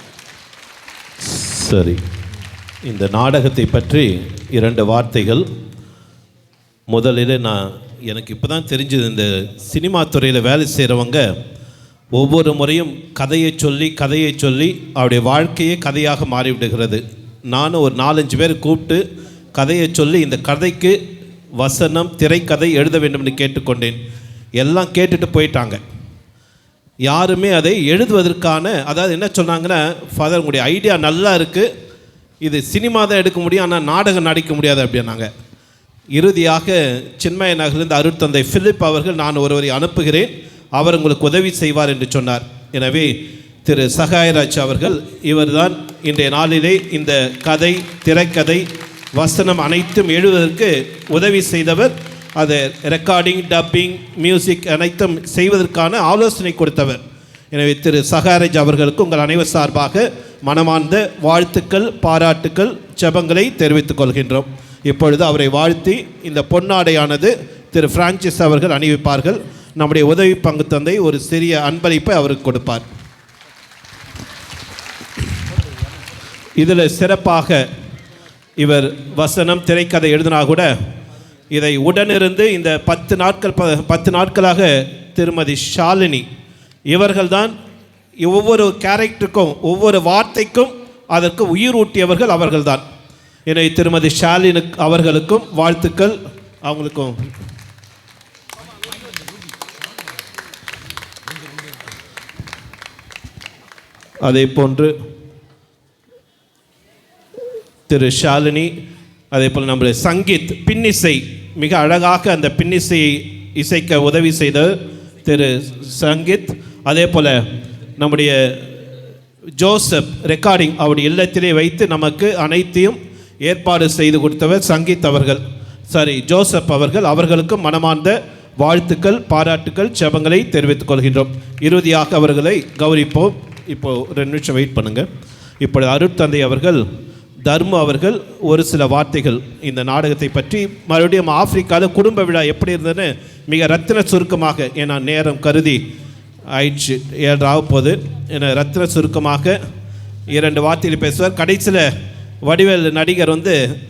சரி, இந்த நாடகத்தை பற்றி 2 வார்த்தைகள். முதலில் எனக்கு இப்போ தான் தெரிஞ்சது, இந்த சினிமா துறையில் வேலை செய்கிறவங்க ஒவ்வொரு முறையும் கதையை சொல்லி அவருடைய வாழ்க்கையே கதையாக மாறிவிடுகிறது. நானும் ஒரு 4-5 பேர் கூப்பிட்டு கதையை சொல்லி இந்த கதைக்கு வசனம் திரைக்கதை எழுத வேண்டும் என்று கேட்டுக்கொண்டேன். எல்லாம் கேட்டுட்டு போயிட்டாங்க. யாருமே அதை எழுதுவதற்கான, அதாவது என்ன சொன்னாங்கன்னா, ஃபாதர் உங்களுடைய ஐடியா நல்லா இருக்குது, இது சினிமா தான் எடுக்க முடியும், ஆனால் நாடகம் நடிக்க முடியாது அப்படின்னாங்க. இறுதியாக சின்மய நகரிலிருந்து அருட்தந்தை பிலிப் அவர்கள், நான் ஒருவரை அனுப்புகிறேன், அவர் உங்களுக்கு உதவி செய்வார் என்று சொன்னார். எனவே திரு சகாயராஜ் அவர்கள், இவர்தான் இன்றைய நாளிலே இந்த கதை, திரைக்கதை, வசனம் அனைத்தும் எழுதுவதற்கு உதவி செய்தவர். அது ரெக்கார்டிங், டப்பிங், மியூசிக் அனைத்தும் செய்வதற்கான ஆலோசனை கொடுத்தவர். எனவே திரு சகாயராஜ் அவர்களுக்கு உங்கள் அனைவர் சார்பாக மனமார்ந்த வாழ்த்துக்கள், பாராட்டுக்கள், ஜெபங்களை தெரிவித்துக் கொள்கின்றோம். இப்பொழுது அவரை வாழ்த்தி இந்த பொன்னாடையானது திரு பிரான்சிஸ் அவர்கள் அணிவிப்பார்கள். நம்முடைய உதவி பங்கு தந்தை ஒரு சிறிய அன்பளிப்பை அவருக்கு கொடுப்பார். இதில் சிறப்பாக இவர் வசனம் திரைக்கதை எழுதினா கூட இதை உடனிருந்து இந்த 10 நாட்களாக திருமதி ஷாலினி இவர்கள்தான் ஒவ்வொரு கேரக்டருக்கும் ஒவ்வொரு வார்த்தைக்கும் அதற்கு உயிர் ஊட்டியவர்கள் அவர்கள்தான். எனவே திருமதி ஷாலினி அவர்களுக்கும் வாழ்த்துக்கள். அவங்களுக்கும் அதே போன்று திரு ஷாலினி, அதே போல் நம்முடைய சங்கீத் பின்னிசை, மிக அழகாக அந்த பின்னிசையை இசைக்க உதவி செய்த திரு சங்கீத். அதே போல் நம்முடைய ஜோசப் ரெக்கார்டிங் அவருடைய இல்லத்திலே வைத்து நமக்கு அனைத்தையும் ஏற்பாடு செய்து கொடுத்தவர் சங்கீத் அவர்கள், ஜோசப் அவர்கள். அவர்களுக்கும் மனமார்ந்த வாழ்த்துக்கள், பாராட்டுக்கள், ஜெபங்களை தெரிவித்துக் கொள்கின்றோம். இறுதியாக அவர்களை கௌரிப்போம். இப்போது 2 நிமிஷம் வெயிட் பண்ணுங்கள். இப்பொழுது அருட்தந்தை அவர்கள், தர்மு அவர்கள் ஒரு சில வார்த்தைகள் இந்த நாடகத்தை பற்றி, மறுபடியும் ஆப்பிரிக்காவில் குடும்ப விழா எப்படி இருந்ததுன்னு மிக ரத்தின சுருக்கமாக, ஏன்னா நேரம் கருதி ஆயிடுச்சு, 7 ஆக போகுது, என ரத்தின சுருக்கமாக 2 வார்த்தைகள் பேசுவார். கடைசியில் வடிவேல் நடிகர்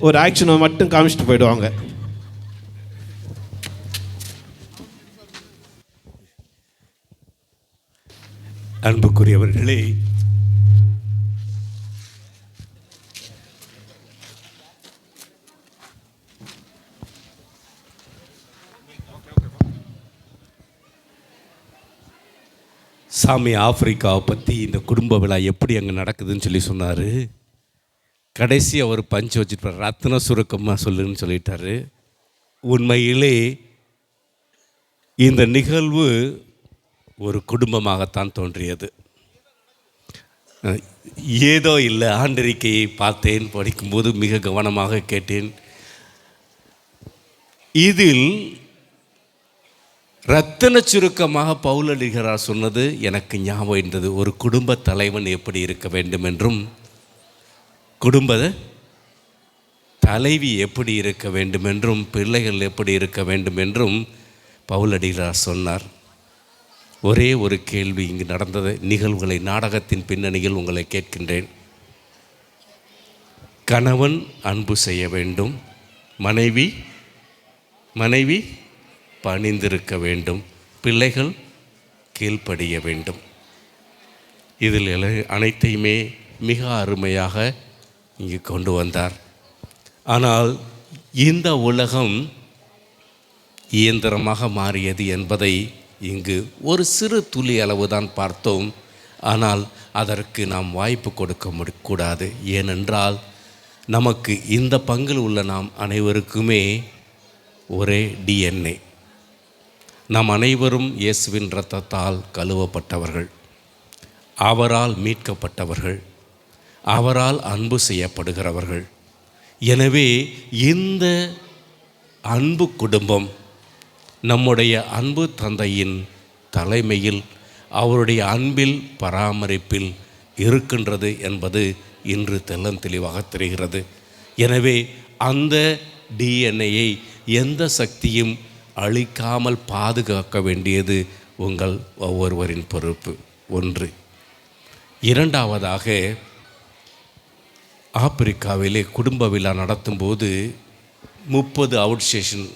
ஒரு ஆக்ஷனை மட்டும் காமிச்சிட்டு போயிடுவாங்க. அன்புக்குரியவர்களே, சாமி ஆப்பிரிக்காவை பற்றி இந்த குடும்ப விழா எப்படி அங்கே நடக்குதுன்னு சொன்னார். கடைசியாக ஒரு பஞ்சு வச்சுட்டு ரத்ன சுருக்கமாக சொல்லுன்னு சொல்லிட்டாரு. உண்மையிலே இந்த நிகழ்வு ஒரு குடும்பமாகத்தான் தோன்றியது. ஏதோ இல்லை, ஆண்டறிக்கையை பார்த்தேன், படிக்கும்போது மிக கவனமாக கேட்டேன். இதில் ரத்தின சுருக்கமாக பவுலடிகளார் சொன்னது எனக்கு ஞாபகம் இருந்தது. ஒரு குடும்ப தலைவன் எப்படி இருக்க வேண்டும் என்றும், குடும்ப தலைவி எப்படி இருக்க வேண்டும் என்றும், பிள்ளைகள் எப்படி இருக்க வேண்டும் என்றும் பவுலடிகளார் சொன்னார். ஒரே ஒரு கேள்வி இங்கு நடந்தது நிகழ்வுகளை நாடகத்தின் பின்னணியில் உங்களை கேட்கின்றேன். கணவன் அன்பு செய்ய வேண்டும், மனைவி பணிந்திருக்க வேண்டும், பிள்ளைகள் கீழ்ப்படிய வேண்டும். இதில் அனைத்தையுமே மிக அருமையாக இங்கு கொண்டு வந்தார். ஆனால் இந்த உலகம் இயந்திரமாக மாறியது என்பதை இங்கு ஒரு சிறு துளி அளவு தான் பார்த்தோம். ஆனால் அதற்கு நாம் வாய்ப்பு கொடுக்க கூடாது. ஏனென்றால் நமக்கு இந்த பங்கில் உள்ள நாம் அனைவருக்குமே ஒரே டிஎன்ஏ. நாம் அனைவரும் இயேசுவின் இரத்தத்தால் கழுவப்பட்டவர்கள், அவரால் மீட்கப்பட்டவர்கள், அவரால் அன்பு செய்யப்படுகிறவர்கள். எனவே இந்த அன்பு குடும்பம் நம்முடைய அன்பு தந்தையின் தலைமையில் அவருடைய அன்பில் பராமரிப்பில் இருக்கின்றது என்பது இன்று தெளிவாக தெரிகிறது. எனவே அந்த டிஎன்ஏயை எந்த சக்தியும் அழிக்காமல் பாதுகாக்க வேண்டியது உங்கள் ஒவ்வொருவரின் பொறுப்பு. ஒன்று. இரண்டாவதாக, ஆப்பிரிக்காவிலே குடும்ப விழா நடத்தும்போது 30 அவுட் ஸ்டேஷன்,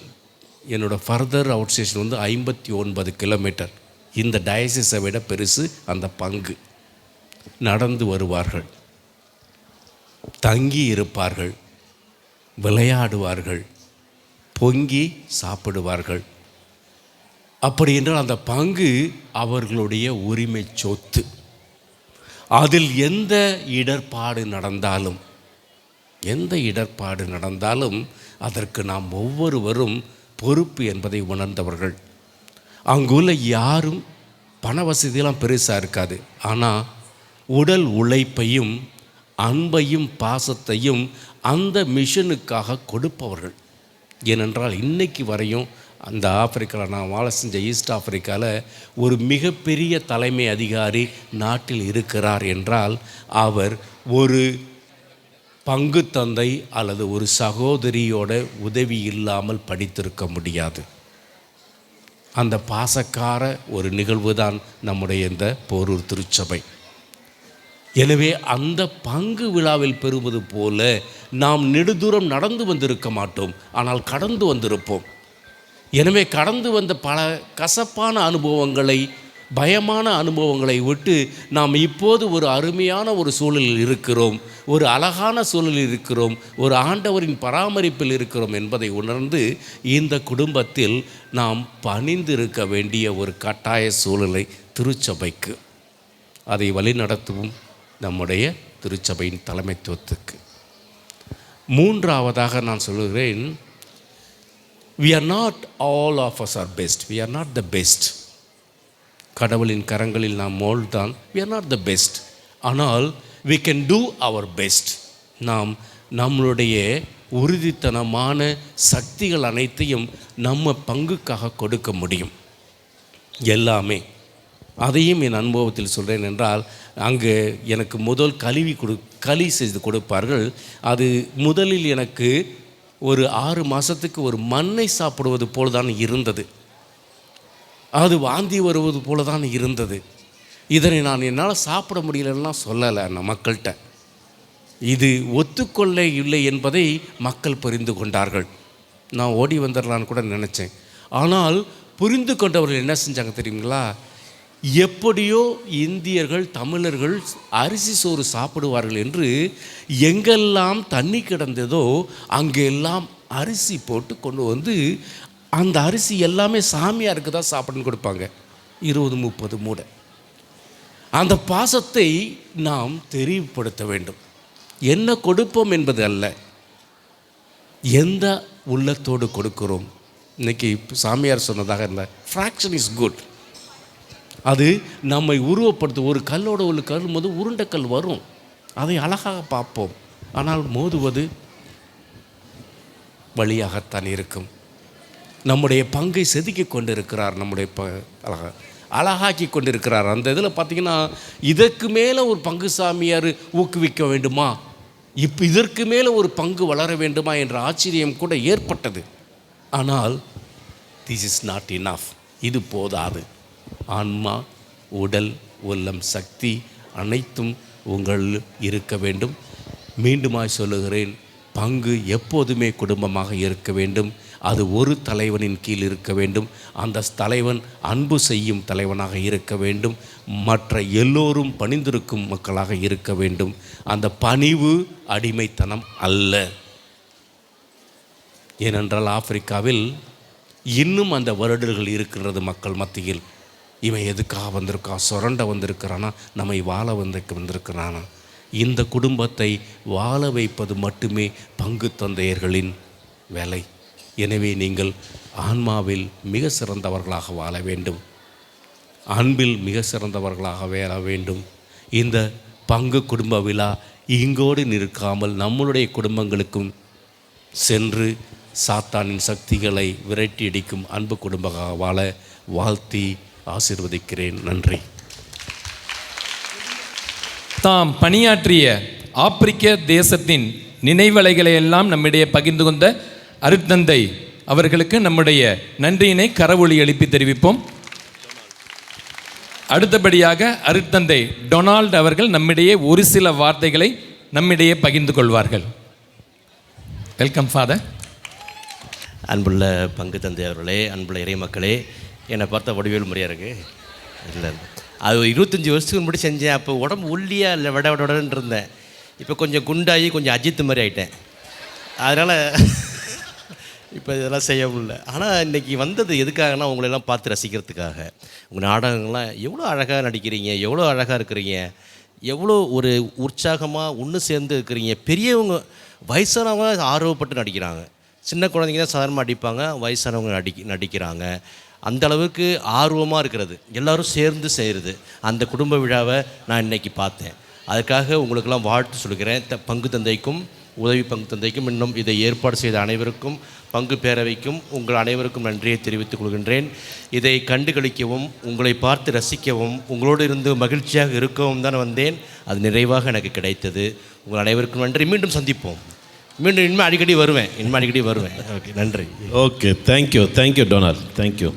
என்னோடய ஃபர்தர் அவுட் ஸ்டேஷன் வந்து 59 கிலோமீட்டர். இந்த டயசிஸை விட பெருசு அந்த பங்கு. நடந்து வருவார்கள், தங்கி இருப்பார்கள், விளையாடுவார்கள், பொங்கி சாப்பிடுவார்கள். அப்படி என்றால் அந்த பங்கு அவர்களுடைய உரிமை சொத்து. அதில் எந்த இடர்பாடு நடந்தாலும் அதற்கு நாம் ஒவ்வொருவரும் பொறுப்பு என்பதை உணர்ந்தவர்கள். அங்குள்ள யாரும் பண வசதியெல்லாம் பெருசாக இருக்காது. ஆனால் உடல் உழைப்பையும் அன்பையும் பாசத்தையும் அந்த மிஷனுக்காக கொடுப்பவர்கள். ஏனென்றால் இன்னைக்கு வரையும் அந்த ஆப்பிரிக்காவில் நான் வாழ செஞ்ச ஈஸ்ட் ஆப்பிரிக்காவில் ஒரு மிகப்பெரிய தலைமை அதிகாரி நாட்டில் இருக்கிறார் என்றால் அவர் ஒரு பங்கு தந்தை அல்லது ஒரு சகோதரியோட உதவி இல்லாமல் படித்திருக்க முடியாது. அந்த பாசக்கார ஒரு நிகழ்வு தான் நம்முடைய இந்த போரூர் திருச்சபை. எனவே அந்த பங்கு விழாவில் பெறுவது போல நாம் நெடுதூரம் நடந்து வந்திருக்க மாட்டோம், ஆனால் கடந்து வந்திருப்போம். எனவே கடந்து வந்த பல கசப்பான அனுபவங்களை, பயமான அனுபவங்களை விட்டு நாம் இப்போது ஒரு அருமையான ஒரு சூழலில் இருக்கிறோம், ஒரு அழகான சூழலில் இருக்கிறோம், ஒரு ஆண்டவரின் பராமரிப்பில் இருக்கிறோம் என்பதை உணர்ந்து இந்த குடும்பத்தில் நாம் பணிந்திருக்க வேண்டிய ஒரு கட்டாய சூழலை திருச்சபைக்கு, அதை வழிநடத்தவும் நம்முடைய திருச்சபையின் தலைமைத்துவத்துக்கு. மூன்றாவதாக நான் சொல்லுகிறேன், we are not all of us are best, we are not the best. கடவுளின் கரங்களில் நாம் மோல்தான், we are not the best. ஆனால் we can do our best. நாம் நம்மளுடைய உறுதித்தனமான சக்திகள் அனைத்தையும் நம்ம பங்குக்காக கொடுக்க முடியும். எல்லாமே அதையும் என் அனுபவத்தில் சொல்கிறேன். என்றால் அங்கே எனக்கு முதல் களி செய்து கொடுப்பார்கள். அது முதலில் எனக்கு ஒரு 6 மாதத்துக்கு ஒரு மண்ணை சாப்பிடுவது போல தான் இருந்தது. அது வாந்தி வருவது போல தான் இருந்தது. இதனை நான் என்னால் சாப்பிட முடியலன்னா சொல்லலை நான் மக்கள்கிட்ட. இது ஒத்துக்கொள்ள இல்லை என்பதை மக்கள் புரிந்து கொண்டார்கள். நான் ஓடி வந்துடலான்னு கூட நினச்சேன். ஆனால் புரிந்து கொண்டவர்கள் என்ன செஞ்சாங்க தெரியுங்களா? எப்படியோ இந்தியர்கள், தமிழர்கள் அரிசி சோறு சாப்பிடுவார்கள் என்று எங்கெல்லாம் தண்ணி கிடந்ததோ அங்கெல்லாம் அரிசி போட்டு கொண்டு வந்து அந்த அரிசி எல்லாமே சாமியாருக்கு தான் சாப்பிடணும்னு கொடுப்பாங்க. 20-30 மூடை. அந்த பாசத்தை நாம் தெரிவுபடுத்த வேண்டும். என்ன கொடுப்போம் என்பது அல்ல, எந்த உள்ளத்தோடு கொடுக்கிறோம். இன்னைக்கு சாமியார் சொன்னதாக இருந்த ஃப்ராக்ஷன் இஸ் குட். அது நம்மை உருவப்படுத்தும். ஒரு கல்லோட ஒரு கல் போது உருண்டைக்கல் வரும், அதை அழகாக பார்ப்போம். ஆனால் மோதுவது வழியாகத்தான் இருக்கும். நம்முடைய பங்கை செதுக்கி கொண்டிருக்கிறார், நம்முடைய அழகாக்கி கொண்டிருக்கிறார். அந்த இதில் பார்த்திங்கன்னா இதற்கு மேலே ஒரு பங்கு சாமியார் ஊக்குவிக்க வேண்டுமா, இதற்கு மேலே ஒரு பங்கு வளர வேண்டுமா என்ற ஆச்சரியம் கூட ஏற்பட்டது. ஆனால் திஸ் இஸ் நாட் இனஃப், இது போதாது. ஆன்மா, உடல், உள்ளம், சக்தி அனைத்தும் உங்கள் இருக்க வேண்டும். மீண்டுமாய் சொல்லுகிறேன், பங்கு எப்போதுமே குடும்பமாக இருக்க வேண்டும். அது ஒரு தலைவனின் கீழ் இருக்க வேண்டும். அந்த தலைவன் அன்பு செய்யும் தலைவனாக இருக்க வேண்டும். மற்ற எல்லோரும் பணிந்திருக்கும் மக்களாக இருக்க வேண்டும். அந்த பணிவு அடிமைத்தனம் அல்ல. ஏனென்றால் ஆப்பிரிக்காவில் இன்னும் அந்த வருடர்கள் இருக்கின்றது மக்கள் மத்தியில். இவன் எதுக்காக வந்திருக்கான், சுரண்ட வந்திருக்கிறானா, நம்மை வாழ வந்திருக்கிறானா? இந்த குடும்பத்தை வாழ வைப்பது மட்டுமே பங்கு தந்தையர்களின் வேலை. எனவே நீங்கள் ஆன்மாவில் மிக சிறந்தவர்களாக வாழ வேண்டும், அன்பில் மிக சிறந்தவர்களாக வாழ வேண்டும். இந்த பங்கு குடும்ப விழா இங்கோடு நிற்காமல் நம்மளுடைய குடும்பங்களுக்கும் சென்று சாத்தானின் சக்திகளை விரட்டி அடிக்கும் அன்பு குடும்பமாக வாழ வாழ்த்தி ஆசீர்வதிக்கிறேன். நன்றி. தாம் பணியாற்றிய ஆப்பிரிக்க தேசத்தின் நினைவலைகளை எல்லாம் நம்மிடையே பகிர்ந்து கொண்ட அருட்தந்தை அவர்களுக்கு நம்முடைய நன்றியினை கரவொலி எழுப்பி தெரிவிப்போம். அடுத்தபடியாக அருட்தந்தை டொனால்ட் அவர்கள் நம்மிடையே ஒரு சில வார்த்தைகளை நம்மிடையே பகிர்ந்து கொள்வார்கள். Welcome father. அன்புள்ள பங்கு தந்தை அவர்களே, அன்புள்ள இறை மக்களே, என்னை பார்த்தா வடிவேல் முறையாக இருக்குது. இல்லை, அது 25 வருஷத்துக்கு முன்னாடி செஞ்சேன். அப்போ உடம்பு ஒல்லியாக இல்லை, விடன்னு இருந்தேன். இப்போ கொஞ்சம் குண்டாகி கொஞ்சம் அஜித் மாதிரி ஆகிட்டேன். அதனால் இப்போ இதெல்லாம் செய்ய முடியல. ஆனால் இன்றைக்கி வந்தது எதுக்காகனா உங்களெல்லாம் பார்த்து ரசிக்கிறதுக்காக. உங்கள் நாடகங்கள்லாம் எவ்வளோ அழகாக நடிக்கிறீங்க, எவ்வளோ அழகாக இருக்கிறீங்க, எவ்வளோ ஒரு உற்சாகமாக ஒன்று சேர்ந்து இருக்கிறீங்க. பெரியவங்க வயசானவங்க ஆர்வப்பட்டு நடிக்கிறாங்க. சின்ன குழந்தைங்க தான் சாதாரணமாக அடிப்பாங்க, வயசானவங்க நடிக்கிறாங்க. அந்த அளவுக்கு ஆர்வமாக இருக்கிறது, எல்லோரும் சேர்ந்து செய்கிறது. அந்த குடும்ப விழாவை நான் இன்றைக்கி பார்த்தேன். அதுக்காக உங்களுக்கெல்லாம் வாழ்த்து சொல்கிறேன். பங்கு தந்தைக்கும் உதவி பங்கு தந்தைக்கும் இன்னும் இதை ஏற்பாடு செய்த அனைவருக்கும் பங்கு பேரவைக்கும் உங்கள் அனைவருக்கும் நன்றியை தெரிவித்துக் கொள்கின்றேன். இதை கண்டுகளிக்கவும் உங்களை பார்த்து ரசிக்கவும் உங்களோடு இருந்து மகிழ்ச்சியாக இருக்கவும் தான் வந்தேன். அது நிறைவாக எனக்கு கிடைத்தது. உங்கள் அனைவருக்கும் நன்றி. மீண்டும் சந்திப்போம். மீண்டும் இனிமேல் அடிக்கடி வருவேன். ஓகே, நன்றி. Okay, thank you Donald, thank you.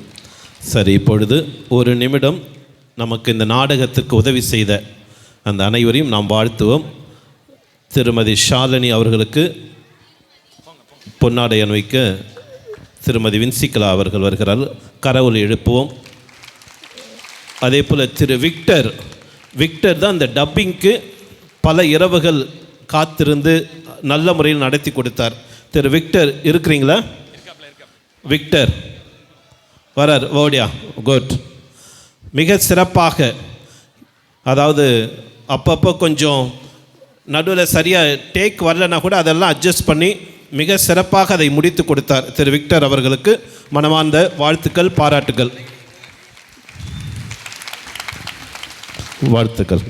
சரி, இப்பொழுது ஒரு நிமிடம் நமக்கு இந்த நாடகத்திற்கு உதவி செய்த அந்த அனைவரையும் நாம் வாழ்த்துவோம். திருமதி ஷாலினி அவர்களுக்கு பொன்னாடை அணிவிக்க திருமதி வின்சிகலா அவர்கள் வருகிறார். கரவொலி எழுப்புவோம். அதே போல் திரு விக்டர் தான் இந்த டப்பிங்க்கு பல இரவுகள் காத்திருந்து நல்ல முறையில் நடத்தி கொடுத்தார். திரு விக்டர் இருக்கிறீங்களா? விக்டர் வரார். ஓடியா, குட். மிக சிறப்பாக, அதாவது அப்பப்போ கொஞ்சம் நடுவில் சரியாக டேக் வரலன்னா கூட அதெல்லாம் அட்ஜஸ்ட் பண்ணி மிக சிறப்பாக அதை முடித்து கொடுத்தார். திரு விக்டர் அவர்களுக்கு மனமார்ந்த வாழ்த்துக்கள், பாராட்டுகள்.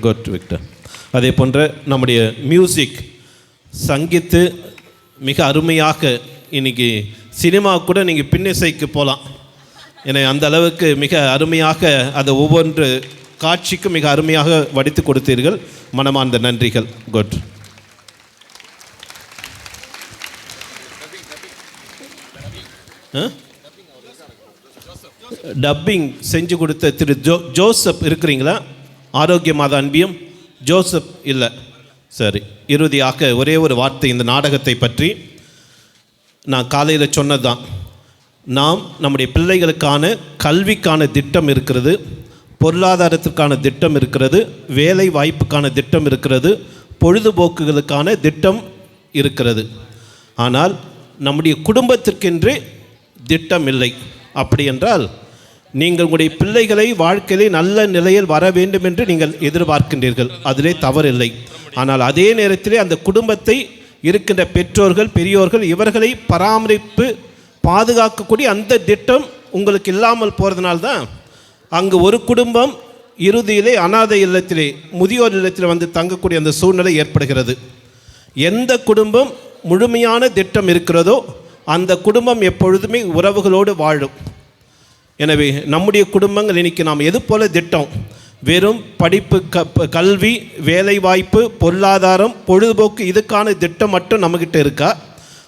Good Victor. அதே போன்ற நம்முடைய மியூசிக் சங்கீத்து மிக அருமையாக, இன்றைக்கி சினிமா கூட நீங்கள் பின்னிசைக்கு போகலாம். ஏன்னா அந்த அளவுக்கு மிக அருமையாக அதை ஒவ்வொன்று காட்சிக்கும் மிக அருமையாக வடித்து கொடுத்தீர்கள். மனமார்ந்த நன்றிகள். குட். டப்பிங் செஞ்சு கொடுத்த திரு ஜோசப் இருக்கிறீங்களா? ஆரோக்கிய மாதா அன்பியம் ஜோசப் இல்லை. சரி, இறுதியாக ஒரே ஒரு வார்த்தை இந்த நாடகத்தை பற்றி. நான் காலையில் சொன்னது தான், நாம் நம்முடைய பிள்ளைகளுக்கான கல்விக்கான திட்டம் இருக்கிறது, பொருளாதாரத்திற்கான திட்டம் இருக்கிறது, வேலை வாய்ப்புக்கான திட்டம் இருக்கிறது, பொழுதுபோக்குகளுக்கான திட்டம் இருக்கிறது. ஆனால் நம்முடைய குடும்பத்திற்கென்றே திட்டம் இல்லை. அப்படி என்றால் நீங்கள் உங்களுடைய பிள்ளைகளை வாழ்க்கையிலே நல்ல நிலையில் வர வேண்டும் என்று நீங்கள் எதிர்பார்க்கின்றீர்கள், அதிலே தவறில்லை. ஆனால் அதே நேரத்திலே அந்த குடும்பத்தை இருக்கின்ற பெற்றோர்கள், பெரியோர்கள் இவர்களை பராமரிப்பு பாதுகாக்கக்கூடிய அந்த திட்டம் உங்களுக்கு இல்லாமல் போகிறதுனால்தான் அங்கு ஒரு குடும்பம் இறுதியிலே அனாதை இல்லத்திலே, முதியோர் இல்லத்தில் வந்து தங்கக்கூடிய அந்த சூழ்நிலை ஏற்படுகிறது. எந்த குடும்பம் முழுமையான திட்டம் இருக்கிறதோ அந்த குடும்பம் எப்பொழுதுமே உறவுகளோடு வாழும். எனவே நம்முடைய குடும்பங்கள் இன்றைக்கி நாம் எது போல திட்டம், வெறும் படிப்பு, கல்வி, வேலைவாய்ப்பு, பொருளாதாரம், பொழுதுபோக்கு இதுக்கான திட்டம் மட்டும் நம்மக்கிட்ட இருக்கா,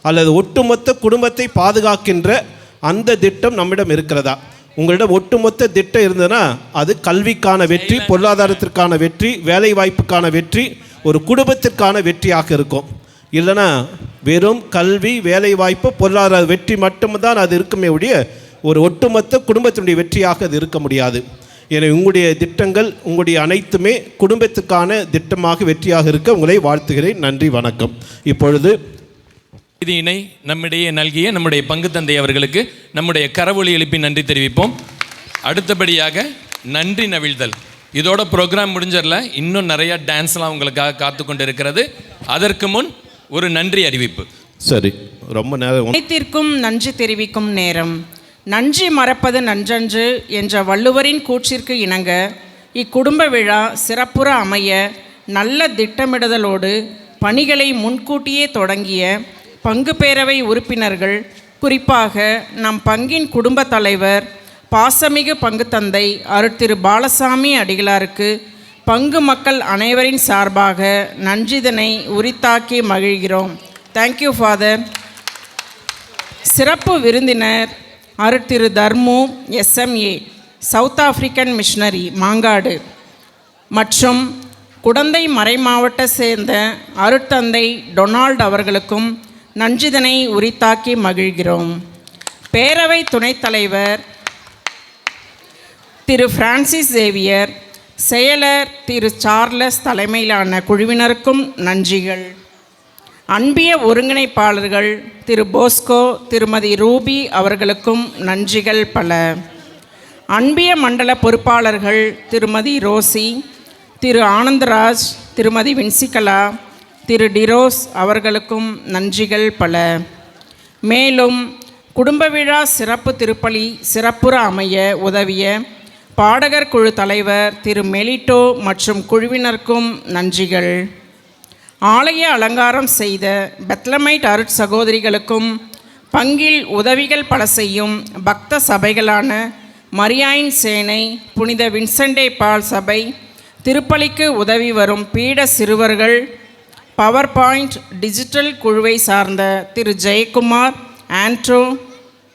அல்லது ஒட்டுமொத்த குடும்பத்தை பாதுகாக்கின்ற அந்த திட்டம் நம்மிடம் இருக்கிறதா? உங்களிடம் ஒட்டுமொத்த திட்டம் இருந்ததுன்னா அது கல்விக்கான வெற்றி, பொருளாதாரத்திற்கான வெற்றி, வேலைவாய்ப்புக்கான வெற்றி, ஒரு குடும்பத்திற்கான வெற்றியாக இருக்கும். இல்லைனா வெறும் கல்வி, வேலைவாய்ப்பு, பொருளாதார வெற்றி மட்டும்தான் அது இருக்குமே ஒழிய ஒரு ஒட்டுமொத்த குடும்பத்தினுடைய வெற்றியாக அது இருக்க முடியாது. எனவே உங்களுடைய திட்டங்கள், உங்களுடைய அனைத்துமே குடும்பத்துக்கான திட்டமாக வெற்றியாக இருக்க உங்களை வாழ்த்துகிறேன். நன்றி, வணக்கம். இப்பொழுது செய்தியினை நம்மிடையே நல்கிய நம்முடைய பங்கு தந்தை அவர்களுக்கு நம்முடைய கரவொலி எழுப்பி நன்றி தெரிவிப்போம். அடுத்தபடியாக நன்றி நவிழ்தல். இதோட ப்ரோக்ராம் முடிஞ்சிடல, இன்னும் நிறைய டான்ஸ்லாம் உங்களுக்காக காத்து கொண்டு இருக்கிறது. அதற்கு முன் ஒரு நன்றி அறிவிப்பு. சரி, ரொம்ப நேரம் அனைத்திற்கும் நன்றி தெரிவிக்கும் நேரம். நன்றி மறப்பது நன்றன்று என்ற வள்ளுவரின் கூற்றிற்கு இணங்க இக்குடும்ப விழா சிறப்புற அமைய நல்ல திட்டமிடுதலோடு பணிகளை முன்கூட்டியே தொடங்கிய பங்கு பேரவை உறுப்பினர்கள், குறிப்பாக நம் பங்கின் குடும்ப தலைவர் பாசமிகு பங்கு தந்தை அருட்திரு பாலசாமி அடிகளாருக்கு பங்கு மக்கள் அனைவரின் சார்பாக நன்றிதனை உரித்தாக்கி மகிழ்கிறோம். Thank you father. சிறப்பு விருந்தினர் அருட்திரு Dharmu SMA, south African missionary, Mangadu மற்றும் குடந்தை மறைமாவட்ட சேர்ந்த அருட்தந்தை டொனால்ட் அவர்களுக்கும் நன்றிதனை உரித்தாக்கி மகிழ்கிறோம். பேரவை துணைத் தலைவர் திரு பிரான்சிஸ் சேவியர், செயலர் திரு சார்லஸ் தலைமையிலான குழுவினருக்கும் நன்றிகள். அன்பிய ஒருங்கிணைப்பாளர்கள் திரு போஸ்கோ, திருமதி ரூபி அவர்களுக்கும் நன்றிகள் பல. அன்பிய மண்டல பொறுப்பாளர்கள் திருமதி ரோசி, திரு ஆனந்தராஜ், திருமதி வின்சிகலா, திரு டிரோஸ் அவர்களுக்கும் நன்றிகள் பல. மேலும் குடும்ப விழா சிறப்பு திருப்பலி சிறப்புற அமைய உதவிய பாடகர் குழு தலைவர் திரு மெலிட்டோ மற்றும் குழுவினருக்கும் நன்றிகள். ஆலய அலங்காரம் செய்த பெத்லமைட் அருட் சகோதரிகளுக்கும் பங்கில் உதவிகள் பல செய்யும் பக்த சபைகளான மரியாயின் சேனை, புனித வின்சென்டே பால் சபை, திருப்பலிக்கு உதவி வரும் பீட சிறுவர்கள், பவர் பாயிண்ட் டிஜிட்டல் குழுவை சார்ந்த திரு ஜெயக்குமார், ஆண்ட்ரோ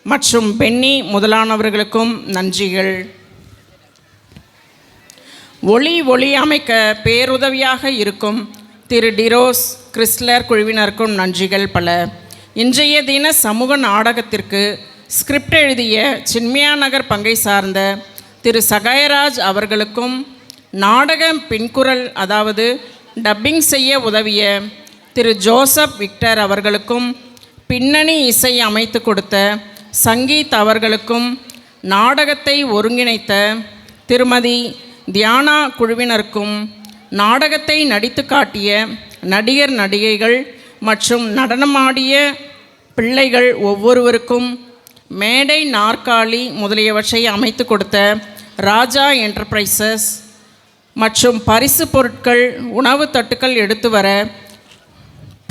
மற்றும் பென்னி முதலானவர்களுக்கும் நன்றிகள். ஒளி அமைக்க பேருதவியாக இருக்கும் திரு டிரோஸ், கிறிஸ்லர் குழுவினருக்கும் நன்றிகள் பல. இன்றைய தின சமூக நாடகத்திற்கு ஸ்கிரிப்ட் எழுதிய சின்மயா நகர் பங்கை சார்ந்த திரு சகாயராஜ் அவர்களுக்கும், நாடகம் பின்குரல் அதாவது டப்பிங் செய்ய உதவிய திரு ஜோசப் விக்டர் அவர்களுக்கும், பின்னணி இசை அமைத்து கொடுத்த சங்கீத் அவர்களுக்கும், நாடகத்தை ஒருங்கிணைத்த திருமதி தியானா குழுவினருக்கும், நாடகத்தை நடித்து காட்டிய நடிகர் நடிகைகள் மற்றும் நடனமாடிய பிள்ளைகள் ஒவ்வொருவருக்கும், மேடை நாற்காலி முதலியவற்றை அமைத்து கொடுத்த ராஜா என்டர்பிரைசஸ் மற்றும் பரிசு பொருட்கள், உணவு தட்டுக்கள் எடுத்து வர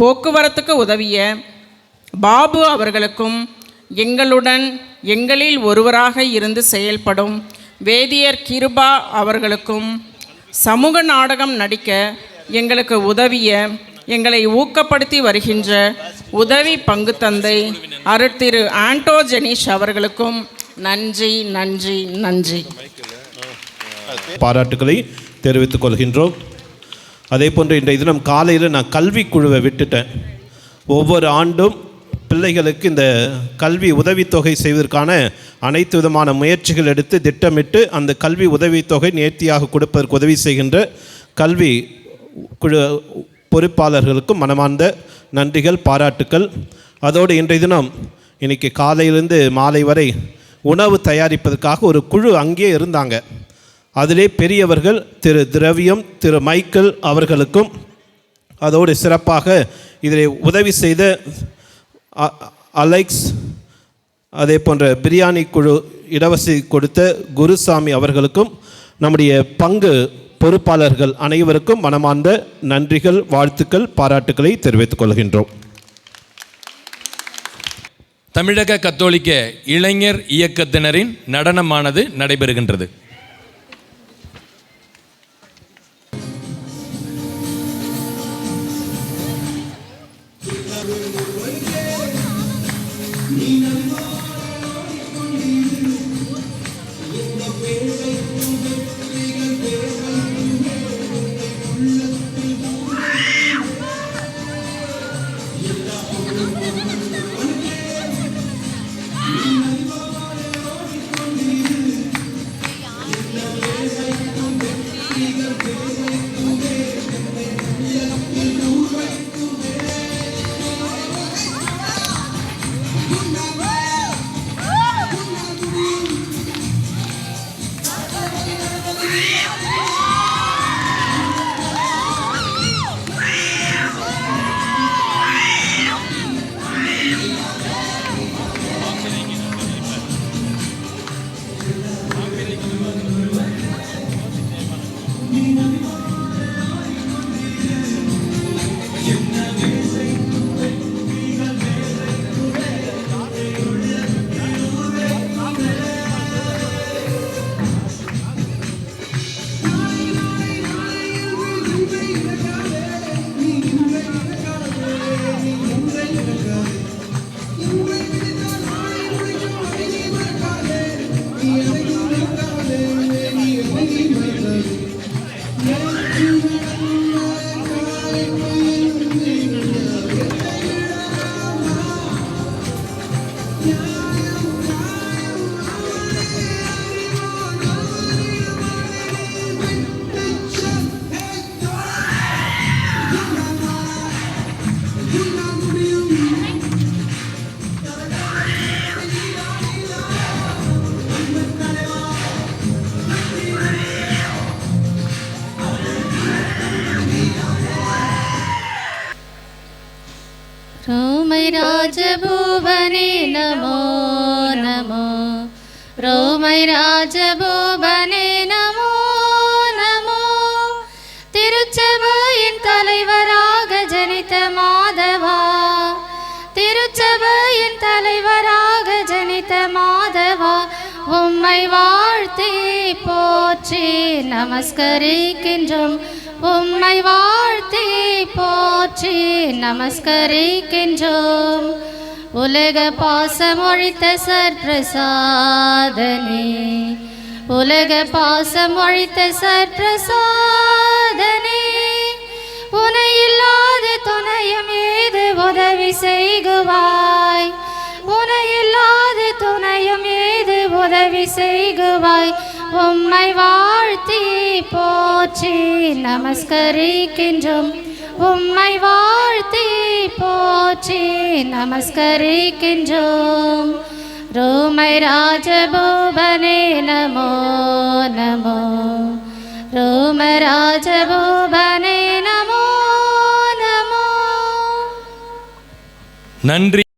போக்குவரத்துக்கு உதவிய பாபு அவர்களுக்கும், எங்களில் ஒருவராக இருந்து செயல்படும் வேதியர் கிருபா அவர்களுக்கும், சமூக நாடகம் நடிக்க எங்களுக்கு உதவிய, எங்களை ஊக்கப்படுத்தி வருகின்ற உதவி பங்கு தந்தை அருட்திரு ஆண்டோ ஜெனிஷ் அவர்களுக்கும் நன்றி நன்றி நன்றி. பாராட்டுக்களை தெரிவித்துக் கொள்கின்றோம். அதே போன்று இன்றைய தினம் காலையில் நான் கல்வி குழுவை விட்டுட்டேன். ஒவ்வொரு ஆண்டும் பிள்ளைகளுக்கு இந்த கல்வி உதவித்தொகை செய்வதற்கான அனைத்து விதமான முயற்சிகள் எடுத்து திட்டமிட்டு அந்த கல்வி உதவித்தொகை நேர்த்தியாக கொடுப்பதற்கு உதவி செய்கின்ற கல்வி குழு பொறுப்பாளர்களுக்கும் மனமார்ந்த நன்றிகள், பாராட்டுக்கள். அதோடு இன்றைய தினம் இன்றைக்கி காலையிலிருந்து மாலை வரை உணவு தயாரிப்பதற்காக ஒரு குழு அங்கேயே இருந்தாங்க. அதிலே பெரியவர்கள் திரு திரவியம், திரு மைக்கேல் அவர்களுக்கும், அதோடு சிறப்பாக இதில் உதவி செய்த அலெக்ஸ், அதே போன்ற பிரியாணி குழு இடவசதி கொடுத்த குருசாமி அவர்களுக்கும், நம்முடைய பங்கு பொறுப்பாளர்கள் அனைவருக்கும் மனமார்ந்த நன்றிகள், வாழ்த்துக்கள், பாராட்டுக்களை தெரிவித்துக் கொள்கின்றோம். தமிழக கத்தோலிக்க இளைஞர் இயக்கத்தினரின் நடனமானது நடைபெறுகின்றது. ராஜபூபனே நமோ நமோ, ரோமை ராஜபூபனே நமோ நமோ. திருச்சபையின் தலைவராக ஜனித்த மாதவா, திருச்சபையின் தலைவராக ஜனித்த மாதவா, உம்மை வாழ்த்தி போற்றி நமஸ்கரிக்கின்றோம், உம்மை வாழ்த்தி போற்றி நமஸ்கரிக்கின்றோம். உலக பாசம் ஒழித்த சற்பிரசாதனே, உலக பாசம் ஒழித்த சற்பிரசாதனே, உனை இல்லாத துணையும் ஏது உதவி செய்குவாய், உனை இல்லாத துணையும் ஏது உதவி செய்குவாய். உம்மை வாழ்த்தி போற்றி நமஸ்கரிக்கின்றோம், உம்மை வாழ்த்தி போற்றி நமஸ்கரிக்கின்றோம். ரோமை ராஜபூபனே நமோ நமோ, ரோம ராஜபூபனே நமோ நமோ. நன்றி.